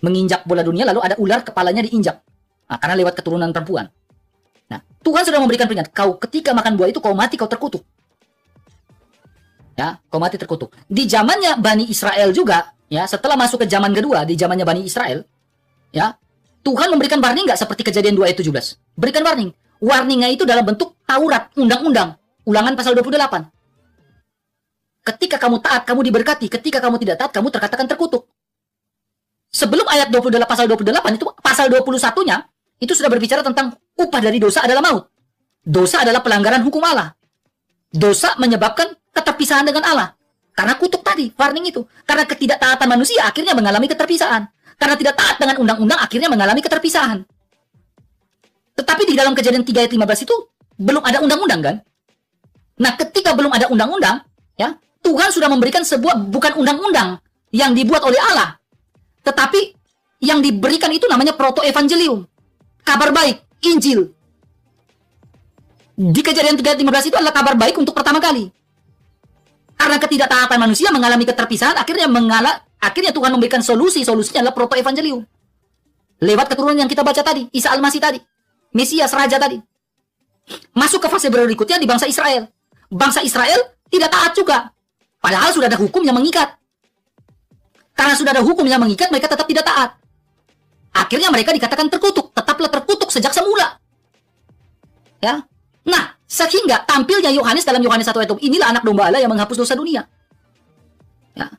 Menginjak bola dunia, lalu ada ular kepalanya diinjak. Nah, karena lewat keturunan perempuan. Nah, Tuhan sudah memberikan peringatan. Kau ketika makan buah itu, kau mati, kau terkutuk. Ya, kau mati terkutuk. Di zamannya Bani Israel juga, ya, setelah masuk ke zaman kedua, di zamannya Bani Israel, ya, Tuhan memberikan warning nggak seperti Kejadian 2 ayat 17? Berikan warning. Warningnya itu dalam bentuk Taurat, undang-undang. Ulangan pasal 28. Ketika kamu taat, kamu diberkati. Ketika kamu tidak taat, kamu terkatakan terkutuk. Sebelum ayat 28, pasal 28, itu pasal 21-nya, itu sudah berbicara tentang upah dari dosa adalah maut. Dosa adalah pelanggaran hukum Allah. Dosa menyebabkan keterpisahan dengan Allah. Karena kutuk tadi, warning itu. Karena ketidaktaatan manusia akhirnya mengalami keterpisahan. Karena tidak taat dengan undang-undang akhirnya mengalami keterpisahan. Tetapi di dalam Kejadian 3 ayat 15 itu belum ada undang-undang kan? Nah, ketika belum ada undang-undang, ya, Tuhan sudah memberikan sebuah bukan undang-undang yang dibuat oleh Allah. Tetapi yang diberikan itu namanya proto-evangelium. Kabar baik, Injil. Di Kejadian 3 ayat 15 itu adalah kabar baik untuk pertama kali. Karena ketidaktaatan manusia mengalami keterpisahan, akhirnya Tuhan memberikan solusi. Solusinya adalah proto-evangelium. Lewat keturunan yang kita baca tadi, Isa Al-Masih tadi, Mesias, Raja tadi. Masuk ke fase berikutnya di bangsa Israel. Bangsa Israel tidak taat juga. Padahal sudah ada hukum yang mengikat. Karena sudah ada hukum yang mengikat, mereka tetap tidak taat. Akhirnya mereka dikatakan terkutuk. Tetaplah terkutuk sejak semula. Ya. Nah, sehingga tampilnya Yohanes dalam Yohanes 1 ayat 2, inilah anak domba Allah yang menghapus dosa dunia. Ya.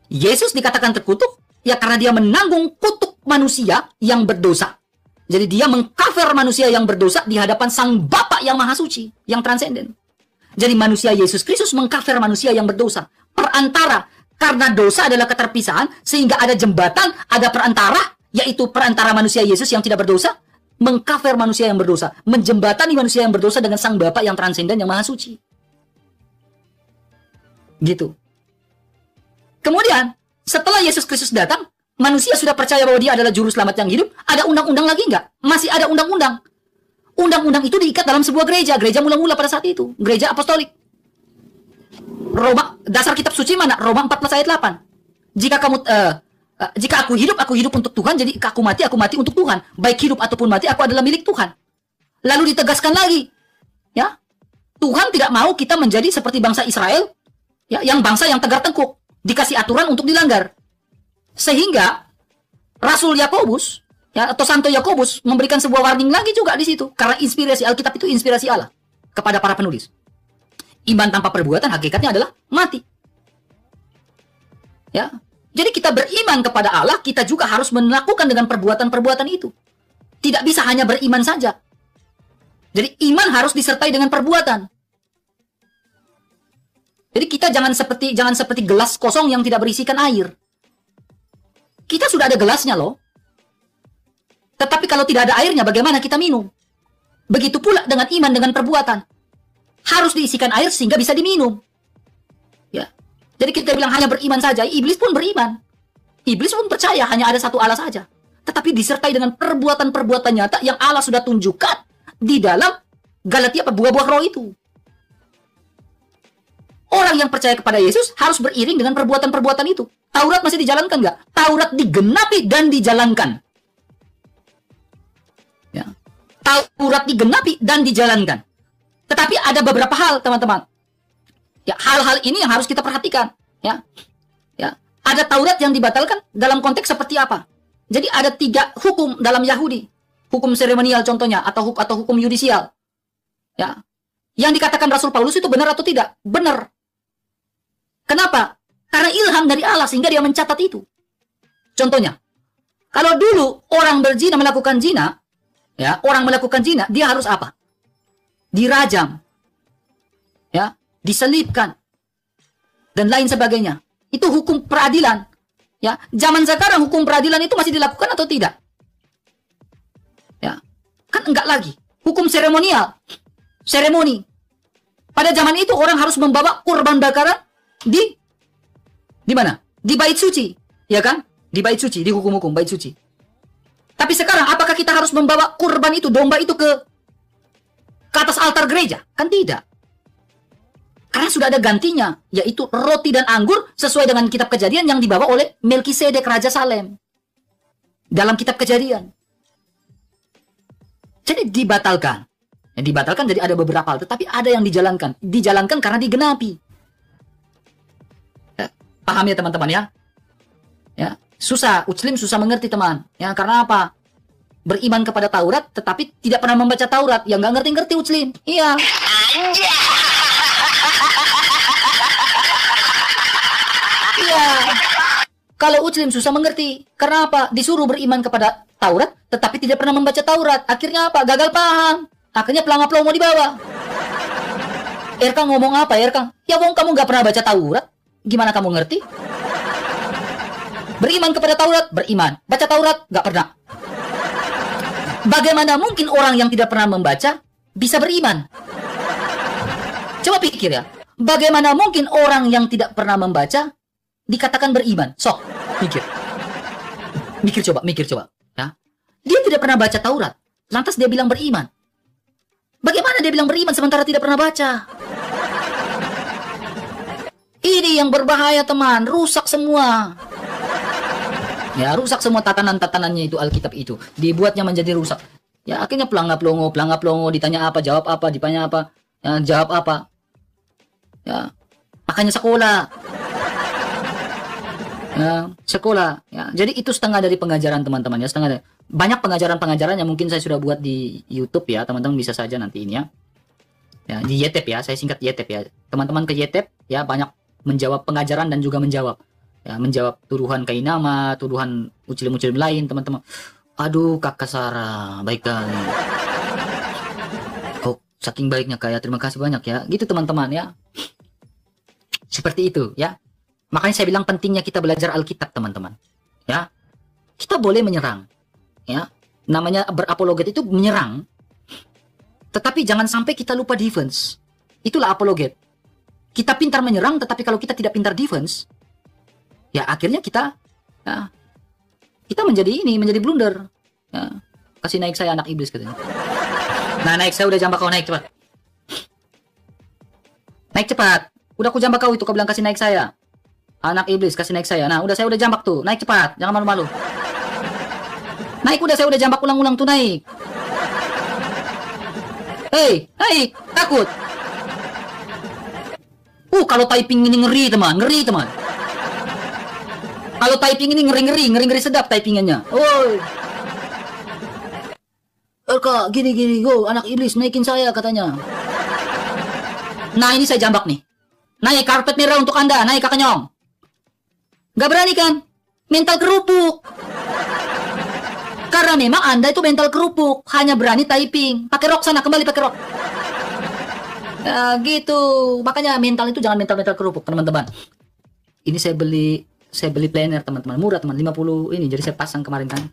Yesus dikatakan terkutuk, ya karena dia menanggung kutuk manusia yang berdosa. Jadi dia mengcover manusia yang berdosa di hadapan Sang Bapa yang Maha Suci, yang transenden. Jadi manusia Yesus Kristus mengcover manusia yang berdosa. Perantara, karena dosa adalah keterpisahan, sehingga ada jembatan, ada perantara, yaitu perantara manusia Yesus yang tidak berdosa, mengcover manusia yang berdosa, menjembatani manusia yang berdosa dengan Sang Bapa yang transenden, yang Maha Suci. Gitu. Kemudian, setelah Yesus Kristus datang, manusia sudah percaya bahwa dia adalah juru selamat yang hidup. Ada undang-undang lagi nggak? Masih ada undang-undang. Undang-undang itu diikat dalam sebuah gereja. Gereja mula-mula pada saat itu. Gereja apostolik. Roma, dasar kitab suci mana? Roma 14 ayat 8. Jika aku hidup untuk Tuhan. Jadi aku mati untuk Tuhan. Baik hidup ataupun mati, aku adalah milik Tuhan. Lalu ditegaskan lagi. Ya, Tuhan tidak mau kita menjadi seperti bangsa Israel. Ya, yang bangsa yang tegar tengkuk. Dikasih aturan untuk dilanggar. Sehingga Rasul Yakobus, ya, atau Santo Yakobus memberikan sebuah warning lagi juga di situ. Karena inspirasi Alkitab itu inspirasi Allah kepada para penulis. Iman tanpa perbuatan hakikatnya adalah mati. Ya. Jadi kita beriman kepada Allah, kita juga harus melakukan dengan perbuatan-perbuatan itu. Tidak bisa hanya beriman saja. Jadi iman harus disertai dengan perbuatan. Jadi kita jangan seperti gelas kosong yang tidak berisikan air. Kita sudah ada gelasnya loh. Tetapi kalau tidak ada airnya, bagaimana kita minum? Begitu pula dengan iman, dengan perbuatan. Harus diisikan air sehingga bisa diminum. Ya. Jadi kita bilang hanya beriman saja, iblis pun beriman. Iblis pun percaya hanya ada satu Allah saja. Tetapi disertai dengan perbuatan-perbuatan nyata yang Allah sudah tunjukkan di dalam Galatia, buah-buah roh itu. Orang yang percaya kepada Yesus harus beriring dengan perbuatan-perbuatan itu. Taurat masih dijalankan nggak? Taurat digenapi dan dijalankan. Ya. Taurat digenapi dan dijalankan. Tetapi ada beberapa hal, teman-teman. Ya, hal-hal ini yang harus kita perhatikan. Ya, ya. Ada Taurat yang dibatalkan dalam konteks seperti apa? Jadi ada 3 hukum dalam Yahudi. Hukum seremonial contohnya, atau hukum yudisial. Ya. Yang dikatakan Rasul Paulus itu benar atau tidak? Benar. Kenapa? Karena ilham dari Allah sehingga dia mencatat itu. Contohnya, kalau dulu orang berzina melakukan zina, ya, orang melakukan zina, dia harus apa? Dirajam. Ya, diselipkan. Dan lain sebagainya. Itu hukum peradilan. Ya, zaman sekarang hukum peradilan itu masih dilakukan atau tidak? Ya, kan enggak lagi. Hukum seremonial. Seremoni. Pada zaman itu orang harus membawa kurban bakaran di mana? Di bait suci, ya kan? Di bait suci, di hukum-hukum bait suci. Tapi sekarang apakah kita harus membawa kurban itu, domba itu ke atas altar gereja? Kan tidak. Karena sudah ada gantinya, yaitu roti dan anggur sesuai dengan kitab Kejadian yang dibawa oleh Melkisedek Raja Salem. Dalam kitab Kejadian. Jadi dibatalkan. Yang dibatalkan jadi ada beberapa hal, tetapi ada yang dijalankan. Dijalankan karena digenapi. Ya, paham ya teman-teman ya? Ya, susah, Muslim susah mengerti teman. Ya, karena apa? Beriman kepada Taurat, tetapi tidak pernah membaca Taurat. Yang nggak ngerti-ngerti Muslim. Iya. Iya. Kalau Muslim susah mengerti. Karena apa? Disuruh beriman kepada Taurat, tetapi tidak pernah membaca Taurat. Akhirnya apa? Gagal paham. Akhirnya pelangap-pelongo di bawah. Erkang ngomong apa, Erkang? Ya wong kamu nggak pernah baca Taurat. Gimana kamu ngerti? Beriman kepada Taurat, beriman. Baca Taurat, nggak pernah. Bagaimana mungkin orang yang tidak pernah membaca bisa beriman? Coba pikir ya. Bagaimana mungkin orang yang tidak pernah membaca dikatakan beriman? Sok, mikir. Mikir coba. Ya. Dia tidak pernah baca Taurat. Lantas dia bilang beriman. Bagaimana dia bilang beriman sementara tidak pernah baca? Ini yang berbahaya teman, rusak semua. Ya, rusak semua tatanan-tatanannya itu Alkitab itu. Dibuatnya menjadi rusak. Ya, akhirnya pelangap-longo, ditanya apa, jawab apa, ditanya apa, ya, jawab apa. Ya, makanya sekolah. Ya, sekolah. Ya, jadi itu setengah dari pengajaran teman-teman ya, setengah dari. Banyak pengajaran-pengajaran yang mungkin saya sudah buat di YouTube ya, teman-teman bisa saja nanti ini ya. Ya, di YTEP ya, saya singkat YTEP ya. Teman-teman ke YTEP ya, banyak menjawab pengajaran dan juga menjawab. Ya, menjawab tuduhan Kainama, tuduhan ucilim-ucilim lain, teman-teman. Aduh, Kakak Sarah, baik kali. Oh, saking baiknya kayak terima kasih banyak ya. Gitu teman-teman ya. Seperti itu ya. Makanya saya bilang pentingnya kita belajar Alkitab, teman-teman. Ya. Kita boleh menyerang. Ya, namanya berapologet itu menyerang, tetapi jangan sampai kita lupa defense. Itulah apologet. Kita pintar menyerang, tetapi kalau kita tidak pintar defense, ya akhirnya kita menjadi blunder. Ya, kasih naik saya anak iblis katanya. Nah, naik saya udah jambak kau, naik cepat. Naik cepat. Udah aku jambak kau itu, kau bilang kasih naik saya. Anak iblis kasih naik saya. Nah, udah saya udah jambak tuh. Naik cepat, jangan malu-malu. Naik udah, saya udah jambak ulang-ulang tuh, naik. Hei, naik, takut. Kalau typing ini ngeri teman. Kalau typing ini ngeri sedap typingannya. Woi. Kak, gini, go, anak iblis naikin saya katanya. Nah, ini saya jambak nih. Naik karpet merah untuk Anda, naik Kakak Nyong. Gak berani kan? Mental kerupuk. Karena memang Anda itu mental kerupuk, hanya berani typing. Pakai rok sana, kembali pakai rok. Gitu. Makanya mental itu jangan mental kerupuk, teman-teman. Ini saya beli planner, teman-teman. Murah, teman. 50 ini. Jadi saya pasang kemarin kan.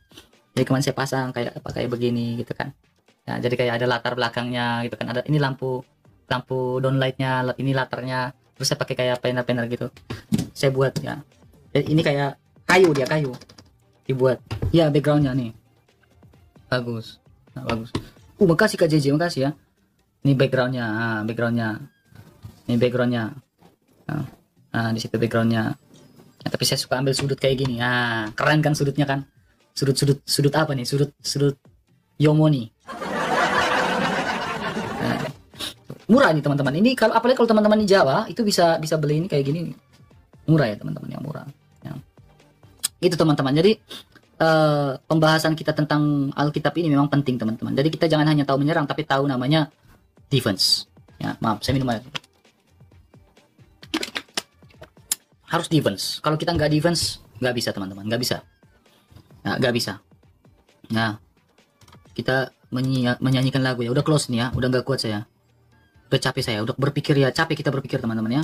Jadi kemarin saya pasang kayak begini gitu kan. Ya, jadi kayak ada latar belakangnya gitu kan. Ada ini lampu downlightnya, ini latarnya. Terus saya pakai kayak planner gitu. Saya buat ya. Ini kayak kayu dibuat. Ya, backgroundnya nih. Bagus. Nah, bagus. Makasih Kak JJ, makasih ya. Ini backgroundnya. Ini backgroundnya. Nah, di situ backgroundnya. Nah, tapi saya suka ambil sudut kayak gini. Keren kan sudutnya kan? Sudut apa nih? Sudut Yomoni. Murah nih teman-teman. Ini apalagi kalau teman-teman di Jawa itu bisa beli ini kayak gini. Murah ya teman-teman, yang murah. Ya. Gitu teman-teman. Jadi pembahasan kita tentang Alkitab ini memang penting teman-teman. Jadi kita jangan hanya tahu menyerang, tapi tahu namanya defense. Ya, maaf, saya minum air. Harus defense. Kalau kita nggak defense, nggak bisa teman-teman, nggak bisa. Nah, nggak bisa. Nah, kita menyanyikan lagu ya. Udah close nih ya, udah nggak kuat saya. Udah capek saya, udah berpikir ya, capek kita berpikir teman-teman ya.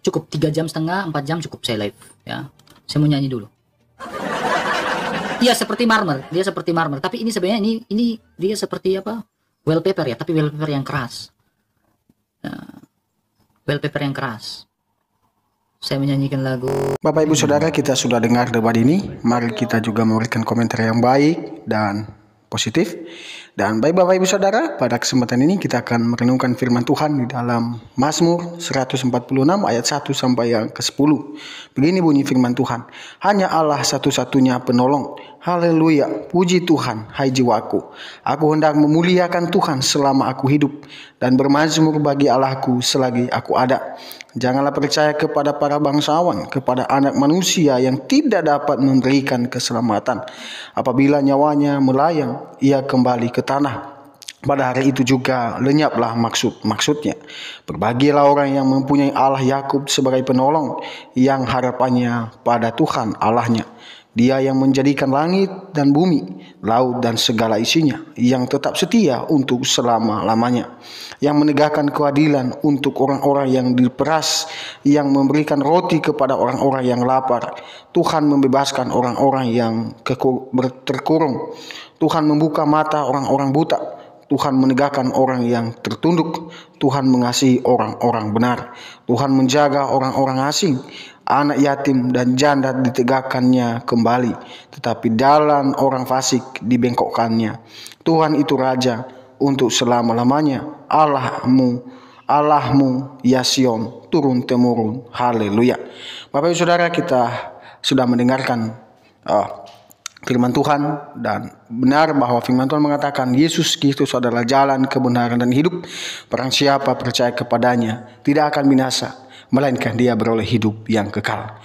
Cukup 3 jam setengah, 4 jam cukup saya live ya. Saya mau nyanyi dulu. Dia seperti marmer, tapi ini sebenarnya ini dia seperti apa? Wallpaper ya, tapi wallpaper yang keras. Wallpaper yang keras. Saya menyanyikan lagu. Bapak Ibu Saudara, kita sudah dengar debat ini. Mari kita juga memberikan komentar yang baik dan positif. Dan baik Bapak Ibu Saudara, pada kesempatan ini kita akan merenungkan firman Tuhan di dalam Mazmur 146 ayat 1 sampai yang ke-10. Begini bunyi firman Tuhan. Hanya Allah satu-satunya penolong. Haleluya, puji Tuhan, hai jiwaku. Aku hendak memuliakan Tuhan selama aku hidup dan bermazmur bagi Allahku selagi aku ada. Janganlah percaya kepada para bangsawan, kepada anak manusia yang tidak dapat memberikan keselamatan. Apabila nyawanya melayang, ia kembali ke tanah. Pada hari itu juga lenyaplah maksudnya. Berbahagialah orang yang mempunyai Allah Yakub sebagai penolong, yang harapannya pada Tuhan Allahnya. Dia yang menjadikan langit dan bumi, laut dan segala isinya, yang tetap setia untuk selama-lamanya, yang menegakkan keadilan untuk orang-orang yang diperas, yang memberikan roti kepada orang-orang yang lapar. Tuhan membebaskan orang-orang yang terkurung. Tuhan membuka mata orang-orang buta. Tuhan menegakkan orang yang tertunduk. Tuhan mengasihi orang-orang benar. Tuhan menjaga orang-orang asing. Anak yatim dan janda ditegakkannya kembali, tetapi jalan orang fasik dibengkokkannya. Tuhan itu Raja untuk selama-lamanya. Allahmu ya Sion, turun temurun. Haleluya. Bapak Ibu Saudara, kita sudah mendengarkan firman Tuhan, dan benar bahwa firman Tuhan mengatakan Yesus Kristus adalah jalan, kebenaran dan hidup. Barang siapa percaya kepadanya tidak akan binasa, melainkan dia beroleh hidup yang kekal.